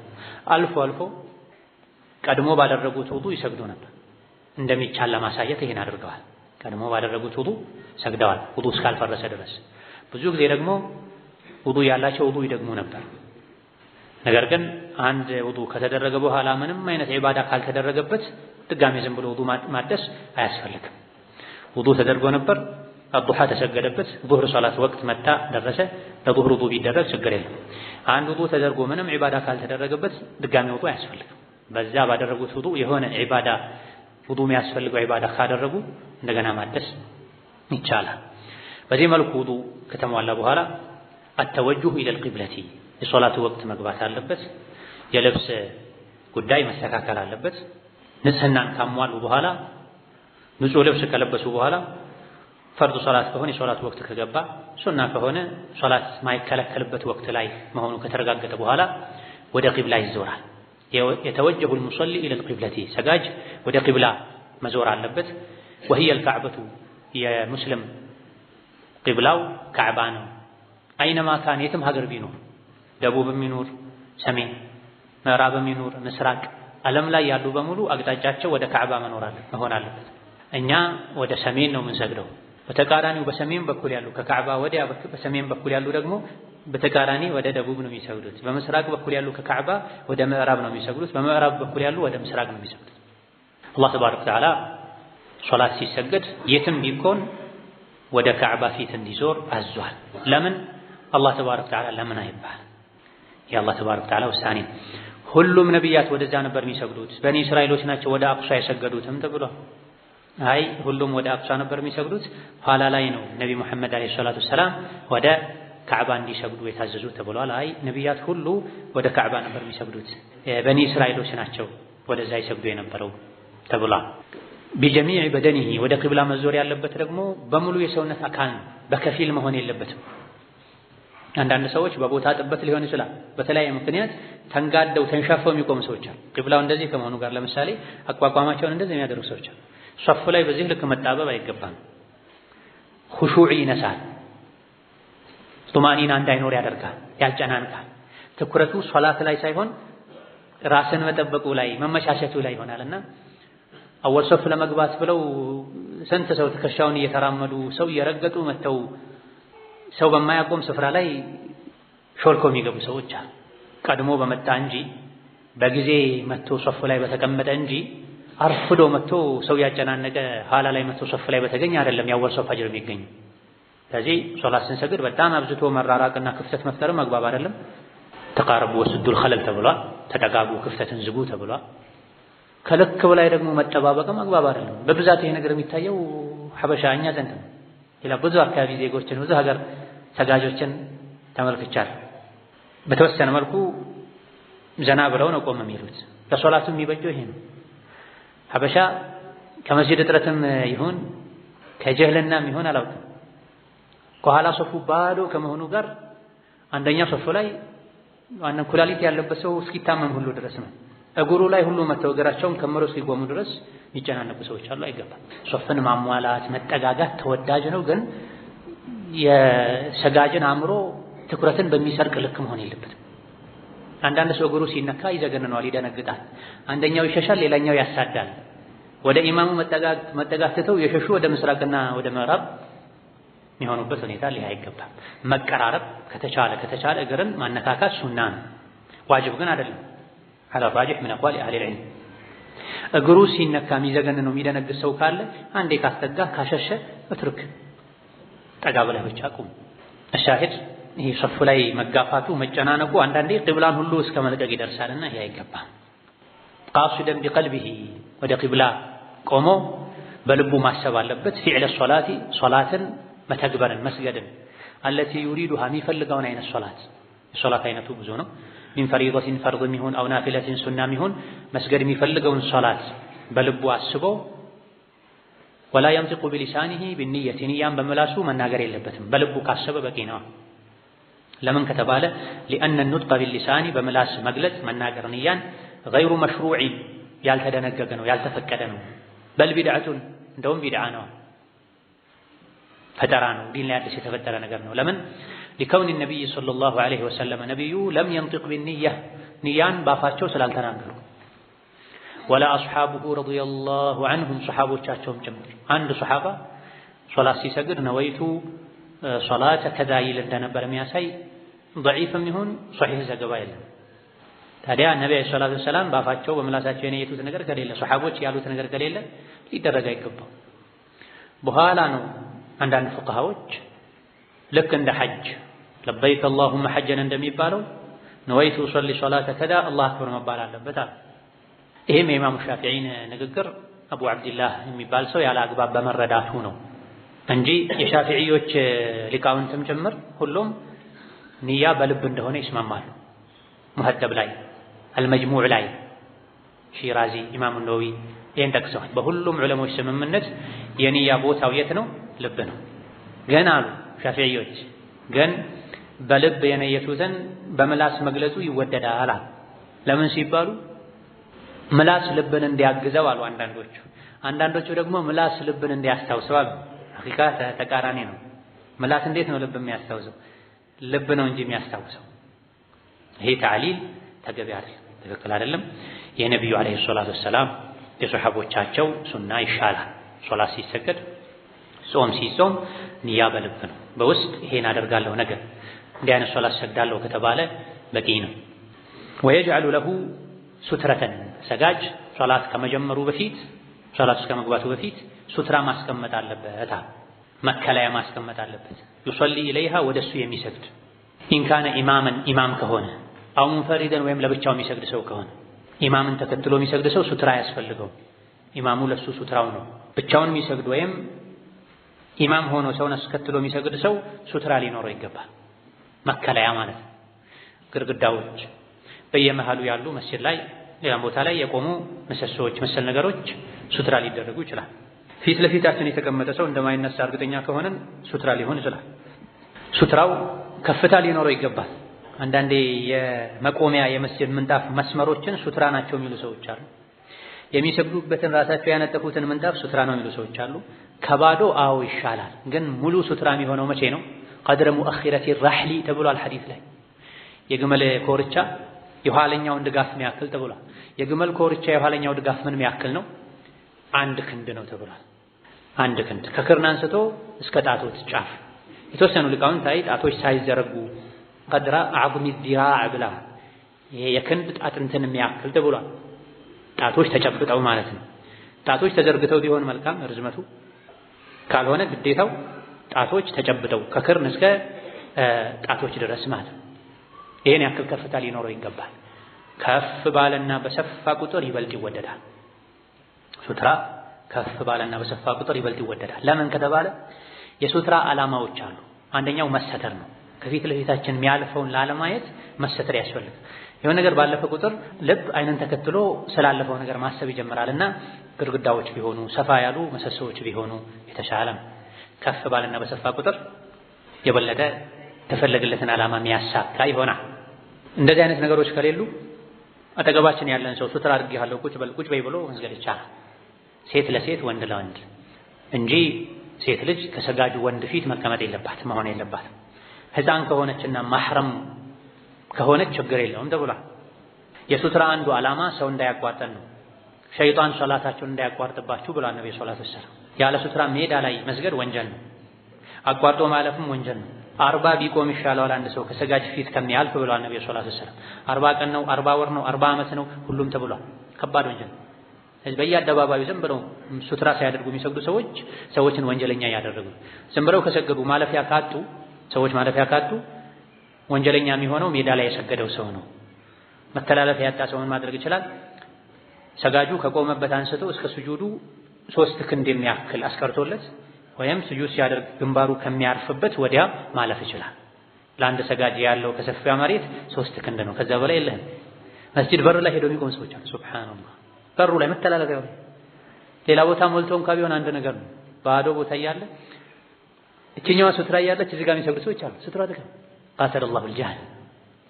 አልፎ አልፎ ቀድሞ ባደረጉት ውዱእ ይሰግዱ ነበር። እንደሚቻል ለማሳየት ይሄን አድርገዋል። ቀድሞ ባደረጉት ውዱእ ሰግደዋል፣ ውዱእ እስካልፈረሰ ድረስ። ብዙ ጊዜ ደግሞ ውዱእ ያላቸው ውዱእ ይደግሙ ነበር። ነገር ግን አንድ ውዱእ ከተደረገ በኋላ ምንም አይነት ዒባዳ ካልተደረገበት ድጋሜ ዝም ብሎ ውዱእ ማደስ አያስፈልግም። ውዱእ ተደርጎ ነበር፣ አዱሃ ተሰገደበት፣ ዙህር ሶላት ወቅት መጣ ደረሰ፣ ለዙህር ውዱእ ቢደረግ ችግር የለም። አንድ ውዱእ ተደርጎ ምንም ዒባዳ ካልተደረገበት ድጋሜ ውዱእ አያስፈልግም። በዛ ባደረጉት ውዱእ የሆነ ዒባዳ ውዱእ የሚያስፈልገው ዒባዳ ካደረጉ እንደገና ማደስ ይቻላል። በዚህ መልኩ ውዱእ ከተሟላ በኋላ አተወጁህ ኢለል ቂብለቲ የሶላቱ ወቅት መግባት አለበት። የልብስ ጉዳይ መስተካከል አለበት። ንጽህናን ካሟሉ በኋላ ንጹህ ልብስ ከለበሱ በኋላ ፈርድ ሶላት ከሆነ የሶላት ወቅት ከገባ፣ ሱና ከሆነ ሶላት ማይከለከልበት ወቅት ላይ መሆኑ ከተረጋገጠ በኋላ ወደ ቂብላ ይዞራል። የተወጀሁ المصلي الى القبلة ሰጋጅ ወደ ቂብላ መዞር አለበት። وهي الكعبة የሙስሊም ቂብላው ካዕባ ነው። አይነማ ካን የትም ሀገር ቢኖር ደቡብም ይኑር ሰሜን፣ ምዕራብም ይኑር ምስራቅ፣ ዓለም ላይ ያሉ በሙሉ አቅጣጫቸው ወደ ካዕባ መሆን አለበት። እኛ ወደ ሰሜን ነው የምንሰግደው። በተቃራኒው በሰሜን በኩል ያሉ ከካዕባ ወዲያ በሰሜን በኩል ያሉ ደግሞ በተቃራኒ ወደ ደቡብ ነው የሚሰግዱት። በምስራቅ በኩል ያሉ ከካዕባ ወደ ምዕራብ ነው የሚሰግዱት። በምዕራብ በኩል ያሉ ወደ ምስራቅ ነው የሚሰግዱት። አላህ ተባረከ ወተዓላ ሶላት ሲሰገድ የትም ቢሆን ወደ ካዕባ ፊት እንዲዞር አዟል። ለምን? አላህ ተባረከ ወተዓላ ለምን አይባል? የአላህ ተባረከ ወተዓላ ውሳኔ። ሁሉም ነቢያት ወደዛ ነበር የሚሰግዱት። በኒ እስራኤሎች ናቸው ወደ አቅሷ የሰገዱትም ተብሏል። አይ ሁሉም ወደ አቅሷ ነበር የሚሰግዱት፣ ኋላ ላይ ነው ነቢ ሙሐመድ አለይሂ ሰላቱ ወሰላም ወደ ካዕባ እንዲሰግዱ የታዘዙት ተብሏል። አይ ነቢያት ሁሉ ወደ ካዕባ ነበር የሚሰግዱት፣ በኒ እስራኤሎች ናቸው ወደዛ ይሰግዱ የነበረው ተብሏል። ቢጀሚዕ በደኒሂ ወደ ቂብላ መዞር ያለበት ደግሞ በሙሉ የሰውነት አካል ነው፣ በከፊል መሆን የለበትም። አንዳንድ ሰዎች በቦታ ጥበት ሊሆን ይችላል፣ በተለያየ ምክንያት ተንጋደው ተንሻፈው የሚቆሙ ሰዎች አሉ። ቂብላው እንደዚህ ከመሆኑ ጋር ለምሳሌ አቋቋማቸውን እንደዚህ የሚያደርጉ ሰዎች አሉ። ሶፍ ላይ በዚህ ልክ መጣበብ አይገባም። ኹሹዕ ይነሳል፣ ጡማኒና እንዳይኖር ያደርጋል፣ ያጨናንቃል። ትኩረቱ ሶላት ላይ ሳይሆን ራስን መጠበቁ ላይ መመቻቸቱ ላይ ይሆናልና አወል ሶፍ ለመግባት ብለው ስንት ሰው ትከሻውን እየተራመዱ ሰው እየረገጡ መተው ሰው በማያቆም ስፍራ ላይ ሾልኮ የሚገቡ ሰዎች አሉ። ቀድሞ በመጣ እንጂ በጊዜ መጥቶ ሶፍ ላይ በተቀመጠ እንጂ አርፍዶ መጥቶ ሰው ያጨናነቀ ኋላ ላይ መጥቶ ሶፍ ላይ በተገኘ አይደለም ያወል ሶፍ አጅር የሚገኝ። ስለዚህ ሶላት ስንሰግድ በጣም አብዝቶ መራራቅና ክፍተት መፍጠርም አግባብ አይደለም። ተቃረቡ ወስዱል ኸለል ተብሏል። ተጠጋጉ ክፍተትን ዝጉ ተብሏል። ከልክ በላይ ደግሞ መጠባበቅም አግባብ አይደለም። በብዛት ይሄ ነገር የሚታየው ሐበሻ እኛ ዘንድ ነው። ሌላ ብዙ አካባቢ ዜጎችን ብዙ ሀገር ሰጋጆችን ተመልክቻለሁ። በተወሰነ መልኩ ዘና ብለው ነው ቆም የሚሉት። ለሶላቱ የሚበጀው ይሄ ነው። ሐበሻ ከመስጂድ እጥረትም ይሁን ከጀህልናም ይሁን አላውቅም፣ ከኋላ ሶፉ ባዶ ከመሆኑ ጋር አንደኛ ሶፉ ላይ ዋና ኩላሊት ያለበት ሰው እስኪታመም ሁሉ ድረስ ነው። እግሩ ላይ ሁሉ መተው እግራቸውን ከምሮ እስኪቆሙ ድረስ የሚጨናነቁ ሰዎች አሉ። አይገባም። ሶፍን ማሟላት መጠጋጋት ተወዳጅ ነው፣ ግን የሰጋጅን አእምሮ ትኩረትን በሚሰርቅ ልክ መሆን የለበትም። አንዳንድ ሰው እግሩ ሲነካ ይዘገንነዋል፣ ይደነግጣል። አንደኛው ይሸሻል፣ ሌላኛው ያሳዳል። ወደ ኢማሙ መጠጋት ትተው የሸሹ ወደ ምስራቅና ወደ ምዕራብ የሚሆኑበት ሁኔታ ሊሆን አይገባም። መቀራረብ ከተቻለ እግርን ማነካካት ሱና ነው። ዋጅብ ግን አይደለም። على الراجح من أقوال أهل العلم እግሩ ሲነካ የሚዘገን ነው የሚደነግጥ ሰው ካለ አንዴ ካስተጋ ካሸሸ እትርክ ጠጋ ብለህ ብቻ ቁም። الشاهد ይሄ ሶፍ ላይ መጋፋቱ መጨናነቁ አንዳንዴ ቂብላን ሁሉ እስከ መልቀቅ ይደርሳልና ይሄ አይገባም። قاصدا بقلبه ወደ ቂብላ ቆሞ በልቡ ማሰብ አለበት። ፊዕለ ሶላቲ ሶላትን መተግበርን መስገድን التي يريدها የሚፈልገውን አይነት ሶላት አይነቱ ብዙ ነው። من فريضة فرض ሚሆን أو نافلة ሱና ሚሆን መስገድ የሚፈልገውን ሶላት በልቡ አስቦ ولا ينطق بلسانه بالنية ንያን በመላሱ መናገር የለበትም። በልቡ ካሰበ በቂ ነው። ለምን ከተባለ لأن النطق باللسان በመላስ መግለጽ መናገር ንያን غير مشروع ያልተደነገገ ነው ያልተፈቀደ ነው። بل بدعة እንደውም ቢድዓ ነው ፈጠራ ነው ዲን ላይ አዲስ የተፈጠረ ነገር ነው። ለምን لكون النبي صلى الله عليه وسلم ነብዩ لم ينطق بالنية ንያን ባፋቸው ስላልተናገሩ ولا أصحابه رضي الله عنهم صحابዎቻቸውም ጭምር አንድ ሱሐባ ሶላት ሲሰግድ ነወይቱ ሶላተ ከዛ ይል እንደነበር የሚያሳይ ضعيفም ይሁን ሷሂህ ዘገባ የለም። ታዲያ ነብዩ ሰለላሁ ዐለይሂ ወሰለም ባፋቸው በመላሳቸው የነየቱት ነገር ከሌለ ሱሐቦች ያሉት ነገር ከሌለ ሊደረግ አይገባም። በኋላ ነው አንዳንድ ፉቃሃዎች ልክ እንደ ሐጅ ለበይክ اللهم ሐጀን እንደሚባለው ነወይቱ ሶሊ ሶላተ ከዛ አላሁ አክበር መባል አለበት። ይሄም የኢማሙ ሻፊዒን ንግግር አቡ አብዱላህ የሚባል ሰው ያለ አግባብ በመረዳቱ ነው እንጂ የሻፊዒዎች ሊቃውንትም ጭምር ሁሉም ንያ በልብ እንደሆነ ይስማማሉ። ሙሐደብ ላይ አልመጅሙዕ ላይ ሺራዚ ኢማሙ ነወዊ ይሄን ጠቅሰዋል። በሁሉም ዑለሞች ስምምነት የንያ ቦታው የት ነው? ልብ ነው። ግን አሉ ሻፊዒዎች ግን በልብ የነየቱትን በምላስ መግለጹ ይወደዳል። ለምን ሲባሉ ምላስ ልብን እንዲያግዘው አሉ አንዳንዶቹ ደግሞ ምላስ ልብን እንዲያስታውሰው አሉ። ሐቂቃ ተቃራኒ ነው። ምላስ እንዴት ነው ልብ የሚያስታውሰው? ልብ ነው እንጂ የሚያስታውሰው። ይሄ ተዕሊል ተገቢ አይደለም፣ ትክክል አይደለም። የነብዩ አለይሂ ሰላቱ ወሰላም የሱሐቦቻቸው ሱና ይሻላል። ሶላት ሲሰገድ ጾም ሲጾም ንያ በልብ ነው። በውስጥ ይሄን አደርጋለሁ ነገር እንዲህ አይነት ሶላት ሰግዳለሁ ከተባለ በቂ ነው። ወየጅዐሉ ለሁ ሱትረተን ሰጋጅ ሶላት ከመጀመሩ በፊት ሶላት ከመግባቱ በፊት ሱትራ ማስቀመጥ አለበት፣ መከለያ ማስቀመጥ አለበት። ይصلي ኢለይሃ ወደሱ የሚሰግድ ኢንካነ ኢማም ከሆነ አው ሙንፈሪደን ወይም ለብቻው የሚሰግድ ሰው ከሆነ ኢማምን ተከትሎ የሚሰግድ ሰው ሱትራ ያስፈልገው። ኢማሙ ለሱ ሱትራው ነው። ብቻውን የሚሰግድ ወይም ኢማም ሆኖ ሰውን አስከትሎ የሚሰግድ ሰው ሱትራ ሊኖረው ይገባል። መከለያ ማለት ግድግዳዎች በየመሃሉ ያሉ መስጂድ ላይ ሌላም ቦታ ላይ የቆሙ ምሰሶዎች መሰል ነገሮች ሱትራ ሊደረጉ ይችላል። ፊት ለፊታችን የተቀመጠ ሰው እንደማይነሳ እርግጠኛ ከሆነን ሱትራ ሊሆን ይችላል። ሱትራው ከፍታ ሊኖረው ይገባል። አንዳንዴ የመቆሚያ የመስጂድ ምንጣፍ መስመሮችን ሱትራ ናቸው የሚሉ ሰዎች አሉ። የሚሰግዱበትን ራሳቸው ያነጠፉትን ምንጣፍ ሱትራ ነው የሚሉ ሰዎች አሉ። ከባዶ አዎ ይሻላል። ግን ሙሉ ሱትራ የሚሆነው መቼ ነው? ቀድረ ሙአኺረቲ ራህሊ ተብሏል ሐዲስ ላይ። የግመል ኮርቻ የኋለኛውን ድጋፍ የሚያክል ተብሏል። የግመል ኮርቻ የኋለኛው ድጋፍ ምን የሚያክል ነው? አንድ ክንድ ነው ተብሏል። አንድ ክንድ ከክርን አንስቶ እስከ ጣቶች ጫፍ የተወሰኑ ሊቃውንት ጣቶች ሳይዘረጉ ቀድራ አዕظም ዚራዕ ብላ ይሄ የክንድ ጣጥንትን የሚያክል ተብሏል። ጣቶች ተጨብጠው ማለት ነው። ጣቶች ተዘርግተው ቢሆን መልካም ርዝመቱ፣ ካልሆነ ግዴታው ጣቶች ተጨብጠው ከክርን እስከ ጣቶች ድረስ ማለት ነው። ይሄን ያክል ከፍታ ሊኖረው ይገባል። ከፍ ባለና በሰፋ ቁጥር ይበልጥ ይወደዳል። ሱትራ ከፍ ባለና በሰፋ ቁጥር ይበልጥ ይወደዳል። ለምን ከተባለ የሱትራ ዓላማዎች አሉ። አንደኛው መሰተር ነው። ከፊት ለፊታችን የሚያልፈውን ላለማየት መሰተር ያስፈልጋል። የሆነ ነገር ባለፈ ቁጥር ልብ አይንን ተከትሎ ስላለፈው ነገር ማሰብ ይጀምራልና ግድግዳዎች ቢሆኑ ሰፋ ያሉ መሰሶዎች ቢሆኑ የተሻለ ነው። ከፍ ባለና በሰፋ ቁጥር የበለጠ ተፈለገለትን ዓላማ የሚያሳካ ይሆናል። እንደዚህ አይነት ነገሮች ከሌሉ አጠገባችን ያለን ሰው ሱትራ አድርጌሃለሁ ቁጭ በይ ብሎ መስገድ ይቻላል። ሴት ለሴት ወንድ ለወንድ እንጂ ሴት ልጅ ከሰጋጁ ወንድ ፊት መቀመጥ የለባትም መሆን የለባትም። ሕፃን ከሆነችና ማህረም ከሆነች ችግር የለውም ተብሏል። የሱትራ አንዱ ዓላማ ሰው እንዳያቋርጠን ነው። ሸይጣን ሶላታቸውን እንዳያቋርጥባችሁ ብሏል ነብዩ ሰለላሁ ዐለይሂ ወሰለም። ያለ ሱትራ ሜዳ ላይ መስገድ ወንጀል ነው። አቋርጦ ማለፍም ወንጀል ነው። 40 ቢቆም ይሻላል አንድ ሰው ከሰጋጅ ፊት ከሚያልፍ ብለዋል ነብዩ ሰለላሁ ዐለይሂ ወሰለም። 40 ቀን ነው፣ 40 ወር ነው፣ 40 ዓመት ነው፣ ሁሉም ተብሏል። ከባድ ወንጀል። ስለዚህ በየአደባባዩ ዝም ብለው ሱትራ ሳያደርጉ የሚሰግዱ ሰዎችን ወንጀለኛ ያደረጉ። ዝም ብለው ከሰገዱ ሰዎች ማለፊያ ካጡ ወንጀለኛ የሚሆነው ሜዳ ላይ የሰገደው ሰው ነው። መተላለፊያ ያጣ ሰውን ማድረግ ይችላል። ሰጋጁ ከቆመበት አንስቶ እስከ ስጁዱ 3 ክንድ የሚያክል አስቀርቶለት ወይም ስጁድ ሲያደርግ ግንባሩ ከሚያርፍበት ወዲያ ማለፍ ይችላል። ለአንድ ሰጋጅ ያለው ከሰፊያ መሬት 3 ክንድ ነው። ከዛ በላይ የለህም። መስጂድ በር ላይ ሄደው የሚቆም ሰዎች አሉ። ሱብሃንአላህ በሩ ላይ መተላለፊያው ላይ ሌላ ቦታ ሞልቶ እንኳን ቢሆን አንድ ነገር ነው። ባዶ ቦታ እያለ እችኛዋ ሱትራ እያለች እዚህ ጋር የሚሰግዱ ሰዎች አሉ። ሱትራ ተከ ቃተለላሁ الجهل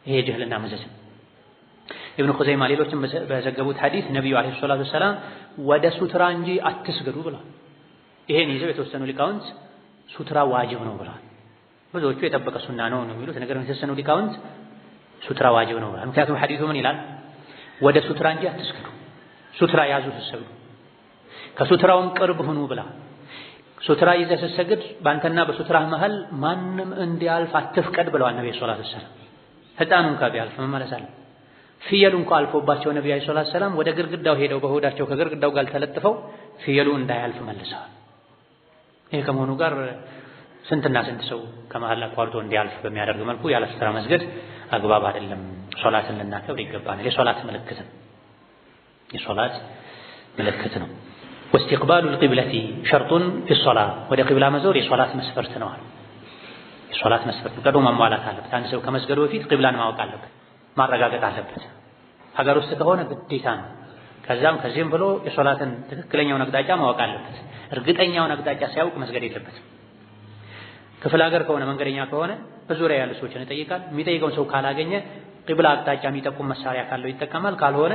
ይሄ ጅህልና መዘዝ። ኢብኑ ኹዘይማ ሌሎችም በዘገቡት ሐዲስ ነብዩ አለይሂ ሰላቱ ወሰላም ወደ ሱትራ እንጂ አትስገዱ ብለዋል። ይሄን ይዘው የተወሰኑ ሊቃውንት ሱትራ ዋጅብ ነው ብለዋል። ብዙዎቹ የጠበቀ ሱና ነው የሚሉት ነገር የተወሰኑ ሊቃውንት ሱትራ ዋጅብ ነው ብለዋል። ምክንያቱም ሐዲሱ ምን ይላል? ወደ ሱትራ እንጂ አትስገዱ፣ ሱትራ ያዙ ስትሰግዱ፣ ከሱትራውም ቅርብ ሁኑ ብላ። ሱትራ ይዘህ ስትሰግድ በአንተና በሱትራህ መሃል ማንም እንዲያልፍ አትፍቀድ ብለዋል ነብዩ ሰለላሁ ዐለይሂ ወሰለም። ሕፃኑን ቢያልፍ መመለስ አለ። ፍየሉ እንኳን አልፎባቸው ነብዩ ሰለላሁ ዐለይሂ ወሰለም ወደ ግርግዳው ሄደው በሆዳቸው ከግርግዳው ጋር ተለጥፈው ፍየሉ እንዳያልፍ መልሰዋል። ይሄ ከመሆኑ ጋር ስንትና ስንት ሰው ከመሃል አቋርጦ እንዲያልፍ በሚያደርግ መልኩ ያለ ሱትራ መስገድ አግባብ አይደለም። ሶላትን ልናከብር ይገባናል። የሶላት ምልክት ነው። واستقبال القبلة شرط في الصلاة ወደ ቂብላ መዞር የሶላት መስፈርት ነው። የሶላት መስፈርት ቀድሞ ማሟላት አለበት። አንድ ሰው ከመስገዱ በፊት ቂብላን ማወቅ አለበት፣ ማረጋገጥ አለበት። ሀገር ውስጥ ከሆነ ግዴታ ነው። ከዚህም ብሎ የሶላትን ትክክለኛውን አቅጣጫ ማወቅ አለበት። እርግጠኛውን አቅጣጫ ሳያውቅ መስገድ የለበትም። ክፍለ ሀገር ከሆነ መንገደኛ ከሆነ በዙሪያ ያሉ ሰዎችን ይጠይቃል። የሚጠይቀውን ሰው ካላገኘ ቂብላ አቅጣጫ የሚጠቁም መሳሪያ ካለው ይጠቀማል። ካልሆነ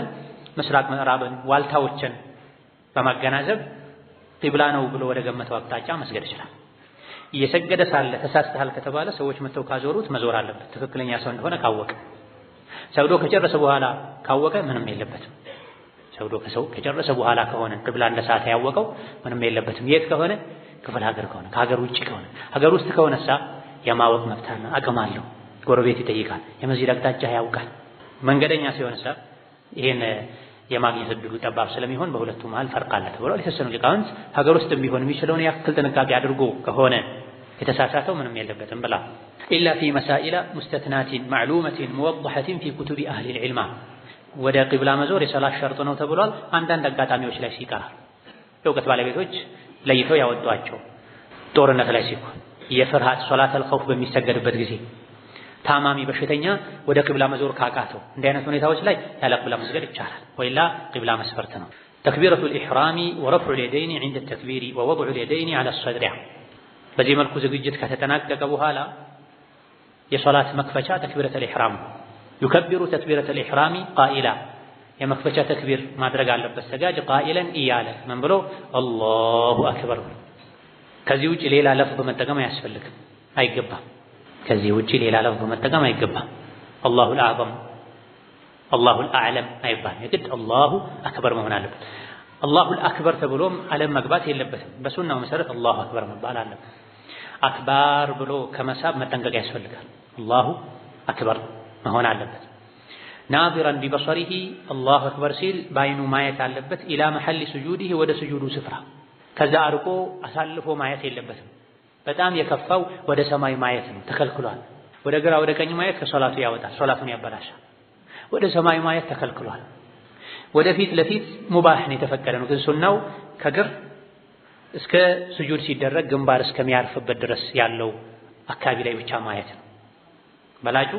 ምስራቅ ምዕራብን፣ ዋልታዎችን በማገናዘብ ቂብላ ነው ብሎ ወደ ገመተው አቅጣጫ መስገድ ይችላል። እየሰገደ ሳለ ተሳስተሃል ከተባለ ሰዎች መተው ካዞሩት መዞር አለበት። ትክክለኛ ሰው እንደሆነ ካወቀ። ሰግዶ ከጨረሰ በኋላ ካወቀ ምንም የለበትም። ሰግዶ ከጨረሰ በኋላ ከሆነ ቂብላ እንደሳተ ያወቀው ምንም የለበትም። የት ከሆነ ክፍለ ሀገር ከሆነ፣ ከሀገር ውጭ ከሆነ። ሀገር ውስጥ ከሆነሳ የማወቅ መብትና አቅም አለው። ጎረቤት ይጠይቃል፣ የመስጂድ አቅጣጫ ያውቃል። መንገደኛ ሲሆንሳ ይሄን የማግኘት እድሉ ጠባብ ስለሚሆን በሁለቱ መሃል ፈርቅ አለ ተብሏል። የተወሰኑ ሊቃውንት ሀገር ውስጥ ቢሆን የሚችለውን ያክል ጥንቃቄ አድርጎ ከሆነ የተሳሳተው ምንም የለበትም ብላ ኢላ ፊ መሳኢላ ሙስተትናቲን ማዕሉመቲን ሙወضሐቲን ፊ ኩቱቢ አህሊ ልዕልማ ወደ ቂብላ መዞር የሰላት ሸርጥ ነው ተብሏል። አንዳንድ አጋጣሚዎች ላይ ሲቀር የእውቀት ባለቤቶች ለይተው ያወጧቸው፣ ጦርነት ላይ ሲሆን፣ የፍርሃት ሶላተል ኸውፍ በሚሰገድበት ጊዜ፣ ታማሚ በሽተኛ ወደ ቂብላ መዞር ካቃተው፣ እንዲህ አይነት ሁኔታዎች ላይ ያለ ቂብላ መስገድ ይቻላል። ወይላ ቂብላ መስፈርት ነው። ተክቢረቱል ኢሕራሚ ወረፍዑል የደይኒ ዒንደ ተክቢሪ ወወድዑል የደይኒ ዐለ ሰድሪ። በዚህ መልኩ ዝግጅት ከተጠናቀቀ በኋላ የሶላት መክፈቻ ተክቢረቱል ኢሕራም ዩከቢሩ ተክቢረቱል ኢሕራሚ ቃኢላ የመክፈቻ ተክቢር ማድረግ አለበት ሰጋጅ ቃኢለን እያለ ምን ብሎ አላሁ አክበር። ከዚህ ውጪ ሌላ ለፍዝ መጠቀም አያስፈልግም፣ አይገባም። ከዚህ ውጪ ሌላ ለፍዝ መጠቀም አይገባም። አላሁል አዕዘም፣ አላሁል አዕለም አይባል። የግድ አላሁ አክበር መሆን አለበት። አላሁል አክበር ተብሎም ዓለም መግባት የለበትም። በሱናው መሰረት አላሁ አክበር መባል አለበት። አክባር ብሎ ከመሳብ መጠንቀቅ ያስፈልጋል። አላሁ አክበር መሆን አለበት። ናዚራን ቢበሰሪሂ አላሁ አክበር ሲል በዓይኑ ማየት አለበት። ኢላ መሐሊ ሱጁዲሂ ወደ ሱጁዱ ስፍራ፣ ከዛ አርቆ አሳልፎ ማየት የለበትም። በጣም የከፋው ወደ ሰማይ ማየት ነው፣ ተከልክሏል። ወደ ግራ ወደ ቀኝ ማየት ከሶላቱ ያወጣል፣ ሶላቱን ያበላሻል። ወደ ሰማይ ማየት ተከልክሏል። ወደ ፊት ለፊት ሙባህ ነው፣ የተፈቀደ ነው። ግን ሱናው ከግር እስከ ስጁድ ሲደረግ ግንባር እስከሚያርፍበት ድረስ ያለው አካባቢ ላይ ብቻ ማየት ነው። በላጩ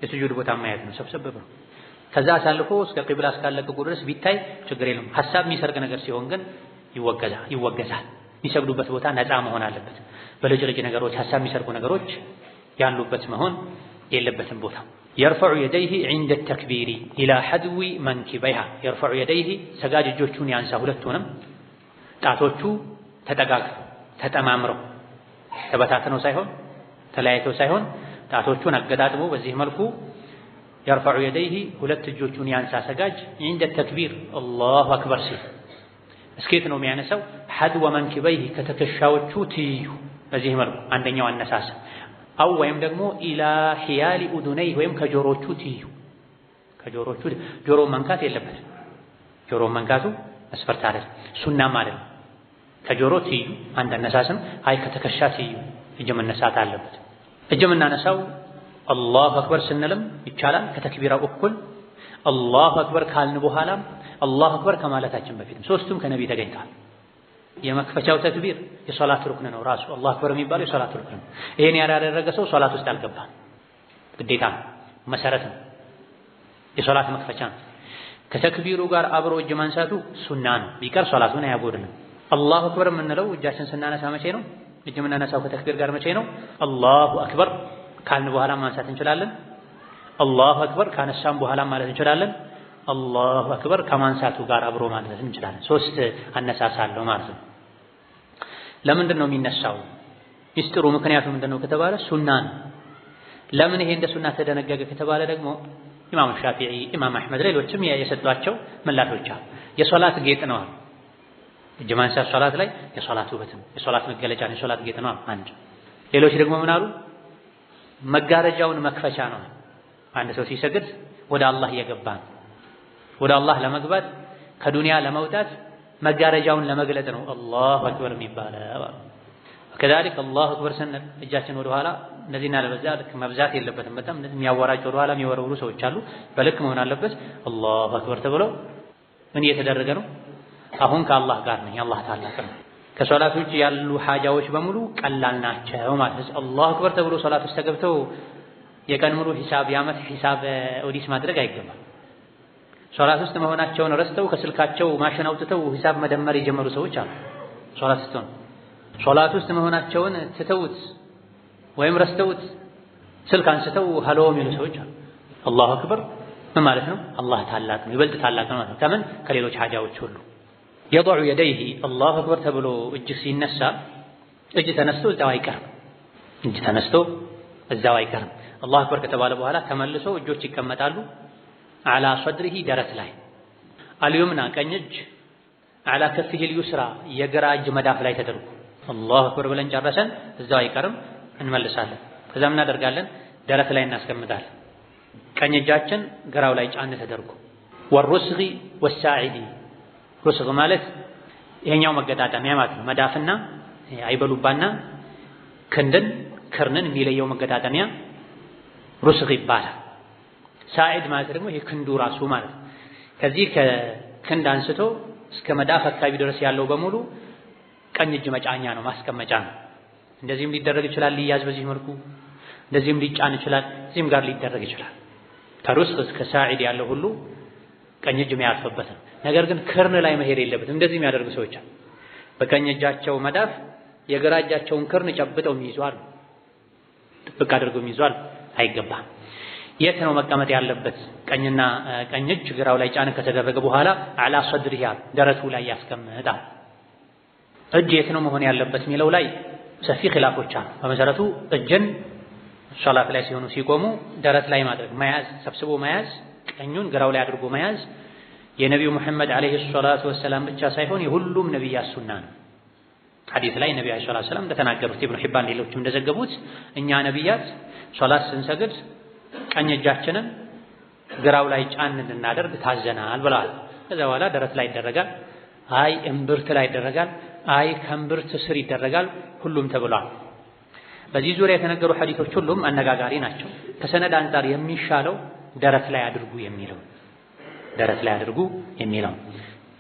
የስጁድ ቦታ ማየት ነው፣ ሰብሰብ ብሎ። ከዛ አሳልፎ እስከ ቂብላ እስካለቀቁ ድረስ ቢታይ ችግር የለውም። ሐሳብ የሚሰርቅ ነገር ሲሆን ግን ይወገዛል። የሚሰግዱበት ቦታ ነፃ መሆን አለበት። በልጭልጭ ነገሮች፣ ሐሳብ የሚሰርቁ ነገሮች ያሉበት መሆን የለበትም ቦታ። የርፈዑ የደይሂ ዒንደ ተክቢሪ ኢላ ሐድዊ መንኪበይሃ። የርፈዑ የደይሂ ሰጋጅ እጆቹን ያንሳ፣ ሁለቱንም ጣቶቹ ተጠጋግተው ተጠማምረው ተበታትነው ሳይሆን ተለያይተው ሳይሆን ጣቶቹን አገጣጥሞ በዚህ መልኩ የርፈዑ የደይሂ ሁለት እጆቹን ያንሳ ሰጋጅ ዒንደ ተክቢር አላሁ አክበር ሲል። እስኬት ነው የሚያነሳው? ሐድወ መንኪበይሂ ከተከሻዎቹ ትይዩ። በዚህ መልኩ አንደኛው አነሳሳ። አው ወይም ደግሞ ኢላ ሒያሊ ኡዱነይህ ወይም ከጆሮቹ ትይዩ ከጆሮቹ ጆሮ መንካት የለበትም። ጆሮ መንካቱ መስፈርት አይደለም፣ ሱናም አይደለም። ከጆሮ ትይዩ አንድ አነሳስም አይ ከተከሻ ትይዩ እጅ መነሳት አለበት። እጅ የምናነሳው አላሁ አክበር ስንልም ይቻላል ከተክቢራው እኩል አላሁ አክበር ካልን በኋላም አላሁ አክበር ከማለታችን በፊትም ሶስቱም ከነቢ ተገኝቷል። የመክፈቻው ተክቢር የሶላት ሩክን ነው። ራሱ አላሁ አክበር የሚባለው የሶላት ሩክን ነው። ይሄን ያላደረገ ሰው ሶላት ውስጥ አልገባም። ግዴታ መሰረት ነው። የሶላት መክፈቻ ነው። ከተክቢሩ ጋር አብሮ እጅ ማንሳቱ ሱና ነው። ቢቀር ሶላቱን አያጎድልም። አላሁ አክበር የምንለው እጃችን ስናነሳ መቼ ነው? እጅ የምናነሳው ከተክቢር ጋር መቼ ነው? አላሁ አክበር ካልን በኋላ ማንሳት እንችላለን። አላሁ አክበር ካነሳም በኋላ ማለት እንችላለን። አላሁ አክበር ከማንሳቱ ጋር አብሮ ማለት እንችላለን። ሶስት አነሳስ አለው ማለት ነው። ለምንድን ነው የሚነሳው? ሚስጥሩ ምክንያቱ ምንድነው ከተባለ ሱና ነው። ለምን ይሄ እንደ ሱና ተደነገገ ከተባለ ደግሞ ኢማም ሻፊዒ፣ ኢማም አሕመድ ሌሎችም የሰጧቸው ምላሾች አሉ። የሶላት ጌጥ ነው። እጅ ማንሳት ሶላት ላይ የሶላት ውበት ነው፣ የሶላት መገለጫ ነው፣ የሶላት ጌጥ ነው። አንድ ሌሎች ደግሞ ምን አሉ? መጋረጃውን መክፈቻ ነው። አንድ ሰው ሲሰግድ ወደ አላህ እየገባ ነው። ወደ አላህ ለመግባት ከዱንያ ለመውጣት መጋረጃውን ለመግለጥ ነው አላሁ አክበር የሚባለው። ከዛሊክ አላሁ አክበር ስንል እጃችን ወደ ኋላ እነዚህና ለበዛ ልክ መብዛት የለበትም። በጣም የሚያወራቸው ወደ ኋላ የሚወረውሩ ሰዎች አሉ። በልክ መሆን አለበት። አላሁ አክበር ተብሎ ምን እየተደረገ ነው? አሁን ከአላህ ጋር ነኝ፣ አላህ ታላቅ ነው። ከሶላት ውጭ ያሉ ሐጃዎች በሙሉ ቀላል ናቸው ማለት ነው። አላሁ አክበር ተብሎ ሶላት ውስጥ ተገብተው የቀን ሙሉ ሂሳብ የዓመት ሂሳብ ኦዲስ ማድረግ አይገባም። ሶላት ውስጥ መሆናቸውን ረስተው ከስልካቸው ማሽን አውጥተው ሂሳብ መደመር የጀመሩ ሰዎች አሉ። ሶላት ውስጥ መሆናቸውን ትተውት ወይም ረስተውት ስልክ አንስተው ሀሎ የሚሉ ሰዎች አሉ። አላሁ አክበር ምን ማለት ነው? አላህ ታላቅ ነው፣ ይበልጥ ታላቅ ነው ማለት ነው። ከምን ከሌሎች ሐጃዎች ሁሉ የضع يديه አላሁ አክበር ተብሎ እጅ ሲነሳ እጅ ተነስቶ እዛው አይቀርም። እጅ ተነስቶ እዛው አይቀርም። አላሁ አክበር ከተባለ በኋላ ተመልሶ እጆች ይቀመጣሉ። አላ ሰድሪሂ ደረት ላይ አልዩምና ቀኝ እጅ አላ ከፊሂ ልዩስራ የግራ እጅ መዳፍ ላይ ተደርጎ አላሁ አክበር ብለን ጨረሰን እዛው አይቀርም፣ እንመልሳለን። ከዛ ምን እናደርጋለን? ደረት ላይ እናስቀምጣለን። ቀኝ እጃችን ግራው ላይ ጫን ተደርጎ ወሩስጊ ወሳዒዲ ሩስግ ማለት ይሄኛው መገጣጠሚያ ማለት ነው። መዳፍና አይበሉባና ክንድን ክርንን የሚለየው መገጣጠሚያ ሩስግ ይባላል። ሳዒድ ማለት ደግሞ ይሄ ክንዱ ራሱ ማለት ነው። ከዚህ ከክንድ አንስቶ እስከ መዳፍ አካባቢ ድረስ ያለው በሙሉ ቀኝ እጅ መጫኛ ነው፣ ማስቀመጫ ነው። እንደዚህም ሊደረግ ይችላል፣ ሊያዝ በዚህ መልኩ እንደዚህም ሊጫን ይችላል፣ እዚህም ጋር ሊደረግ ይችላል። ከሩስግ እስከ ሳዒድ ያለው ሁሉ ቀኝ እጅ የሚያርፍበት ነው። ነገር ግን ክርን ላይ መሄድ የለበትም። እንደዚህ የሚያደርጉ ሰዎች አሉ። በቀኝ እጃቸው መዳፍ የግራ እጃቸውን ክርን ጨብጠው የሚይዟል፣ ጥብቅ አድርገው የሚይዟል። አይገባም። የት ነው መቀመጥ ያለበት? ቀኝና ቀኝ እጅ ግራው ላይ ጫን ከተደረገ በኋላ አላ ሰድሪሂ ደረቱ ላይ ያስቀምጣል። እጅ የት ነው መሆን ያለበት የሚለው ላይ ሰፊ ኺላፎች አሉ። በመሰረቱ እጅን ሶላት ላይ ሲሆኑ ሲቆሙ ደረት ላይ ማድረግ መያዝ፣ ሰብስቦ መያዝ፣ ቀኙን ግራው ላይ አድርጎ መያዝ የነቢዩ ሙሐመድ አለይሂ ሰላቱ ወሰላም ብቻ ሳይሆን የሁሉም ነቢያት ሱና ነው። ሐዲስ ላይ ነቢዩ አለይሂ ሰላቱ ወሰላም እንደተናገሩት ኢብኑ ሒባን ሌሎችም እንደዘገቡት እኛ ነቢያት ሶላት ስንሰግድ ቀኝ እጃችንን ግራው ላይ ጫን እንድናደርግ ታዘናል ብለዋል። ከዛ በኋላ ደረት ላይ ይደረጋል፣ አይ እምብርት ላይ ይደረጋል፣ አይ ከእምብርት ስር ይደረጋል፣ ሁሉም ተብሏል። በዚህ ዙሪያ የተነገሩ ሐዲሶች ሁሉም አነጋጋሪ ናቸው። ከሰነድ አንፃር የሚሻለው ደረት ላይ አድርጉ የሚለው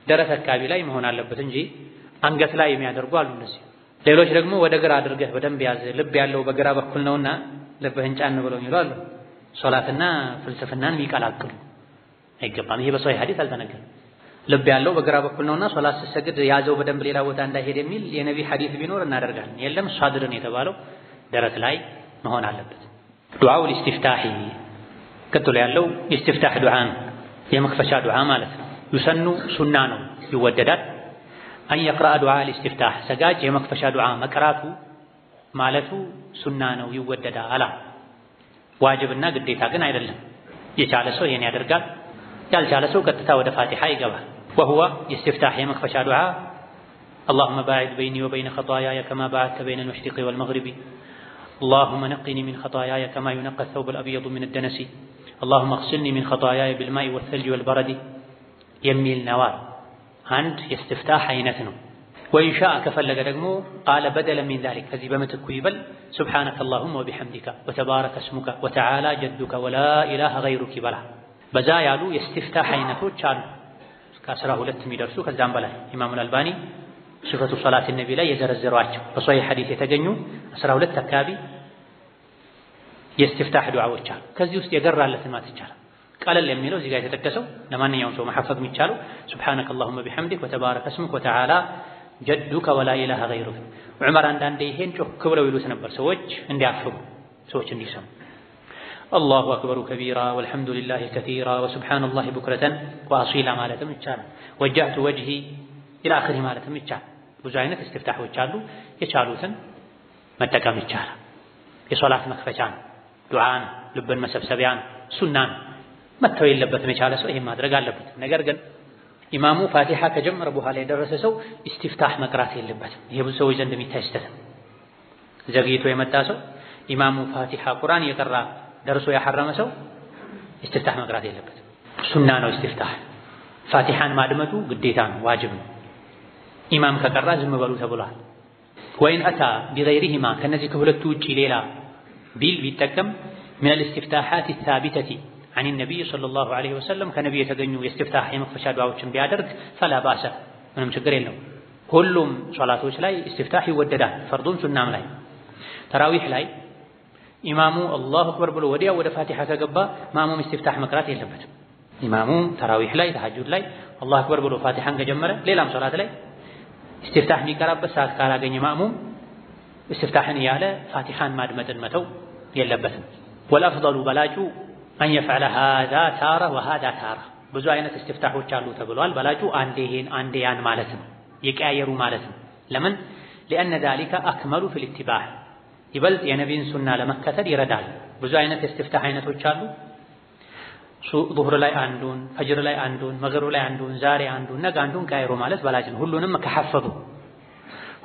ደረት አካባቢ ላይ መሆን አለበት እንጂ አንገት ላይ የሚያደርጉ አሉ እነዚህ። ሌሎች ደግሞ ወደ ግራ አድርገህ በደንብ ያዝ፣ ልብ ያለው በግራ በኩል ነውና ልብህን ጫን ብለው የሚሉ አሉ። ሶላትና ፍልስፍናን የሚቀላቅሉ አይገባም። ይሄ በሰው ሐዲስ አልተነገረም። ልብ ያለው በግራ በኩል ነውና ሶላት ስትሰግድ ያዘው በደንብ ሌላ ቦታ እንዳይሄድ የሚል የነቢ ሐዲስ ቢኖር እናደርጋለን። የለም ሷድርን የተባለው ደረት ላይ መሆን አለበት። ዱዓው ኢስቲፍታህ ቀጥሎ ያለው ኢስቲፍታህ ዱዓ ነው፣ የመክፈቻ ዱዓ ማለት ነው። ዩሰኑ ሱና ነው፣ ይወደዳል። አን የቅረአ ዱዓ ኢስቲፍታህ ሰጋጅ የመክፈቻ ዱዓ መቅራቱ ማለቱ ሱና ነው፣ ይወደዳል። ዋጅብና ግዴታ ግን አይደለም። የቻለ ሰው ይሄን ያደርጋል፣ ያልቻለ ሰው ቀጥታ ወደ ፋቲሓ ይገባል። ወሁወ ኢስቲፍታህ የመክፈቻ ዱዓ اللهم باعد بيني وبين خطاياي كما باعدت بين المشرق والمغرب اللهم نقني من خطاياي كما ينقى الثوب الأبيض من الدنس اللهم اغسلني من خطاياي بالماء والثلج والبرد يميل نوار عند يستفتاح عينتنا وإن شاء كفلق دقمو قال بدلا من ذلك كذب متكويبل سبحانك اللهم وبحمدك وتبارك اسمك وتعالى جدك ولا إله غيرك بلا بزايالو يستفتاح عينتو تشالو كاسره لتميدرسو كزام بلا إمام الألباني صفة صلاة النبي لا يزرزرواቸው በصحيح حديث የተገኙ 12 አካባቢ የእስትፍታህ ዱዓዎች አሉ። ከዚህ ውስጥ የገራለትን ማለት ይቻላል። ቀለል የሚለው እዚህ ጋር የተጠቀሰው ለማንኛውም ሰው መሐፈዝ የሚቻለው سبحانك اللهم وبحمدك وتبارك اسمك وتعالى جدك ولا اله غيرك ዑመር አንዳንዴ ይሄን ጮክ ብለው ይሉት ነበር ሰዎች እንዲያፍሩ ሰዎች እንዲሰሙ الله أكبر كبيرا والحمد لله كثيرا وسبحان الله بكرة وأصيلا ማለትም ይቻላል። وجهت وجهي إلى آخره ማለትም ይቻላል። ብዙ አይነት እስትፍታሆች አሉ። የቻሉትን መጠቀም ይቻላል። የሶላት መክፈቻ ነው፣ ዱዓ ነው፣ ልብን መሰብሰቢያ ነው፣ ሱና ነው። መተው የለበትም። የቻለ ሰው ይሄን ማድረግ አለበት። ነገር ግን ኢማሙ ፋቲሃ ከጀመረ በኋላ የደረሰ ሰው ኢስቲፍታህ መቅራት የለበትም። ይሄ ብዙ ሰዎች ዘንድ የሚታይ ስህተት ነው። ዘግይቶ የመጣ ሰው ኢማሙ ፋቲሃ ቁርአን የቀራ ደርሶ ያሐረመ ሰው ኢስቲፍታህ መቅራት የለበትም። ሱና ነው ኢስቲፍታህ። ፋቲሃን ማድመጡ ግዴታ ነው፣ ዋጅብ ነው። ኢማም ከቀራ ዝም በሉ ተብሏል። ወይን አታ ቢገይሪሂማ ከነዚህ ከሁለቱ ውጪ ሌላ ቢጠቀም من الاستفتاحات الثابتة عن النبي صلى الله عليه وسلم ከነብዩ የተገኙ የእስትፍታህ የመክፈቻ ዱዓዎችን ቢያደርግ فلا باس ምንም ችግር የለውም። ሁሉም ሶላቶች ላይ ኢስቲፍታህ ይወደዳል፣ ፈርዱም ሱናም ላይ። ተራዊህ ላይ ኢማሙ አላሁ አክበር ብሎ ወዲያው ወደ ፋቲሃ ከገባ ማሙም ኢስቲፍታህ መቅራት የለበትም። ኢማሙ ተራዊህ ላይ ተሐጁድ ላይ አላሁ አክበር ብሎ ፋቲሃን ከጀመረ ሌላም ሶላት ላይ استفتاح የሚቀራበት ሰዓት ካላገኘ ማእሙም استفتاحን ያለ ፋቲሃን ማድመጥን መተው የለበትም። والافضل በላጩ ان يفعل هذا تاره وهذا تاره ብዙ አይነት استفتاحዎች አሉ ተብሏል። በላጩ አንዴ ይሄን አንዴ ያን ማለት ነው፣ ይቀያየሩ ማለት ነው። ለምን لان ذلك اكمل في الاتباع ይበልጥ የነቢይን ሱና ለመከተል ይረዳል። ብዙ አይነት استفتاح አይነቶች አሉ። ዙህር ላይ አንዱን፣ ፈጅር ላይ አንዱን፣ መግሪብ ላይ አንዱን፣ ዛሬ አንዱን፣ ነገ አንዱን ቀይሮ ማለት በላጭ ነው። ሁሉንም ከሐፈዙ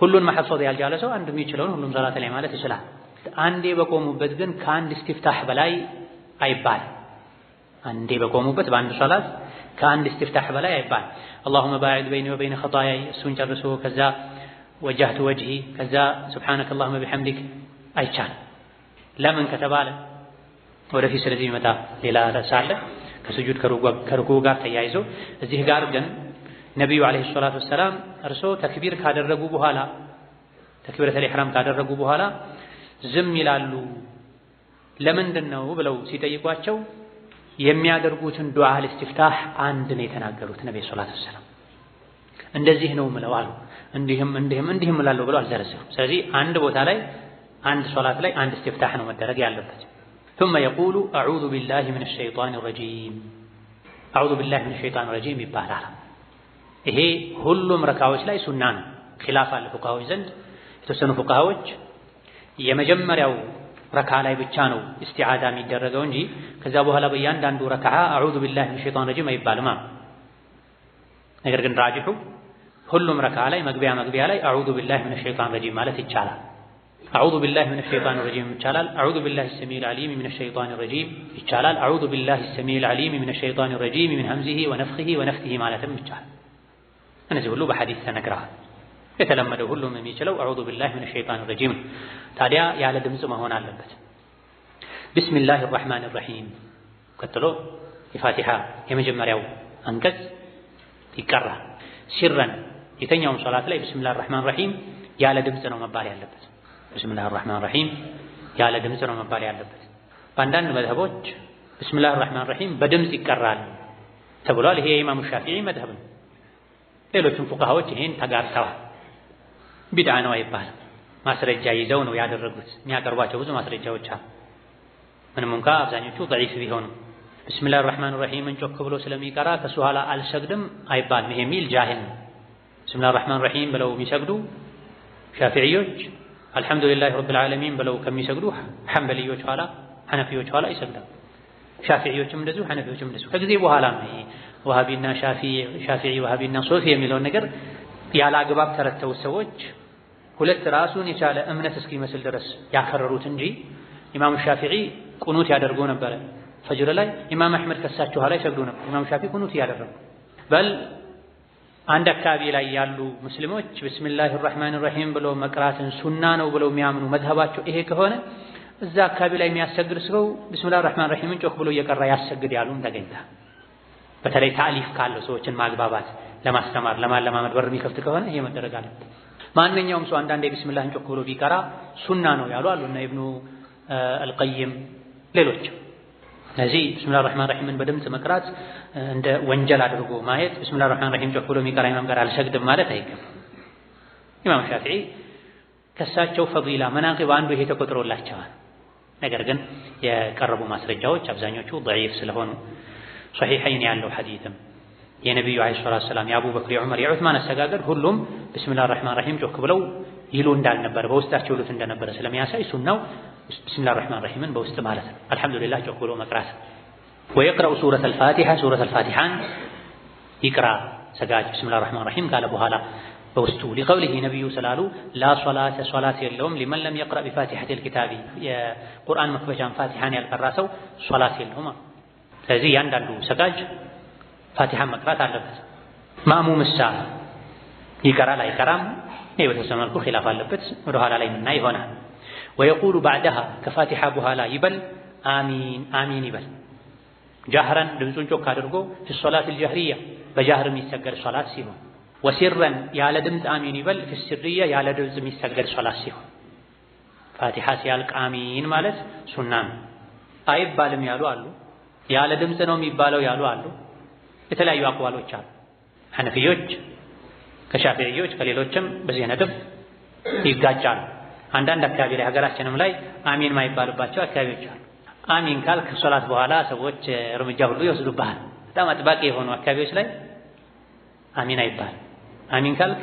ሁሉን መሐፈዝ ያልቻለ ሰው አንዱ የሚችለውን ሁሉም ሶላት ላይ ማለት ይችላል። አንዴ በቆሙበት ግን ከአንድ ኢስቲፍታህ በላይ አይባልም። አንዴ በቆሙበት በአንድ ሶላት ከአንድ ኢስቲፍታህ በላይ አይባልም። اللهم باعد بيني وبين خطاياي እሱን ጨርሶ ከዛ وجهت وجهي ከዛ سبحانك اللهم بحمدك አይቻልም። ለምን ከተባለ ወደፊት ስለዚህ መጣ ሌላ ርዕስ አለ ከስጁድ ከሩኩዕ ጋር ተያይዞ። እዚህ ጋር ግን ነብዩ አለይሂ ሰላቱ ወሰላም እርሶ ተክቢር ካደረጉ በኋላ ተክቢረተል ኢህራም ካደረጉ በኋላ ዝም ይላሉ ለምንድን ነው ብለው ሲጠይቋቸው የሚያደርጉትን ዱዓ ኢስቲፍታህ አንድ ነው የተናገሩት ነብዩ ሰለላሁ ዐለይሂ ወሰለም። እንደዚህ ነው ምለው አሉ። እንዲህም እላለሁ ብለው አልዘረዘሩም። ስለዚህ አንድ ቦታ ላይ አንድ ሶላት ላይ አንድ ኢስቲፍታህ ነው መደረግ ያለበት። ثم يقول أعوذ بالله من الشيطان الرجيم أعوذ بالله من الشيطان الرجيم ይባላል። ይሄ ሁሉም ረካዎች ላይ ሱና ነው። ኺላፍ አለ ፉቃሃዎች ዘንድ። የተወሰኑ ፉቃሃዎች የመጀመሪያው ረካ ላይ ብቻ ነው ኢስቲዓዛ የሚደረገው እንጂ ከዛ በኋላ በእያንዳንዱ ረካ أعوذ بالله من الشيطان الرجيم አይባልም። ነገር ግን ራጂሑ ሁሉም ረካ ላይ መግቢያ ላይ أعوذ بالله من الشيطان الرجيم ማለት ይቻላል። أعوذ بالله من الشيطان الرجيم ይቻላል። أعوذ بالله السميع العليم من الشيطان الرجيم ይቻላል። أعوذ بالله السميع العليم من الشيطان الرجيم من همزه ونفخه ونفثه ማለትም ይቻላል። እነዚህ ሁሉ በሐዲስ ተነግረዋል። የተለመደው ሁሉም የሚችለው أعوذ بالله من الشيطان الرجيم ታዲያ ያለ ድምጽ መሆን አለበት። بسم الله الرحمن الرحيم ቀጥሎ የፋቲሃ የመጀመሪያው አንቀጽ ይቀራል። ሲረን የተኛውም ሶላት ላይ بسم الله الرحمن الرحيم ያለ ድምጽ ነው መባል ያለበት። بسم الله الرحمن الرحيم ያለ ድምጽ ነው መባል ያለበት። በአንዳንድ መዝሀቦች بسم الله الرحمن الرحيم በድምጽ ይቀራል ተብሏል። ይሄ የኢማሙ ሻፊዒ መዝሀብ ነው። ሌሎችም ፉቃሃዎች ይሄን ተጋርተዋል። ቢድዓ ነው አይባልም። ማስረጃ ይዘው ነው ያደረጉት። የሚያቀርቧቸው ብዙ ማስረጃዎች አሉ። ምንም እንኳ አብዛኞቹ ضعيف ቢሆኑም بسم الله الرحمن الرحيم ጮክ ብሎ ስለሚቀራ ከሱ ኋላ አልሰግድም አይባልም። ይሄ ሚል ጃሂል ነው። بسم الله الرحمن الرحيم ብለው የሚሰግዱ ሻፊዒዮች አልሐምዱሊላህ ረብል ዓለሚን ብለው ከሚሰግዱ ሐንበሊዮች ኋላ ሐነፊዮች ኋላ ይሰግዳሉ። ሻፊዒዮችም እንደዚሁ ሐነፊዮችም እንደዚሁ። ከጊዜ በኋላ ነው ይሄ ወሃቢና ሻፊዒ ወሃቢና ሶፊ የሚለውን ነገር ያለ አግባብ ተረተው ሰዎች ሁለት ራሱን የቻለ እምነት እስኪመስል ድረስ ያከረሩት እንጂ ኢማም ሻፊዒ ቁኑት ያደርጉ ነበር። ፈጅር ላይ ኢማም አህመድ ከሳቸው ኋላ ይሰግዱ ነበር። ኢማም ሻፊዒ ቁኑት ያደረጉ በል አንድ አካባቢ ላይ ያሉ ሙስሊሞች ቢስሚላሂር ረህማኒር ረሂም ብለው መቅራትን ሱና ነው ብለው የሚያምኑ መዝሀባቸው ይሄ ከሆነ እዛ አካባቢ ላይ የሚያሰግድ ሰው ቢስሚላሂር ረህማኒር ረሂምን ጮክ ብሎ እየቀራ ያሰግድ ያሉም ተገኝተዋል። በተለይ ታሊፍ ካለው ሰዎችን ማግባባት ለማስተማር ለማለማመድ በር የሚከፍት ከሆነ ይሄ መደረግ አለበት። ማንኛውም ሰው አንዳንዴ ቢስሚላህን ጮክ ብሎ ቢቀራ ሱና ነው ያሉ አሉ እና ኢብኑ አልቀይም ሌሎች። ስለዚህ ቢስሚላሂር ረህማኒር ረሂምን በድምፅ መቅራት እንደ ወንጀል አድርጎ ማየት ቢስሚላሂር ረህማኒር ረሂም ጮክ ብሎ የሚቀራ ኢማም ጋር አልሰግድም ማለት አይገባም። ኢማም ሻፊዒ ከሳቸው ፈዲላ መናቂብ አንዱ ይሄ ተቆጥሮላቸዋል። ነገር ግን የቀረቡ ማስረጃዎች አብዛኞቹ ضعيف ስለሆኑ ሶሒሐይን ያለው ሐዲስም የነብዩ አለይሂ ሰላቱ ሰላም የአቡበክር የዑመር የዑስማን አሰጋገድ ሁሉም ቢስሚላሂር ረህማኒር ረሂም ጮክ ብለው ይሉ እንዳልነበረ በውስጣቸው ይሉት እንደነበረ ስለሚያሳይ ሱናው ቢስሚላሂር ረህማኒር ረሂምን በውስጥ ማለት ነው። አልሐምዱሊላህ ጮክ ብሎ መቅራት። ወይቅረኡ ሱረተል ፋቲሐ ሱረተል ፋቲሐን ይቅራ ሰጋጅ ቢስሚላሂር ረህማኒር ረሂም ካለ በኋላ በውስጡ ሊቀውሊሂ ነብዩ ስላሉ ላ ሶላተ ሶላት የለውም ሊመን ለም የቅረእ ቢፋቲሐቲል ኪታቢ የቁርአን መክፈቻን ፋቲሐን ያልቀራ ሰው ሶላት የለውም። ስለዚህ ያንዳንዱ ሰጋጅ ፋቲሐን መቅራት አለበት። ማእሙምሳ ይቀራል አይቀራም ይሄ በተወሰነ መልኩ ኺላፍ አለበት። ወደ ኋላ ላይ ምናይ ይሆናል። ወየቁሉ ባዕደሃ ከፋቲሐ በኋላ ይበል አሚን አሚን ይበል ጃህረን ድምፁን ጮክ አድርጎ ፊ ሶላቲል ጀህሪያ በጃህር የሚሰገድ ሶላት ሲሆን ወሲረን ያለ ድምፅ አሚን ይበል ፊ ሲርያ ያለ ድምፅ የሚሰገድ ሶላት ሲሆን ፋቲሐ ሲያልቅ አሚን ማለት ሱና ነው አይባልም ያሉ አሉ። ያለ ድምፅ ነው የሚባለው ያሉ አሉ። የተለያዩ አቅዋሎች አሉ። ሐነፊዮች ከሻፊዒዮች ከሌሎችም በዚህ ነጥብ ይጋጫሉ። አንዳንድ አካባቢ ላይ ሀገራችንም ላይ አሚን ማይባልባቸው አካባቢዎች አሉ። አሚን ካልክ ሶላት በኋላ ሰዎች እርምጃ ሁሉ ይወስዱብሃል። በጣም አጥባቂ የሆኑ አካባቢዎች ላይ አሚን አይባልም። አሚን ካልክ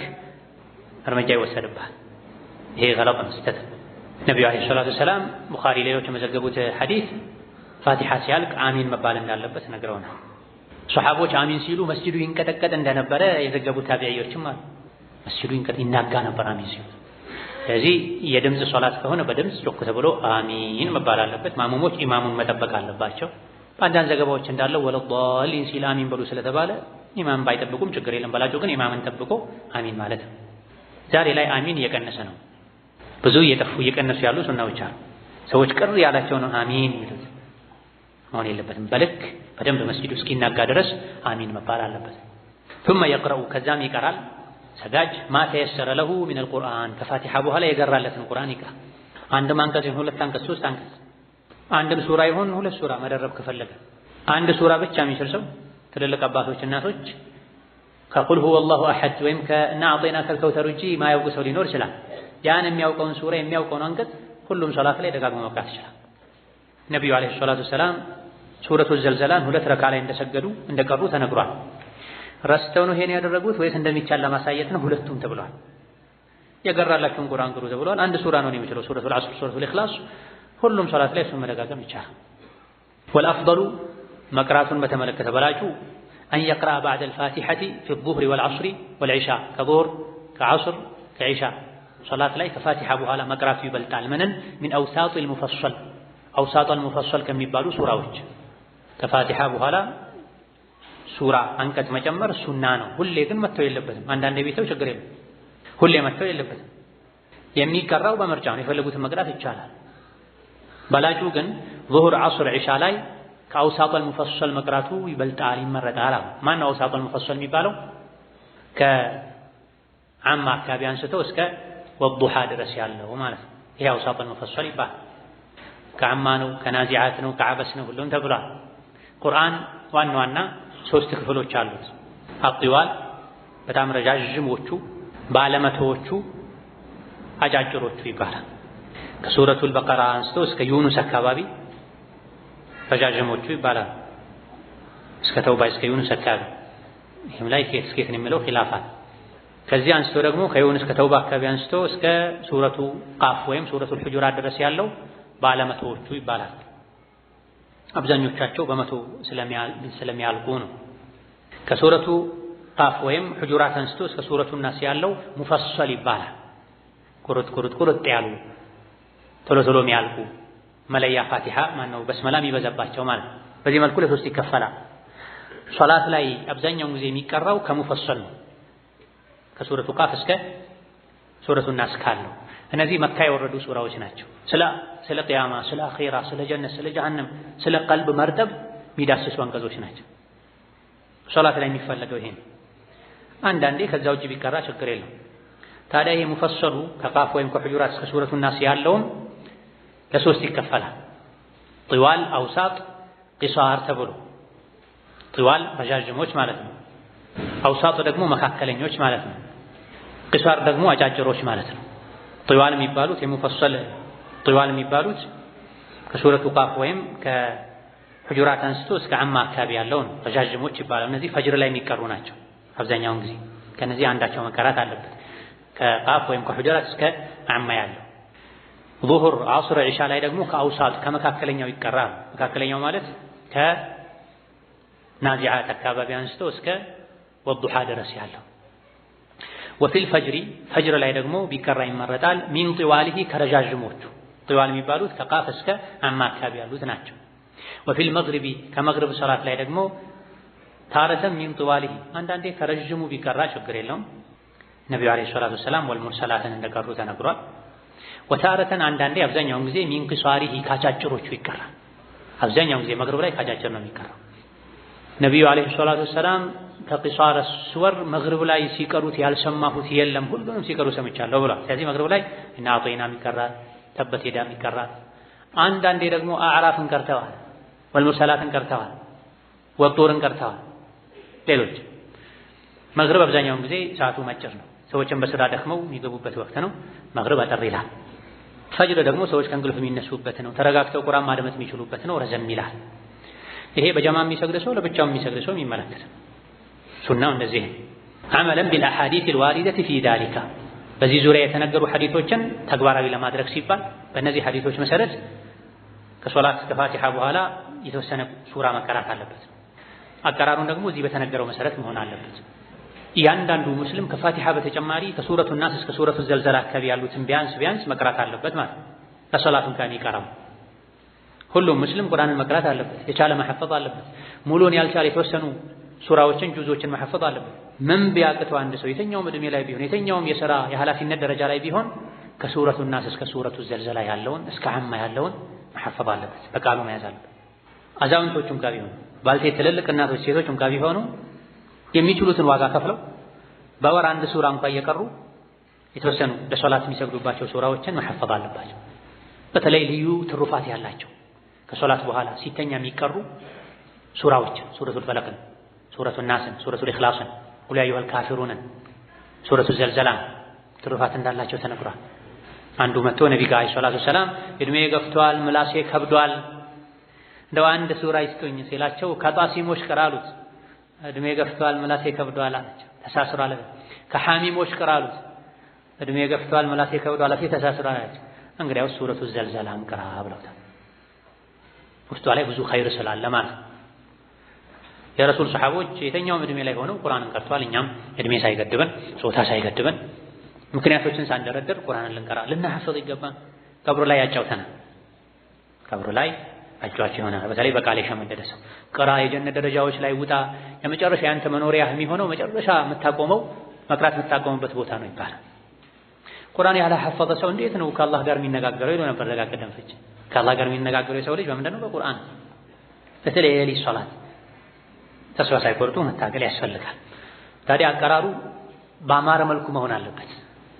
እርምጃ ይወሰድብሃል። ይሄ ገለጥ ነው፣ ስህተት። ነብዩ አለይሂ ሰላቱ ሰላም ቡኻሪ ሌሎች የመዘገቡት ሐዲስ ፋቲሐ ሲያልቅ አሚን መባል እንዳለበት ነግረውናል። ሶሐቦች አሚን ሲሉ መስጂዱ ይንቀጠቀጥ እንደነበረ የዘገቡት ታቢዒዎችም አሉ። መስጂዱ ይናጋ ነበር አሚን ሲሉ። ስለዚህ የድምፅ ሶላት ከሆነ በድምፅ ጮክ ተብሎ አሚን መባል አለበት። ማሙሞች ኢማሙን መጠበቅ አለባቸው። በአንዳንድ ዘገባዎች እንዳለው ወለዷሊን ሲል አሚን በሉ ስለተባለ ኢማም ባይጠብቁም ችግር የለም። በላጩ ግን ኢማምን ጠብቆ አሚን ማለት ነው። ዛሬ ላይ አሚን እየቀነሰ ነው። ብዙ እየቀነሱ ያሉ ሱናዎች አሉ። ሰዎች ቅር ያላቸው ነው አሚን የሚሉት። መሆን የለበትም። በልክ በደንብ መስጂዱ እስኪናጋ ድረስ አሚን መባል አለበት። ثم يقرأ ከዛም ይቀራል ሰጋጅ ማ ተየሰረ ለሁ ሚን አልቁርአን ከፋቲሐ በኋላ የገራለትን ቁርአን ይቅራ። አንድም አንቀጽ ይሁን ሁለት አንቀጽ ሶስት አንቀጽ አንድም ሱራ ይሁን ሁለት ሱራ መደረብ ከፈለገ አንድ ሱራ ብቻ የሚችል ሰው ትልልቅ አባቶች እናቶች ከቁል ሁወ አላሁ አሐድ ወይም ከእና አዕጠይናከል ከውተር ውጪ ማያውቅ ሰው ሊኖር ይችላል። ያን የሚያውቀውን ሱራ የሚያውቀውን አንቀጽ ሁሉም ሶላት ላይ ደጋግሞ መቅራት ይችላል። ነብዩ አለይሂ ሰላቱ ሰላም ሱረቱል ዘልዘላን ሁለት ረካ ላይ እንደሰገዱ እንደቀሩ ተነግሯል። ረስተው ነው ይሄን ያደረጉት ወይስ እንደሚቻል ለማሳየት ነው? ሁለቱም ተብሏል። የገራላችሁን ቁርአን ቅሩ ተብሏል። አንድ ሱራ ነው የሚችለው ሱረቱል ዐስር ሱረቱል ኢኽላስ ሁሉም ሶላት ላይ እሱን መደጋገም ይቻላል። ወልአፍደሉ መቅራቱን በተመለከተ በላጩ አን የቅረአ ባዕደል ፋቲሐቲ ፊ ዙህሪ ወልዐስሪ ወልዒሻ ከዙህር ከዐስር ከዒሻ ሶላት ላይ ከፋቲሐ በኋላ መቅራቱ ይበልጣል። ምንን ሚን አውሳጢል ሙፈሰል አውሳጠል ሙፈሰል ከሚባሉ ሱራዎች ከፋቲሐ በኋላ ሱራ አንቀጽ መጨመር ሱና ነው። ሁሌ ግን መተው የለበትም። አንዳንድ ቤተው ችግር የለም፣ ሁሌ መተው የለበትም። የሚቀራው በምርጫ ነው። የፈለጉትን መቅራት ይቻላል። በላጩ ግን ዙሁር፣ ዐስር፣ ዒሻ ላይ ከአውሳጠል ሙፈሰል መቅራቱ ይበልጣል ይመረጣል። ማን ነው አውሳጠል ሙፈሰል የሚባለው? ከዓማ አካባቢ አንስቶ እስከ ወዱሃ ድረስ ያለው ማለት ነው። ይሄ አውሳጠል ሙፈሰል ይባላል። ከዓማ ነው፣ ከናዚዓት ነው፣ ከዐበስ ነው፣ ሁሉም ተብሏል። ቁርአን ዋና ዋና ሶስት ክፍሎች አሉት። አጥዋል በጣም ረጃጅሞቹ፣ ባለመቶዎቹ፣ አጫጭሮቹ ይባላል። ከሱረቱል በቀራ አንስቶ እስከ ዩኑስ አካባቢ ረጃጅሞቹ ይባላል። እስከ ተውባ እስከ ዩኑስ አካባቢ ይህም ላይ ከየት እስከ የት ነው የሚለው ኺላፋት። ከዚህ አንስቶ ደግሞ ከዩኑስ ከተውባ አካባቢ አንስቶ እስከ ሱረቱ ቃፍ ወይም ሱረቱል ሁጁራት ድረስ ያለው ባለመቶዎቹ ይባላል። አብዛኞቻቸው በመቶ ስለሚያልቁ ነው። ከሱረቱ ቃፍ ወይም ሁጁራት አንስቶ እስከ ሱረቱ ናስ ያለው ሙፈሰል ይባላል። ቁርጥ ያሉ ቶሎ ቶሎ የሚያልቁ መለያ ፋቲሃ ማነው በስመላ የሚበዛባቸው ማለት ነው። በዚህ መልኩ ለሶስት ይከፈላል። ሶላት ላይ አብዛኛውን ጊዜ የሚቀራው ከሙፈሰል ነው። ከሱረቱ ቃፍ እስከ ሱረቱ ናስ ካለው እነዚህ መካ የወረዱ ሱራዎች ናቸው። ስለ ቂያማ፣ ስለ አኺራ፣ ስለ ጀነት፣ ስለ ጀሃነም፣ ስለ ቀልብ መርጠብ የሚዳስሱ አንቀጾች ናቸው። ሶላት ላይ የሚፈለገው ይሄ ነው። አንዳንዴ ከዛ ውጭ ቢቀራ ችግር የለም። ታዲያ ይሄ ሙፈሰሉ ከቃፍ ወይም ከሑጁራት እስከ ሱረቱ ናስ ያለውም ለሶስት ይከፈላል። ጢዋል፣ አውሳጥ፣ ቂሳር ተብሎ ጢዋል ረዣዥሞች ማለት ነው። አውሳጥ ደግሞ መካከለኞች ማለት ነው። ቂሳር ደግሞ አጫጭሮች ማለት ነው። ጢዋል የሚባሉት የሙፈሰል ጢዋል የሚባሉት ከሱረቱ ቃፍ ወይም ከሑጁራት አንስቶ እስከ አማ አካባቢ ያለው ነው። ረዣዥሞች ይባላሉ። እነዚህ ፈጅር ላይ የሚቀሩ ናቸው። አብዛኛውን ጊዜ ከነዚህ አንዳቸው መቀራት አለበት። ከቃፍ ወይም ከሑጁራት እስከ አማ ያለው ዙሁር፣ ዐስር፣ ዒሻ ላይ ደግሞ ከአውሳጥ ከመካከለኛው ይቀራል። መካከለኛው ማለት ከናዚዓት አካባቢ አንስቶ እስከ ወዱሃ ድረስ ያለው። ወፊል ፈጅሪ ፈጅር ላይ ደግሞ ቢቀራ ይመረጣል። ሚን ጢዋሊሂ ከረዣዥሞቹ ጢዋል የሚባሉት ከቃፍ እስከ አማ አካባቢ ያሉት ናቸው። ወፊል መግሪቢ ከመግሪብ ሰላት ላይ ደግሞ ታረተን ሚን ጢዋሊሂ አንዳንዴ ከረዥሙ ቢቀራ ችግር የለውም። ነቢዩ ዓለይሂ ሰላቱ ወሰላም ወልሙርሰላትን እንደቀሩ ተነግሯል። ወታረተን አንዳንዴ አብዛኛውን ጊዜ ሚን ቂሳሪሂ ካጫጭሮቹ ይቀራል። አብዛኛውን ጊዜ መግሪብ ላይ ካጫጭር ነው የሚቀራው። ነቢዩ ዓለይሂ ሰላቱ ወሰላም ከቂሳር ሱወር መግሪብ ላይ ሲቀሩት ያልሰማሁት የለም ሁሉንም ሲቀሩ ሰምቻለሁ ብሏል። ስለዚህ መግሪብ ላይ እና አጦይናም ይቀራል፣ ተበት ሄዳም ይቀራል። አንዳንዴ ደግሞ አዕራፍን ቀርተዋል፣ ወልሙርሰላትን ቀርተዋል፣ ወጡርን ቀርተዋል። ሌሎች መግሪብ አብዛኛውን ጊዜ ሰዓቱ አጭር ነው። ሰዎችን በስራ ደክመው የሚገቡበት ወቅት ነው። መግሪብ አጠር ይላል። ፈጅር ደግሞ ሰዎች ከእንቅልፍ የሚነሱበት ነው። ተረጋግተው ቁርአን ማድመጥ የሚችሉበት ነው። ረዘም ይላል። ይሄ በጀማ የሚሰግድ ሰው ለብቻው የሚሰግድ ሰው የሚመለከት ሱናው እንደዚህ ነው። አመለን ቢልአሐዲስ አልዋሪደቲ ፊ ዛሊካ በዚህ ዙሪያ የተነገሩ ሐዲሶችን ተግባራዊ ለማድረግ ሲባል በእነዚህ ሐዲሶች መሰረት ከሶላት ከፋቲሃ በኋላ የተወሰነ ሱራ መቀራት አለበት። አቀራሩን ደግሞ እዚህ በተነገረው መሰረት መሆን አለበት። እያንዳንዱ ሙስሊም ከፋቲሃ በተጨማሪ ከሱረቱ ናስ እስከ ሱረቱ ዘልዘላ አካባቢ ያሉትን ቢያንስ መቅራት አለበት ማለት ነው። ከሶላቱን ከሚቀራው ሁሉም ሙስሊም ቁርአንን መቅራት አለበት። የቻለ መሐፈዝ አለበት። ሙሉን ያልቻለ የተወሰኑ ሱራዎችን ጁዞችን መሐፈዝ አለበት። ምን ቢያቅተው አንድ ሰው የተኛውም እድሜ ላይ ቢሆን የተኛውም የሥራ የኃላፊነት ደረጃ ላይ ቢሆን ከሱረቱ ናስ እስከ ሱረቱ ዘልዘላ ያለውን እስከ አማ ያለውን መሐፈዝ አለበት። በቃሉ መያዝ አለበት። አዛውንቶቹም ጋር ቢሆኑ ባልቴት ትልልቅ እናቶች ሴቶችም ጋር ቢሆኑ የሚችሉትን ዋጋ ከፍለው በወር አንድ ሱራ እንኳን እየቀሩ የተወሰኑ ለሶላት የሚሰግዱባቸው ሱራዎችን መሐፈዝ አለባቸው። በተለይ ልዩ ትሩፋት ያላቸው ከሶላት በኋላ ሲተኛ የሚቀሩ ሱራዎችን ሱረቱል ፈለቅን፣ ሱረቱን ናስን፣ ሱረቱል ኢኽላስን፣ ቁል ያ አዩሀል ካፊሩንን፣ ሱረቱ ዘልዘላን ትሩፋት እንዳላቸው ተነግሯል። አንዱ መጥቶ ነቢ ጋር አለይሂ ሰላቱ ወሰላም እድሜ ገፍቷል፣ ምላሴ ከብዷል፣ እንደው አንድ ሱራ ይስጡኝ ሲላቸው ከጣሲሞች ቅራ አሉት። እድሜ ገፍቷል፣ ምላሴ ከብዷል አላቸው። ተሳስሯል። ከሐሚሞች ቅራ አሉት። እድሜ ገፍቷል፣ ምላሴ ከብዷል አላቸው። ተሳስሯል አላቸው። እንግዲያውስ ሱረቱ ዘልዘላን ቅራ ብለውታል። ውስጧ ላይ ብዙ ኸይር ስላለ ማለት ነው። የረሱል ሰሐቦች የተኛውም እድሜ ላይ ሆነው ቁርአንን ቀርተዋል። እኛም እድሜ ሳይገድበን ጾታ ሳይገድበን ምክንያቶችን ሳንደረድር ቁርአንን ልንቀራ ልናሐፍዝ ይገባል። ቀብሩ ላይ ያጫውተናል። ቀብሩ ላይ አጫዋች ይሆናል። በተለይ በቃል የሸመደደ ሰው ቅራ፣ የጀነት ደረጃዎች ላይ ውጣ፣ የመጨረሻ ያንተ መኖሪያ የሚሆነው መጨረሻ የምታቆመው መቅራት የምታቆምበት ቦታ ነው ይባላል። ቁርአን ያላሐፈዘ ሰው እንዴት ነው ከአላህ ጋር የሚነጋገረው? ይሉ ነበር ደጋቀደም ፍች ከአላህ ጋር የሚነጋገረው የሰው ልጅ በምንድን ነው? በቁርአን። በተለይ የሌሊት ሶላት ተስፋ ሳይቆርጡ መታገል ያስፈልጋል። ታዲያ አቀራሩ በአማረ መልኩ መሆን አለበት።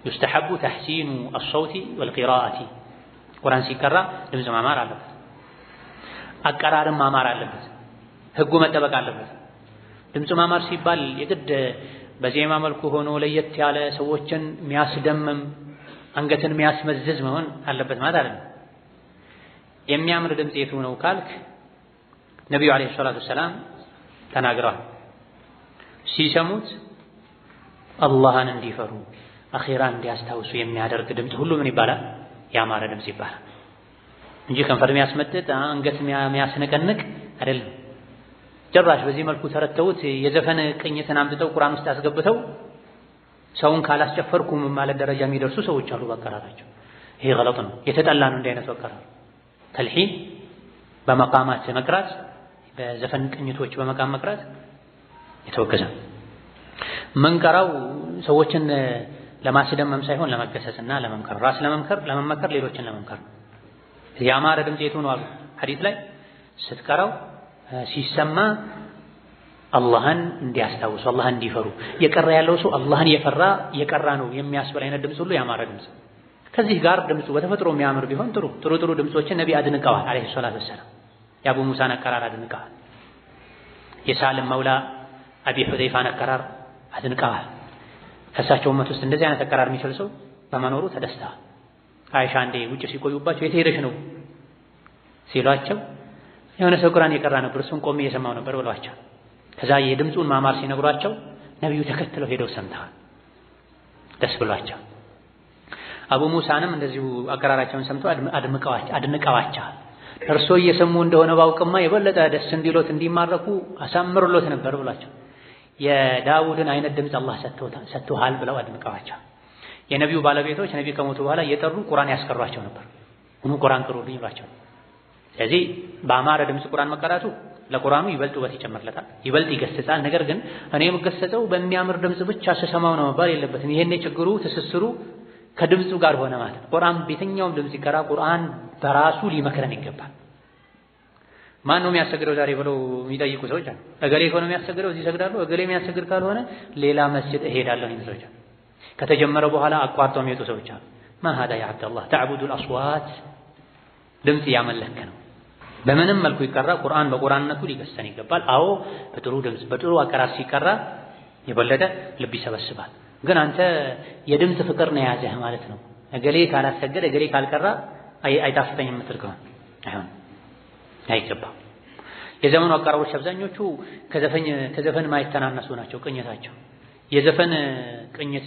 ዩስተሐቡ ተሕሲኑ አልሰውቲ ወልቂራአቲ ቁርአን ሲቀራ ድምፅ ማማር አለበት። አቀራርም ማማር አለበት። ህጉ መጠበቅ አለበት። ድምፅ ማማር ሲባል የግድ በዜማ መልኩ ሆኖ ለየት ያለ ሰዎችን የሚያስደምም አንገትን የሚያስመዝዝ መሆን አለበት ማለት አይደለም። የሚያምር ድምፅ የቱ ነው ካልክ ነቢዩ ዓለይሂ ሰላቱ ወሰላም ተናግረዋል። ሲሰሙት አላህን እንዲፈሩ አኺራን እንዲያስታውሱ የሚያደርግ ድምፅ ሁሉ ምን ይባላል? ያማረ ድምፅ ይባላል እንጂ ከንፈር የሚያስመጥጥ አንገት የሚያስነቀንቅ አይደለም። ጭራሽ በዚህ መልኩ ተረተውት የዘፈን ቅኝትን አምጥተው ቁርአን ውስጥ አስገብተው ሰውን ካላስጨፈርኩም ማለት ደረጃ የሚደርሱ ሰዎች አሉ በአቀራራቸው። ይሄ ገለጥ ነው፣ የተጠላ ነው እንዲህ አይነት አቀራር። ተልሂን በመቃማት መቅራት፣ በዘፈን ቅኝቶች በመቃም መቅራት የተወገዘ። መንቀራው ሰዎችን ለማስደመም ሳይሆን ለመገሰጽና ለመምከር፣ ራስ ለመመከር ሌሎችን ለመምከር። ያማረ ድምፅ የቱ ነው አሉ ሐዲስ ላይ ስትቀራው ሲሰማ አላህን እንዲያስታውሱ አላህን እንዲፈሩ የቀራ ያለው ሰው አላህን የቀራ ነው የሚያስብል አይነት ድምፅ ሁሉ ያማረ ድምፅ። ከዚህ ጋር ድምፁ በተፈጥሮ የሚያምር ቢሆን ጥሩ ድምፆችን ነቢ አድንቀዋል አለይሂ ሰላቱ ወሰላም። የአቡ ሙሳን አቀራር አድንቀዋል። የሳልም መውላ አቢ ሁዘይፋን አቀራር አድንቀዋል። ከእሳቸው ኡመት ውስጥ እንደዚህ አይነት አቀራር የሚችል ሰው በመኖሩ ተደስተዋል። አይሻ አንዴ ውጭ ሲቆዩባቸው የት ሄደሽ ነው ሲሏቸው የሆነ ሰው ቁርአን የቀራ ነበር እሱን ቆሜ እየሰማሁ ነበር ብሏቸው፣ ከዛ የድምፁን ማማር ሲነግሯቸው ነቢዩ ተከትለው ሄደው ሰምተዋል፣ ደስ ብሏቸው። አቡ ሙሳንም እንደዚሁ አቀራራቸውን ሰምተው አድንቀዋቸዋል። እርሶ እየሰሙ እንደሆነ ባውቅማ የበለጠ ደስ እንዲሎት እንዲማረኩ አሳምሩሎት ነበር ብሏቸው። የዳውድን አይነት ድምፅ አላህ ሰጥቶሃል ብለው አድንቀዋቸው። የነቢዩ ባለቤቶች ነቢ ከሞቱ በኋላ እየጠሩ ቁርአን ያስቀሯቸው ነበር። ቁርአን ቅሩልኝ ብሏቸው። ስለዚህ በአማረ ድምፅ ቁርአን መቀራቱ ለቁርአኑ ይበልጥ ውበት ይጨምርለታል፣ ይበልጥ ይገስጻል። ነገር ግን እኔ የምገሰጸው በሚያምር ድምፅ ብቻ ስሰማው ነው መባል የለበትም። ይሄኔ ችግሩ ትስስሩ ከድምፁ ጋር ሆነ ማለት ነው። ቁርአን በየትኛውም ድምፅ ይቀራ፣ ቁርአን በራሱ ሊመክረን ይገባል። ማን ነው የሚያሰግደው ዛሬ ብለው የሚጠይቁ ሰዎች አሉ። እገሌ ከሆነ የሚያሰግደው እዚህ ይሰግዳሉ፣ እገሌ የሚያሰግድ ካልሆነ ሌላ መስጂድ እሄዳለሁ የሚሉ ሰዎች አሉ። ከተጀመረ በኋላ አቋርጠው የሚወጡ ሰዎች አሉ። ማ ሀዳ ያ አብደላህ ተዕቡዱል አስዋት፣ ድምፅ እያመለክ ነው። በምንም መልኩ ይቀራ ቁርአን በቁርአንነቱ ሊገሰን ይገባል። አዎ በጥሩ ድምፅ በጥሩ አቀራር ሲቀራ የበለጠ ልብ ይሰበስባል። ግን አንተ የድምፅ ፍቅር ነው የያዘህ ማለት ነው። እገሌ ካላሰገደ እገሌ ካልቀራ አይጣፍጠኝም የምትል ከሆነ አይሆንም፣ አይገባም። የዘመኑ አቀራሮች አብዛኞቹ ከዘፈን ማይተናነሱ ናቸው ቅኝታቸው። የዘፈን ቅኝት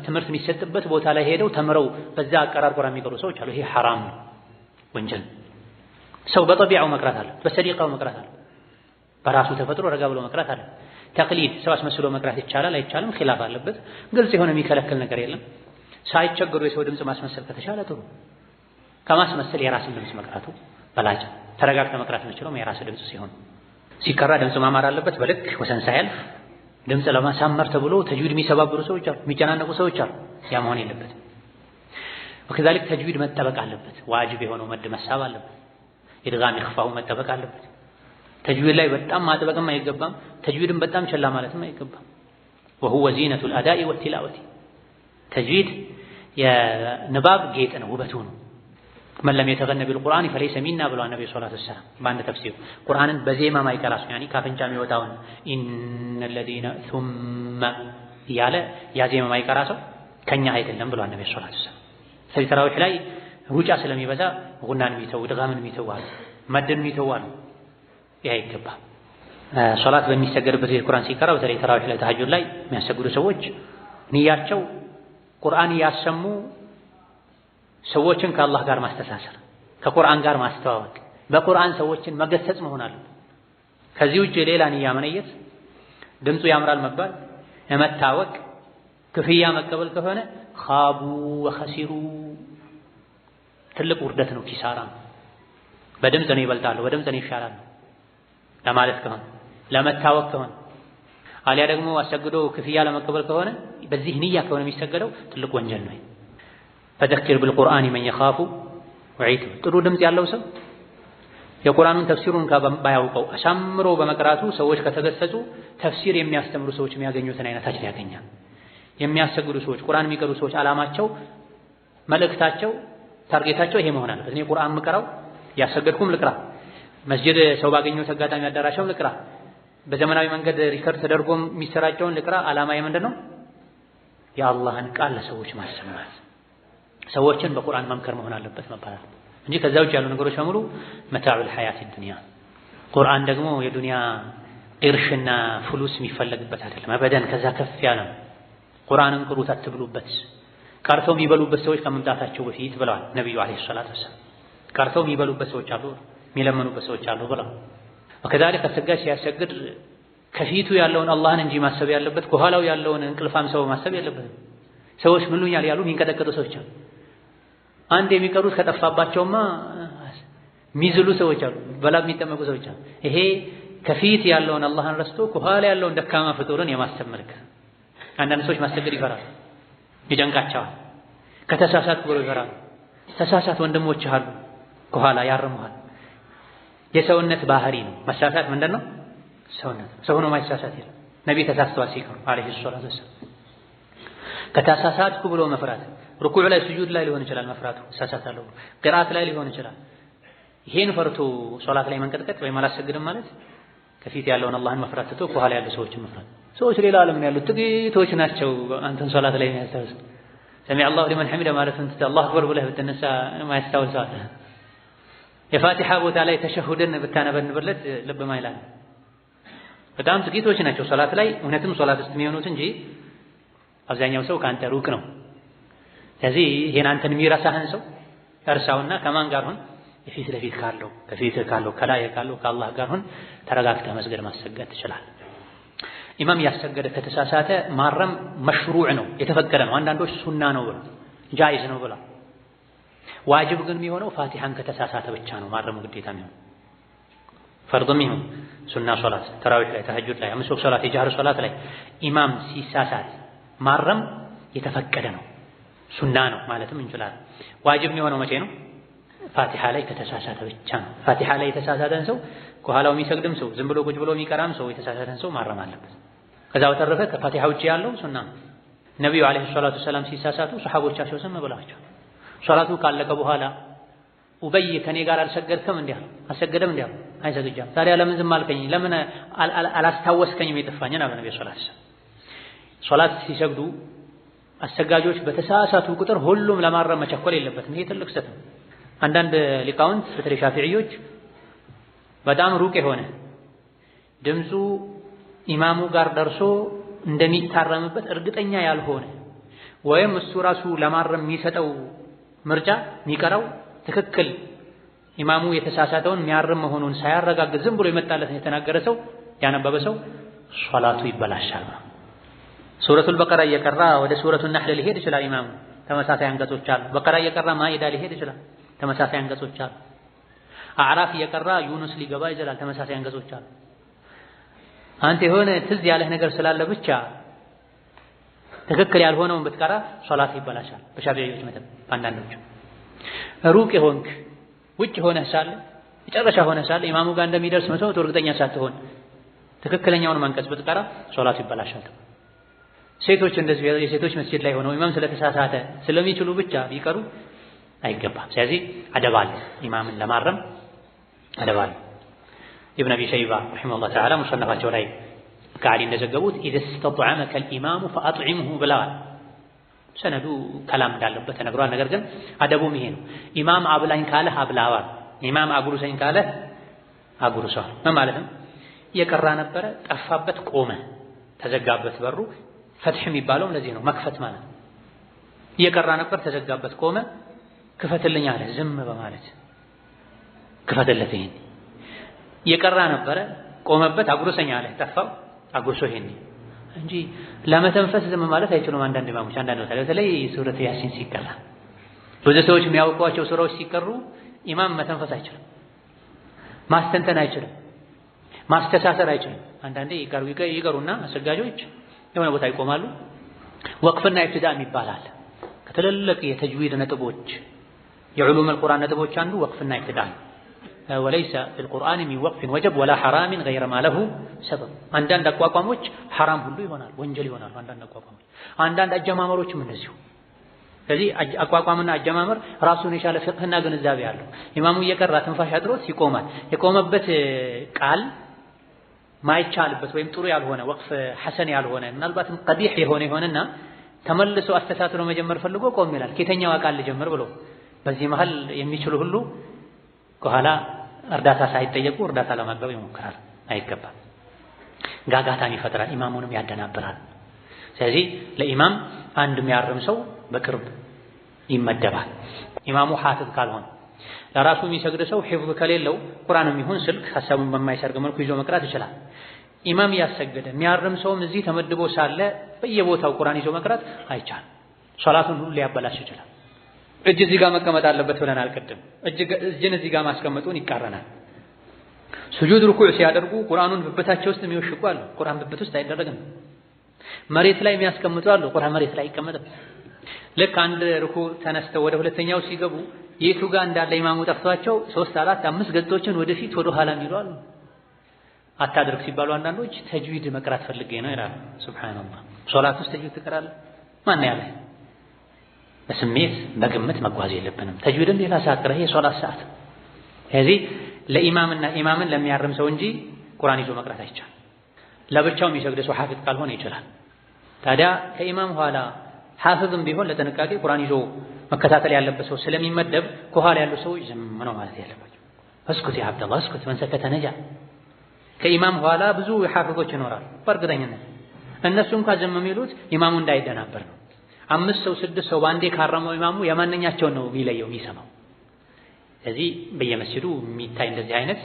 ትምህርት የሚሰጥበት ቦታ ላይ ሄደው ተምረው በዛ አቀራር ቁርአን የሚቀሩ ሰዎች አሉ። ይሄ ሐራም ነው፣ ወንጀል። ሰው በጠቢዓው መቅራት አለ፣ በሰዲቃው መቅራት አለ፣ በራሱ ተፈጥሮ ረጋ ብሎ መቅራት አለ። ተቅሊድ ሰው አስመስሎ መቅራት ይቻላል አይቻልም፣ ኺላፍ አለበት። ግልጽ የሆነ የሚከለክል ነገር የለም። ሳይቸገሩ የሰው ድምፅ ማስመሰል ከተቻለ ጥሩ። ከማስመሰል የራስን ድምፅ መቅራቱ በላጭ። ተረጋግተ መቅራት የምችለው የራስ ድምፅ ሲሆን፣ ሲቀራ ድምፅ ማማር አለበት በልክ ወሰን ሳያልፍ። ድምፅ ለማሳመር ተብሎ ተጅዊድ የሚሰባብሩ ሰዎች አሉ፣ የሚጨናነቁ ሰዎች አሉ። ያ መሆን የለበትም። ወከዛሊክ ተጅዊድ መጠበቅ አለበት። ዋጅብ የሆነው መድ መሳብ አለበት። ኢድጋም ይኽፋው መጠበቅ አለበት። ተጅዊድ ላይ በጣም ማጥበቅም አይገባም። ተጅዊድን በጣም ቸላ ማለትም አይገባም። ወሁወ ዚነቱል አዳኢ ወቲላወቲ፣ ተጅዊድ የንባብ ጌጥ ነው፣ ውበቱ ነው። መን ለም የተገነ ቢልቁርአን ፈለይሰ ሚና ብለዋል ነብዩ ሰለላሁ ዐለይሂ ወሰለም በአንድ ተፍሲሩ። ቁርአንን በዜማ ማይቀራ ሰው ያኒ ካፍንጫ የሚወጣውን ኢነለዚነ ሱመ እያለ ያ ዜማ ማይቀራ ሰው ከኛ አይደለም ብለዋል ነብዩ ሰለላሁ ዐለይሂ ወሰለም። ስለዚህ ተራዊህ ላይ ሩጫ ስለሚበዛ ጉናን የሚተው ድጋምን የሚተው አሉ፣ መድን የሚተው አሉ። ይሄ አይገባም። ሶላት በሚሰገድበት ቁርአን ሲቀራ በተለይ ተራዊህ ላይ ተሐጁድ ላይ የሚያሰግዱ ሰዎች ንያቸው ቁርአን እያሰሙ ሰዎችን ከአላህ ጋር ማስተሳሰር፣ ከቁርአን ጋር ማስተዋወቅ፣ በቁርአን ሰዎችን መገሰጽ መሆን አለበት። ከዚህ ውጭ ሌላ ንያ መነየት፣ ድምፁ ያምራል መባል፣ መታወቅ፣ ክፍያ መቀበል ከሆነ ኻቡ ወኸሲሩ፣ ትልቅ ውርደት ነው፣ ኪሳራ ነው። በድምፅ ነው ይበልጣሉ፣ በድምፅ ነው ይሻላሉ ለማለት ከሆነ፣ ለመታወቅ ከሆነ፣ አሊያ ደግሞ አሰግዶ ክፍያ ለመቀበል ከሆነ በዚህ ንያ ከሆነ የሚሰገደው ትልቅ ወንጀል ነው። ፈዘኪር ቢልቁርአን መን የኻፉ ወዒድ። ጥሩ ድምፅ ያለው ሰው የቁርአኑን ተፍሲሩን ባያውቀው አሳምሮ በመቅራቱ ሰዎች ከተገሰጹ ተፍሲር የሚያስተምሩ ሰዎች የሚያገኙትን አይነት አጅር ያገኛል። የሚያሰግዱ ሰዎች፣ ቁርአን የሚቀሩ ሰዎች ዓላማቸው፣ መልእክታቸው፣ ታርጌታቸው ይሄ መሆን አለበት። እኔ ቁርአን ምቀራው ያሰገድኩም ልቅራ፣ መስጂድ ሰው ባገኘው አጋጣሚ አዳራሻው ልቅራ፣ በዘመናዊ መንገድ ሪከርድ ተደርጎም የሚሰራጨውን ልቅራ። ዓላማዬ ምንድን ነው? የአላህን ቃል ለሰዎች ማሰማት፣ ሰዎችን በቁርአን መምከር መሆን አለበት መባል እንጂ ከዛ ውጭ ያሉ ነገሮች በሙሉ መታዑል ሐያት ዱንያ። ቁርአን ደግሞ የዱንያ ቅርሽና ፍሉስ የሚፈለግበት አይደለም አበደን። ከዛ ከፍ ያለ ቁርአንን ቅሩት አትብሉበት፣ ቀርተው የሚበሉበት ሰዎች ከመምጣታቸው በፊት ብለዋል ነብዩ አለይሂ ሰላቱ ወሰላም። ቀርተው የሚበሉበት ሰዎች አሉ፣ የሚለምኑበት ሰዎች አሉ ብለዋል። ወከዛሊክ አሰጋጅ ሲያሰግድ ከፊቱ ያለውን አላህን እንጂ ማሰብ ያለበት ከኋላው ያለውን እንቅልፋም ሰው ማሰብ የለበትም። ሰዎች ምን ሉኛል ያሉ የሚንቀጠቀጡ ሰዎች አሉ። አንድ የሚቀሩት ከጠፋባቸውማ ሚዝሉ ሰዎች አሉ፣ በላ የሚጠመቁ ሰዎች አሉ። ይሄ ከፊት ያለውን አላህን ረስቶ ከኋላ ያለውን ደካማ ፍጡርን የማሰብ ምልክት። አንዳንድ ሰዎች ማሰገድ ይፈራሉ፣ ይጨንቃቸዋል። ከተሳሳት ብሎ ይፈራሉ። ተሳሳት ወንድሞች አሉ ከኋላ ያርሙሃል። የሰውነት ባህሪ ነው መሳሳት። ምንድነው? ሰውነት። ሰው ሆኖ ማይሳሳት የለም። ነቢ ተሳስተዋል ሲቀሩ አለይሂ ሰላቱ ወሰላም። ከተሳሳትኩ ብሎ መፍራት፣ ሩኩዕ ላይ ስጁድ ላይ ሊሆን ይችላል መፍራቱ፣ እሳሳታለሁ። ቅራአት ላይ ሊሆን ይችላል። ይሄን ፈርቶ ሶላት ላይ መንቀጥቀጥ ወይም አላሰግድም ማለት ከፊት ያለውን አላህን መፍራት ትቶ ከኋላ ያሉ ሰዎችን መፍራት። ሰዎች ሌላ ዓለም ነው ያሉት፣ ጥቂቶች ናቸው አንተን ሶላት ላይ የሚያስታውሱ። ሰሚዐ አላሁ ሊመን ሐሚደ ማለቱን ትተህ አላሁ አክበር ብለህ ብትነሳ ማያስታውሰዋል። የፋቲሓ ቦታ ላይ ተሸሁድን ብታነበንብለት ልብ ማይላል። በጣም ጥቂቶች ናቸው ሶላት ላይ እውነትም ሶላት ውስጥ የሚሆኑት እንጂ አብዛኛው ሰው ከአንተ ሩቅ ነው። ስለዚህ ይሄን አንተን የሚረሳህን ሰው እርሳውና ከማን ጋር ሁን? የፊት ለፊት ካለው ከፊትህ ካለው ከላይ ካለው ከአላህ ጋር ሁን። ተረጋግተህ መስገድ ማሰገድ ትችላለህ። ኢማም ያሰገደ ከተሳሳተ ማረም መሽሩዕ ነው፣ የተፈቀደ ነው። አንዳንዶች ሱና ነው ብለው ጃኢዝ ነው ብለው። ዋጅብ ግን የሚሆነው ፋቲሐን ከተሳሳተ ብቻ ነው ማረሙ ግዴታ የሚሆነው። ፈርድም ይሁን ሱና ሶላት፣ ተራዊህ ላይ፣ ተሐጁድ ላይ፣ አምስት ወቅት ሶላት፣ የጃህር ሶላት ላይ ኢማም ሲሳሳት ማረም የተፈቀደ ነው፣ ሱና ነው ማለትም እንችላለን። ዋጅብ የሚሆነው መቼ ነው? ፋቲሐ ላይ ከተሳሳተ ብቻ ነው። ፋቲሐ ላይ የተሳሳተን ሰው ከኋላው የሚሰግድም ሰው ዝም ብሎ ቁጭ ብሎ የሚቀራም ሰው የተሳሳተን ሰው ማረም አለበት። ከዛ በተረፈ ከፋቲሐ ውጪ ያለው ሱና ነው። ነብዩ አለይሂ ሰላቱ ሰላም ሲሳሳቱ ሰሐቦቻቸው ዝም ብለዋቸው ሶላቱ ካለቀ በኋላ ኡበይ ከኔ ጋር አልሰገድክም እንዴ? አልሰገደም እንዴ? አይሰግጃም። ታዲያ ለምን ዝም አልከኝ? ለምን አላስታወስከኝም የጠፋኝን? አለ ነብዩ ሰለላሁ ዐለይሂ ወሰለም። ሶላት ሲሰግዱ አሰጋጆች በተሳሳቱ ቁጥር ሁሉም ለማረም መቸኮል የለበትም። ይሄ ትልቅ ስህተት ነው። አንዳንድ ሊቃውንት በተለይ ሻፊዒዮች በጣም ሩቅ የሆነ ድምፁ ኢማሙ ጋር ደርሶ እንደሚታረምበት እርግጠኛ ያልሆነ ወይም እሱ ራሱ ለማረም የሚሰጠው ምርጫ የሚቀራው ትክክል ኢማሙ የተሳሳተውን የሚያርም መሆኑን ሳያረጋግጥ ዝም ብሎ የመጣለትን የተናገረ ሰው ያነበበ ሰው ሶላቱ ይበላሻል። ሱረቱል በቀራ እየቀራ ወደ ሱረቱን ነህል ሊሄድ ይችላል። ኢማሙ ተመሳሳይ አንቀጾች አሉ። በቀራ እየቀራ ማኢዳ ሊሄድ ይችላል። ተመሳሳይ አንቀጾች አሉ። አዕራፍ እየቀራ ዩኑስ ሊገባ ይችላል። ተመሳሳይ አንቀጾች አሉ። አንተ የሆነ ትዝ ያለህ ነገር ስላለ ብቻ ትክክል ያልሆነውን ብትቀራ ሶላት ይበላሻል። በሻፊዒዎች መተብ አንዳንዶች ሩቅ የሆንክ ውጭ ሆነህ ሳለ መጨረሻ ሆነህ ሳለ ኢማሙ ጋር እንደሚደርስ መቶ እርግጠኛ ሳትሆን ትክክለኛውን አንቀጽ ብትቀራ ሶላት ይበላሻል። ሴቶች እንደዚህ የሴቶች መስጂድ ላይ ሆነው ኢማም ስለተሳሳተ ስለሚችሉ ብቻ ቢቀሩ አይገባም። ስለዚህ አደብ አለ፣ ኢማምን ለማረም አደብ አለ። ኢብኑ አቢ ሸይባ ረሂመሁላህ ተዓላ ሙሰነፋቸው ላይ ከዓሊ እንደዘገቡት ኢዘ ስተጥዐመከ አልኢማሙ ፈአጥዒምሁ ብለዋል። ሰነዱ ከላም እንዳለበት ተነግሯል። ነገር ግን አደቡም ይሄ ነው። ኢማም አብላኝ ካለህ አብላዋል፣ ኢማም አጉርሰኝ ካለህ አጉርሰዋል። ምን ማለት ነው? እየቀራ ነበረ፣ ጠፋበት፣ ቆመ፣ ተዘጋበት በሩ። ፈትሕ የሚባለው ለዚህ ነው፣ መክፈት ማለት ነው። እየቀራ ነበር፣ ተዘጋበት፣ ቆመ፣ ክፈትልኝ አለ። ዝም በማለት ክፈትለት። ይሄን እየቀራ ነበረ፣ ቆመበት፣ አጉርሰኝ አለ፣ ጠፋው፣ አጉርሶ ይሄን እንጂ ለመተንፈስ ዝም ማለት አይችሉም። አንዳንድ ኢማሞች አንዳንድ ቦታ በተለይ ሱረት ያሲን ሲቀራ ብዙ ሰዎች የሚያውቋቸው ሱራዎች ሲቀሩ ኢማም መተንፈስ አይችልም፣ ማስተንተን አይችልም፣ ማስተሳሰር አይችልም። አንዳንዴ ይቀሩና አሰጋጆች የሆነ ቦታ ይቆማሉ። ወቅፍና ኢብቲዳእ ይባላል። ከትልልቅ የተጅዊድ ነጥቦች የዑሉም አልቁርአን ነጥቦች አንዱ ወቅፍና ኢብቲዳእ ነው። ወለይሰ ፊልቁርአን ሚን ወቅፍን ወጀብ ወላ ሐራምን ገይረ ማ ለሁ ሰበብ። አንዳንድ አቋቋሞች ሐራም ሁሉ ይሆናል፣ ወንጀል ይሆናል። አንዳንድ አቋቋሞች፣ አንዳንድ አጀማመሮችም እንደዚሁ። ስለዚህ አቋቋምና አጀማመር ራሱን የቻለ ፍቅህና ግንዛቤ አለው። ኢማሙ እየቀራ ትንፋሽ አጥሮት ይቆማል። የቆመበት ቃል ማይቻልበት ወይም ጥሩ ያልሆነ ወቅፍ ሐሰን ያልሆነ ምናልባትም ቀቢህ የሆነና ተመልሶ አስተሳስሮ መጀመር ፈልጎ ቆም ይላል። ከየትኛው ቃል ልጀምር ብሎ በዚህ መሃል የሚችሉ ሁሉ ከኋላ እርዳታ ሳይጠየቁ እርዳታ ለማቅረብ ይሞክራል። አይገባም። ጋጋታን ይፈጥራል፣ ኢማሙንም ያደናብራል። ስለዚህ ለኢማም አንድ የሚያርም ሰው በቅርብ ይመደባል። ኢማሙ ሐፊዝ ካልሆነ ለራሱ የሚሰግድ ሰው ሒፍዝ ከሌለው ቁርአንም ይሁን ስልክ ሐሳቡን በማይሰርቅ መልኩ ይዞ መቅራት ይችላል። ኢማም ያሰገደ የሚያርም ሰውም እዚህ ተመድቦ ሳለ በየቦታው ቁርአን ይዞ መቅራት አይቻልም። ሶላቱን ሁሉ ሊያበላሽ ይችላል። እጅ እዚህ ጋር መቀመጥ አለበት ብለናል ቅድም። እጅን እዚህ ጋር ማስቀመጡን ይቃረናል። ሱጁድ ሩኩዕ ሲያደርጉ ቁርአኑን ብብታቸው ውስጥ የሚወሽቁ አሉ። ቁርአን ብብት ውስጥ አይደረግም። መሬት ላይ የሚያስቀምጡ አሉ። ቁርአን መሬት ላይ አይቀመጥም። ልክ አንድ ሩኩዕ ተነስተው ወደ ሁለተኛው ሲገቡ የቱ ጋር እንዳለ ኢማሙ ጠፍቷቸው 3 4 5 ገጾችን ወደፊት ወደ ኋላ የሚሉ አሉ። አታድርግ ሲባሉ አንዳንዶች ተጅዊድ መቅራት ፈልጌ ነው ይላሉ። ሱብሃንአላህ ሶላት ውስጥ ተጅዊድ ትቀራለህ? ማን ያለ? በስሜት በግምት መጓዝ የለብንም። ተጅዊድን ሌላ ሰዓት ቅራ፣ ይሄ ሶላት ሰዓት። ስለዚህ ለኢማምና ኢማምን ለሚያርም ሰው እንጂ ቁርአን ይዞ መቅራት አይቻልም። ለብቻው የሚሰግድ ሰው ሐፊዝ ካልሆነ ይችላል። ታዲያ ከኢማም ኋላ ሐፊዝም ቢሆን ለጥንቃቄ ቁርአን ይዞ መከታተል ያለበት ሰው ስለሚመደብ ከኋላ ያሉ ሰዎች ዝም ነው ማለት ያለባቸው። እስኩት ያ አብደላህ እስኩት መን ሰከተ ነጃ። ከኢማም ኋላ ብዙ ሐፊዞች ይኖራሉ በእርግጠኝነት። እነሱ እንኳን ዝም የሚሉት ኢማሙ እንዳይደናበር ነው። 5 ሰው 6 ሰው ባንዴ ካረመው ኢማሙ የማንኛቸውን ነው የሚለየው የሚሰማው። ስለዚህ በየመስጂዱ የሚታይ እንደዚህ አይነት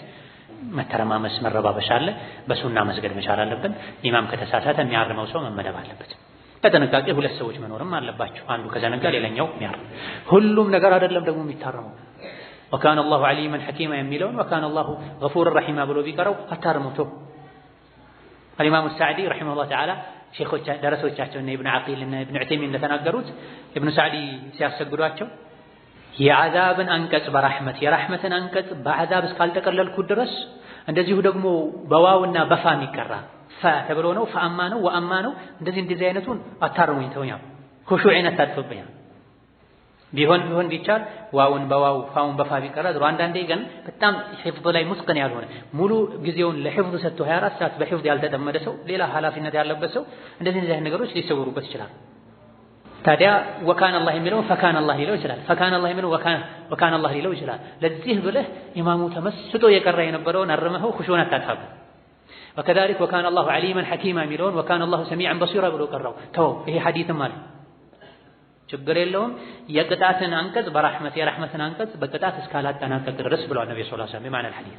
መተረማመስ መረባበሽ አለ። በሱና መስገድ መቻል አለብን። ኢማም ከተሳሳተ የሚያርመው ሰው መመደብ አለበት። በጥንቃቄ 2 ሰዎች መኖርም አለባቸው። አንዱ ከዘነጋ ሌላኛው የሚያርም። ሁሉም ነገር አይደለም ደግሞ የሚታረመው። ወካነ አላሁ ዓሊመን ሐኪማ የሚለውን ወካነ አላሁ ገፉረን ረሒማ ብሎ ቢቀረው አታርሙቶ። አልኢማሙ ሳዕዲ ረሒመሁላህ ተዓላ ደረሶቻቸው እነ ኢብኑ ዓቂል እና ኢብኑ ዑተይሚን እንደተናገሩት ኢብኑ ሳዕዲ ሲያሰግዷቸው የዓዛብን አንቀጽ በራሕመት የራሕመትን አንቀጽ በዓዛብ እስካልጠቀለልኩት ድረስ እንደዚሁ ደግሞ በዋውና በፋ የሚቀራ ፈ ተብሎ ነው ፈአማ ነው ወአማ ነው እንደዚህ አይነቱን አታርሙኝ ተውኛ ኹሹዕን አታጥፍብኝ ቢሆን ቢቻል ዋውን በዋው ፋውን በፋ ቢቀራ ድሮ አንዳንዴ ግን በጣም ሒፍዝ ላይ ሙስቅን ያልሆነ ሙሉ ጊዜውን ለሒፍዝ ሰጥቶ 24 ሰዓት በሒፍዝ ያልተጠመደ ሰው ሌላ ኃላፊነት ያለበት ሰው እንደዚህ አይነት ነገሮች ሊሰወሩበት ይችላል። ታዲያ ወካነ አላህ የሚለው ፈካነ አላህ ሊለው ይችላል። ፈካነ አላህ የሚለው ወካነ አላህ ሊለው ይችላል። ለዚህ ብለህ ኢማሙ ተመስጦ የቀራ የነበረውን አርመኸው ኹሹዕን አታጥፋብ። ወከዛሊክ ወካነ አላሁ ዓሊመን ሐኪማ የሚለውን ወካነ አላሁ ሰሚዐን በሲራ ብሎ ቀራው ተው። ይሄ ሐዲስም አለ ችግር የለውም። የቅጣትን አንቀጽ በራሕመት የራሕመትን አንቀጽ በቅጣት እስካላጠናቀቅ ድረስ ብለዋል ነብዩ ሰለላሁ ዐለይሂ ወሰለም በማዕና الحديث።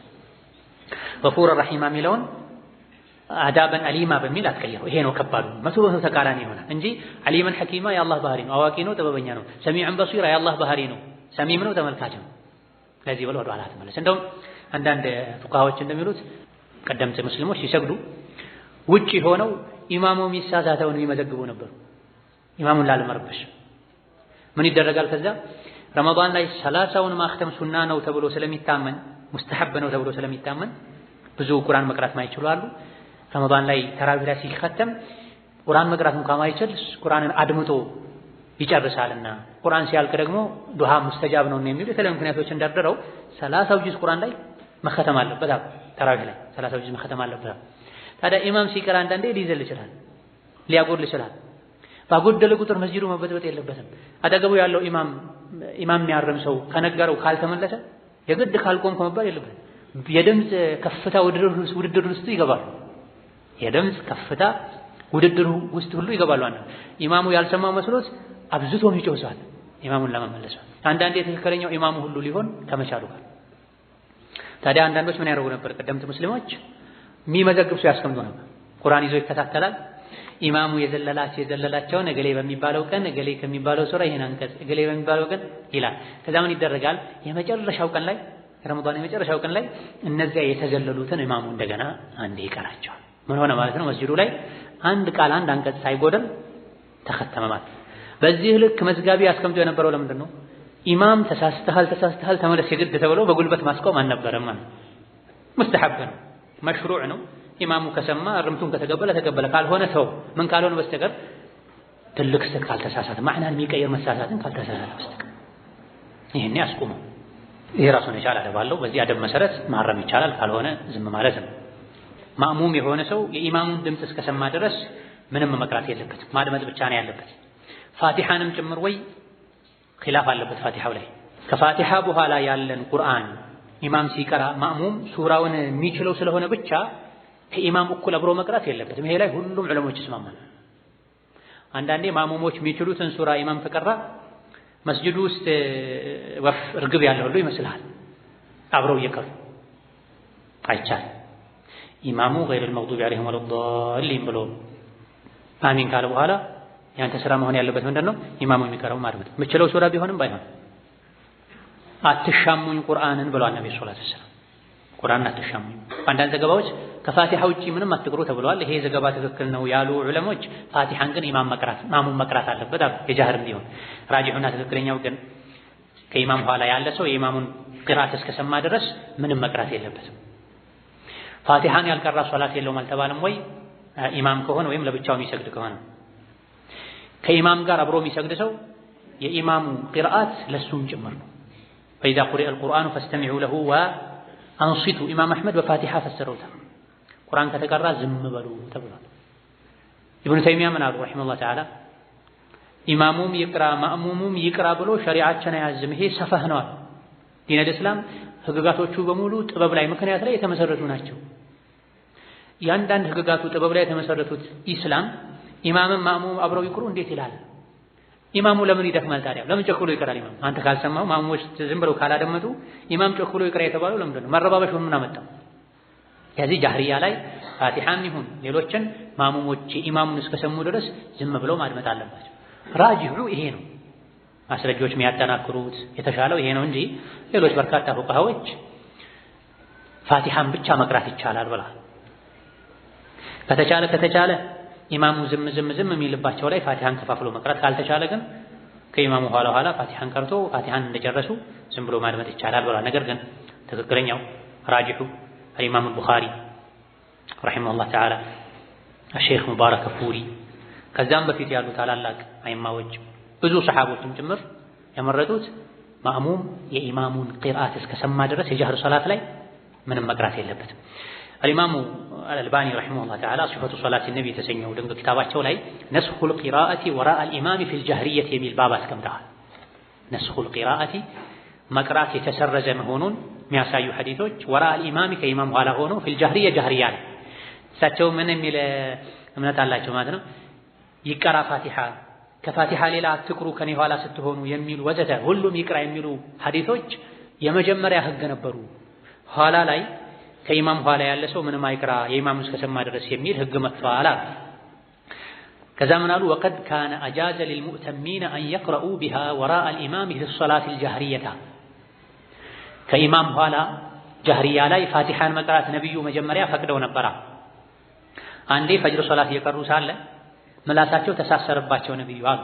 ገፉረን ረሒማ የሚለውን አዳበን አሊማ በሚል አትቀይረው። ይሄ ነው ከባዱ 100% ተቃራኒ ይሆናል እንጂ ዓሊመን ሐኪማ የአላህ ባህሪ ነው፣ አዋቂ ነው፣ ጥበበኛ ነው። ሰሚዐን በሲራ የአላህ ባህሪ ነው፣ ሰሚም ነው፣ ተመልካች ነው። ለዚህ ብሎ ወደ ኋላ ተመለስ። እንደውም አንዳንድ ፉቃሃዎች እንደሚሉት ቀደምት ሙስሊሞች ሲሰግዱ ውጪ ሆነው ኢማሙ የሚሳሳተውን የሚመዘግቡ ነበሩ፣ ኢማሙን ላለመረበሽ። ምን ይደረጋል? ከዛ ረመዳን ላይ 30ውን ማክተም ሱና ነው ተብሎ ስለሚታመን ሙስተሐብ ነው ተብሎ ስለሚታመን ብዙ ቁርአን መቅራት ማይችሉ አሉ። ረመዳን ላይ ተራዊህ ላይ ሲከተም ቁርአን መቅራት እንኳን ማይችል ቁርአንን አድምጦ ይጨርሳልና ቁርአን ሲያልቅ ደግሞ ዱዓ ሙስተጃብ ነው የሚሉ የተለያዩ ምክንያቶች እንደርድረው 30 ጁዝ ቁርአን ላይ መከተም አለበት። ተራዊህ ላይ 30 ጁዝ መከተም አለበት። ታዲያ ኢማም ሲቀራ አንዳንዴ ሊይዘል ይችላል፣ ሊያጎል ይችላል። ባጎደለ ቁጥር መስጂዱ መበጥበጥ የለበትም። አጠገቡ ያለው ኢማም የሚያርም ሰው ከነገረው ካልተመለሰ የግድ ካልቆምኩ መባል የለበትም። የድምፅ ከፍታ ውድድር ውስጥ ይገባሉ። የድምፅ ከፍታ ውድድር ውስጥ ሁሉ ይገባሉ። ኢማሙ ያልሰማው መስሎት አብዝቶ ይጮሃል ኢማሙን ለመመለስ። አንዳንዴ ትክክለኛው ኢማሙ ሁሉ ሊሆን ከመቻሉ ጋር ታዲያ አንዳንዶች ምን ያደርጉ ነበር? ቀደምት ሙስሊሞች የሚመዘግብ ሰው ያስቀምጡ ነበር። ቁርአን ይዞ ይከታተላል። ኢማሙ የዘለላቸውን እገሌ በሚባለው ቀን እገሌ ከሚባለው ሱራ ይሄን አንቀጽ እገሌ በሚባለው ቀን ይላል። ከዛ ምን ይደረጋል? የመጨረሻው ቀን ላይ ረመዳን የመጨረሻው ቀን ላይ እነዚያ የተዘለሉትን ኢማሙ እንደገና አንዴ ይቀራቸዋል። ምን ሆነ ማለት ነው? መስጂዱ ላይ አንድ ቃል አንድ አንቀጽ ሳይጎደል ተከተመ ማለት። በዚህ ልክ መዝጋቢ አስቀምጦ የነበረው ለምንድን ነው? ኢማም ተሳስተሃል ተመለስ የግድ ተብሎ በጉልበት ማስቆም አልነበረም ማለት ሙስተሐብ ነው፣ መሽሩዕ ነው። ኢማሙ ከሰማ እርምቱን ተቀበለ፣ ካልሆነ ተው። ምን ካልሆነ በስተቀር ትልቅ ስህተት ካልተሳሳተ ማዕናን የሚቀይር መሳሳትን ካልተሳሳተ በስተቀር ይሄን ያስቆመው። ይሄ ራሱን የቻለ አደብ አለው። በዚህ አደብ መሰረት ማረም ይቻላል፣ ካልሆነ ዝም ማለት ነው። ማእሙም የሆነ ሰው የኢማሙን ድምፅ እስከሰማ ድረስ ምንም መቅራት የለበትም፣ ማድመጥ ብቻ ነው ያለበት። ፋቲሐንም ጭምር ወይ ኺላፍ አለበት ፋቲሐው ላይ። ከፋቲሐ በኋላ ያለን ቁርአን ኢማም ሲቀራ ማእሙም ሱራውን የሚችለው ስለሆነ ብቻ ከኢማም እኩል አብሮ መቅራት የለበትም። ይሄ ላይ ሁሉም ዑለሞች ይስማማሉ። አንዳንዴ ማእሙሞች የሚችሉትን ሱራ ኢማም ከቀራ መስጂዱ ውስጥ ወፍ እርግብ ያለ ሁሉ ይመስልሃል፣ አብረው እየቀሩ አይቻልም። ኢማሙ ገይረል መግዱቢ ዐለይሂም ወለዷሊን ብሎ አሚን ካለ በኋላ ያንተ ስራ መሆን ያለበት ምንድነው? ኢማሙ የሚቀራው ማድመጥ የምችለው ሱራ ቢሆንም ባይሆን አትሻሙኝ ቁርአንን ብለዋል ነብዩ ሰለላሁ ዐለይሂ ወሰለም። ቁርአንን አትሻሙኝ። አንዳንድ ዘገባዎች ከፋቲሃ ውጪ ምንም አትቅሩ ተብለዋል። ይሄ ዘገባ ትክክል ነው ያሉ ዑለሞች ፋቲሃን ግን ማሙም መቅራት አለበት አሉ። የጃህርም ቢሆን ራጂሑና ትክክለኛው ግን ከኢማም ኋላ ያለ ሰው የኢማሙን ቅራት እስከሰማ ድረስ ምንም መቅራት የለበትም። ፋቲሃን ያልቀራ ሶላት የለውም አልተባለም ወይ? ኢማም ከሆነ ወይም ለብቻው የሚሰግድ ከሆነ ከኢማም ጋር አብሮ የሚሰግድ ሰው የኢማሙ ቅርአት ለሱም ጭምር ነው። فإذا قرئ القرآن فاستمعوا له وأنصتوا ኢማም አሕመድ በፋቲሃ ፈሰረውታል። ቁርአን ከተቀራ ዝም በሉ ተብሏል። ኢብኑ ተይሚያ ምን አሉ ረሂመሁላህ ተዓላ ኢማሙም ይቅራ ማእሙሙም ይቅራ ብሎ ሸሪዓችን አያዝም፣ ይሄ ሰፈህ ነው አሉ። ዲነል እስላም ህግጋቶቹ በሙሉ ጥበብ ላይ ምክንያት ላይ የተመሰረቱ ናቸው። ያንዳንድ ህግጋቱ ጥበብ ላይ የተመሰረቱት ኢስላም ኢማምም ማእሙም አብረው ይቅሩ እንዴት ይላል? ኢማሙ ለምን ይደክማል ታዲያ? ለምን ጨክሎ ይቀራል? ኢማም አንተ ካልሰማው ማእሙሞች ዝም ብለው ካላደመጡ ኢማም ጨክሎ ይቅራ የተባለው ለምንድን ነው? መረባበሽ ምን አመጣው? ከዚህ ጃህሪያ ላይ ፋቲሃም ይሁን ሌሎችን ማእሙሞች ኢማሙን እስከሰሙ ድረስ ዝም ብለው ማድመጥ አለባቸው። ራጂሑ ይሄ ነው። ማስረጃዎች የሚያጠናክሩት የተሻለው ይሄ ነው እንጂ ሌሎች በርካታ ፉቃሃዎች ፋቲሃን ብቻ መቅራት ይቻላል ብላ ከተቻለ ኢማሙ ዝም የሚልባቸው ላይ ፋቲሃን ከፋፍሎ መቅራት፣ ካልተቻለ ግን ከኢማሙ ኋላ ፋቲሃን ቀርቶ ፋቲሃን እንደጨረሱ ዝም ብሎ ማድመጥ ይቻላል ብላ። ነገር ግን ትክክለኛው ራጂሑ الإمام البخاري رحمه الله تعالى الشيخ مبارك فوري ከዛም በፊት ያሉ ታላላቅ አይማዎች ብዙ ሰሃቦችም ጭምር ያመረጡት ማእሙም የኢማሙን ቂርአት እስከሰማ ድረስ የጀህር ሶላት ላይ ምንም መቅራት የለበትም። الإمام الألباني رحمه الله تعالى صفة صلاة النبي ተሰኘው ድንቅ ኪታባቸው ላይ نسخ القراءة وراء الإمام في الجهرية የሚል ባብ አስቀምጠዋል። نسخ القراءة መቅራት የተሰረዘ መሆኑን የሚያሳዩ ሐዲሶች ወራء الإمام ከኢማም ኋላ ሆኖ في الجهرية ጀህሪያ ላይ እሳቸው ምን የሚል እምነት አላቸው ማለት ነው። ይቀራ ፋቲሃ ከፋቲሃ ሌላ አትቅሩ ከኔ ኋላ ስትሆኑ የሚሉ ወዘተ ሁሉም ይቅራ የሚሉ ሐዲሶች የመጀመሪያ ህግ ነበሩ። ኋላ ላይ ከኢማም ኋላ ያለ ሰው ምንም አይቅራ የኢማሙ እስከሰማ ድረስ የሚል ህግ መጥቷል። ከዛ ምን አሉ? وقد كان أجاز للمؤتمين أن يقرؤوا بها وراء الإمام في الصلاة الجهرية ከኢማም ኋላ ጀህሪያ ላይ ፋቲሃን መቅራት ነብዩ መጀመሪያ ፈቅደው ነበር። አንዴ ፈጅር ሶላት እየቀሩ ሳለ ምላሳቸው ተሳሰረባቸው ነብዩ አሉ።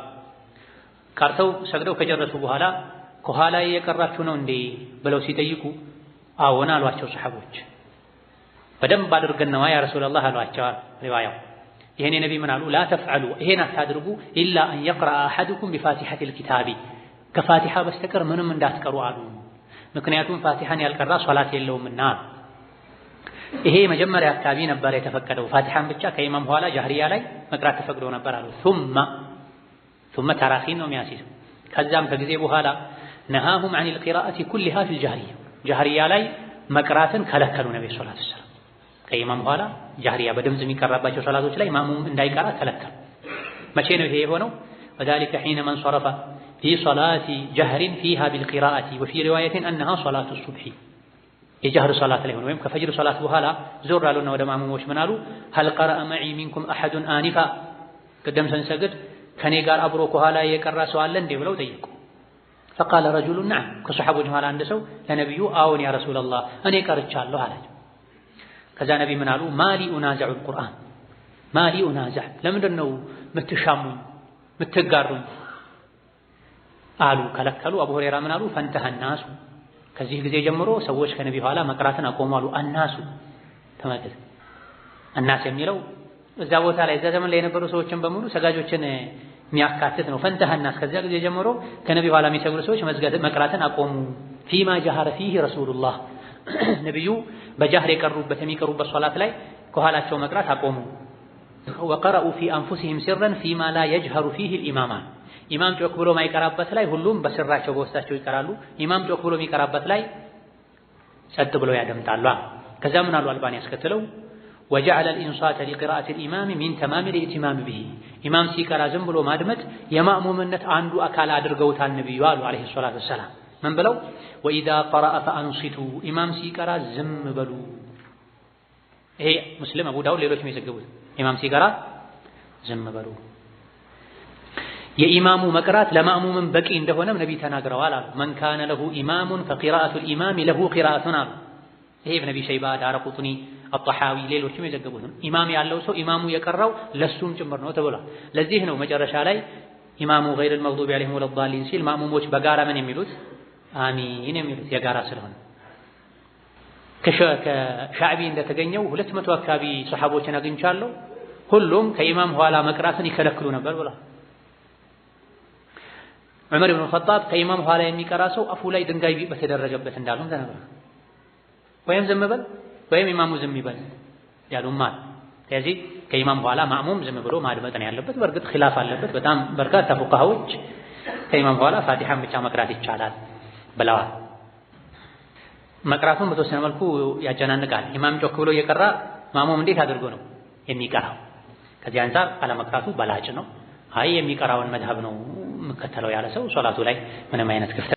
ቀርተው ሰግደው ከጨረሱ በኋላ ከኋላ የቀራችሁ ነው እንዴ ብለው ሲጠይቁ አዎን አሏቸው ሰሃቦች። በደንብ አድርገን ነው ያ ረሱላህ አሏቸው ሪዋያው። ይሄኔ ነብይ ምን አሉ? ላ ተፍዐሉ ይሄን አታድርጉ ኢላ አን يقرأ أحدكم بفاتحة الكتاب ከፋቲሃ በስተቀር ምንም እንዳትቀሩ አሉ። ምክንያቱም ፋቲሃን ያልቀራ ሶላት የለውምና። ይሄ መጀመሪያ አካባቢ ነበር የተፈቀደው። ፋቲሃን ብቻ ከኢማም ኋላ ጀህሪያ ላይ መቅራት ተፈቅዶ ነበር አሉ። ثم ተራኺን ነው የሚያስይዘው። ከዛም ከጊዜ በኋላ ነሃሁም عن القراءة كلها في الجهرية ጀህሪያ ላይ መቅራትን ከለከሉ ነብዩ ሰለላሁ ዐለይሂ ወሰለም። ከኢማም ኋላ ጀህሪያ በድምጽ የሚቀራባቸው ሶላቶች ላይ ማሙም እንዳይቀራ ከለከሉ። መቼ ነው ይሄ የሆነው? وذلك حين من صرف في صلاة جهر فيها بالقراءة وفي رواية أنها صلاة الصبح የጀህር ሶላት ላይ ሆነ ወይም ከፈጅር ሶላት በኋላ ዞር አሉና ወደ ማሙሞች ምን አሉ? هل قرأ معي منكم أحد آنفا ቀደም ሰንሰግድ ከኔ ጋር አብሮ ከኋላ የቀራ ሰው አለ እንዴ ብለው ጠየቁ። فقال رجل نعم ከሱሐቦች መሃል አንድ ሰው ለነብዩ አዎን ያ ረሱላህ እኔ ቀርቻለሁ አላቸው። ከዛ ነብይ ምን አሉ? ማሊ ኡናዘዑ القرآن ማሊ ኡናዘዕ ለምንድን ነው ምትሻሙኝ ምትጋሩኝ አሉ። ከለከሉ። አቡ ሁረይራ ምን አሉ? ፈንተህ الناس ከዚህ ጊዜ ጀምሮ ሰዎች ከነብዩ ኋላ መቅራትን አቆሙ አሉ። الناس ተመልከት፣ الناس የሚለው እዛ ቦታ ላይ እዛ ዘመን ላይ የነበሩ ሰዎችን በሙሉ ሰጋጆችን የሚያካትት ነው። ፈንተህ الناس ከዚያ ጊዜ ጀምሮ ከነብዩ ኋላ የሚሰግዱ ሰዎች መቅራትን አቆሙ። ፊማ ጀሀረ ፊህ ረሱሉላህ ነብዩ በጃህር የቀሩበት የሚቀሩበት ሶላት ላይ ከኋላቸው መቅራት አቆሙ። وقرأوا في أنفسهم سرا فيما لا يجهر فيه الإمامان ኢማም ጮክ ብሎ ማይቀራበት ላይ ሁሉም በስራቸው በውስጣቸው ይቀራሉ። ኢማም ጮክ ብሎ የሚቀራበት ላይ ጸጥ ብሎ ያደምጣሉ። ከዛ ምን አሉ አልባኒ ያስከተለው وجعل الإنصات لقراءة الإمام من تمام الائتمام به ኢማም ሲቀራ ዝም ብሎ ማድመጥ የማእሙምነት አንዱ አካል አድርገውታል ነብዩ አሉ አለይሂ ሰላቱ ወሰላም። ምን ብለው? وإذا قرأ فأنصتوا ኢማም ሲቀራ ዝም በሉ ይሄ ሙስሊም፣ አቡ ዳውድ ሌሎችም የዘገቡት ኢማም ሲቀራ ዝም በሉ። የኢማሙ መቅራት ለማእሙምን በቂ እንደሆነም ነብይ ተናግረዋል አሉ። መን ካነ ለሁ ኢማሙን ፈቂራአቱል ኢማሚ ለሁ ቂራአቱን አሉ። ይሄ ኢብኑ አቢ ሸይባ፣ ዳረቁጥኒ፣ አጣሐዊ ሌሎችም የዘገቡት ነው። ኢማም ያለው ሰው ኢማሙ የቀራው ለሱም ጭምር ነው ተብሏል። ለዚህ ነው መጨረሻ ላይ ኢማሙ ገይረል መግዱቢ ዐለይሂም ወለዷሊን ሲል ማእሙሞች በጋራ ምን የሚሉት አሚን የሚሉት የጋራ ስለሆነ። ከሻዕቢ እንደተገኘው 200 አካባቢ ሰሐቦችን አግኝቻለሁ። ሁሉም ከኢማም ኋላ መቅራትን ይከለክሉ ነበር ብሏል። ዑመር ኢብኑ ኸጣብ ከኢማም ኋላ የሚቀራ ሰው አፉ ላይ ድንጋይ በተደረገበት እንዳሉም ተነግሯል። ወይም ዝም በል ወይም ኢማሙ ዝም ይበል ያሉም አለ። ስለዚህ ከኢማም ኋላ ማእሙም ዝም ብሎ ማድመጥ ነው ያለበት። በእርግጥ ኺላፍ አለበት። በጣም በርካታ ፉቃሃዎች ከኢማም ኋላ ፋቲሐን ብቻ መቅራት ይቻላል ብለዋል። መቅራቱን በተወሰነ መልኩ ያጨናንቃል። ኢማም ጮክ ብሎ እየቀራ ማእሙም እንዴት አድርጎ ነው የሚቀራው? ከዚህ አንፃር አለመቅራቱ በላጭ ነው። አይ የሚቀራውን መድሀብ ነው የምከተለው ያለ ሰው ሶላቱ ላይ ምንም አይነት ክፍተት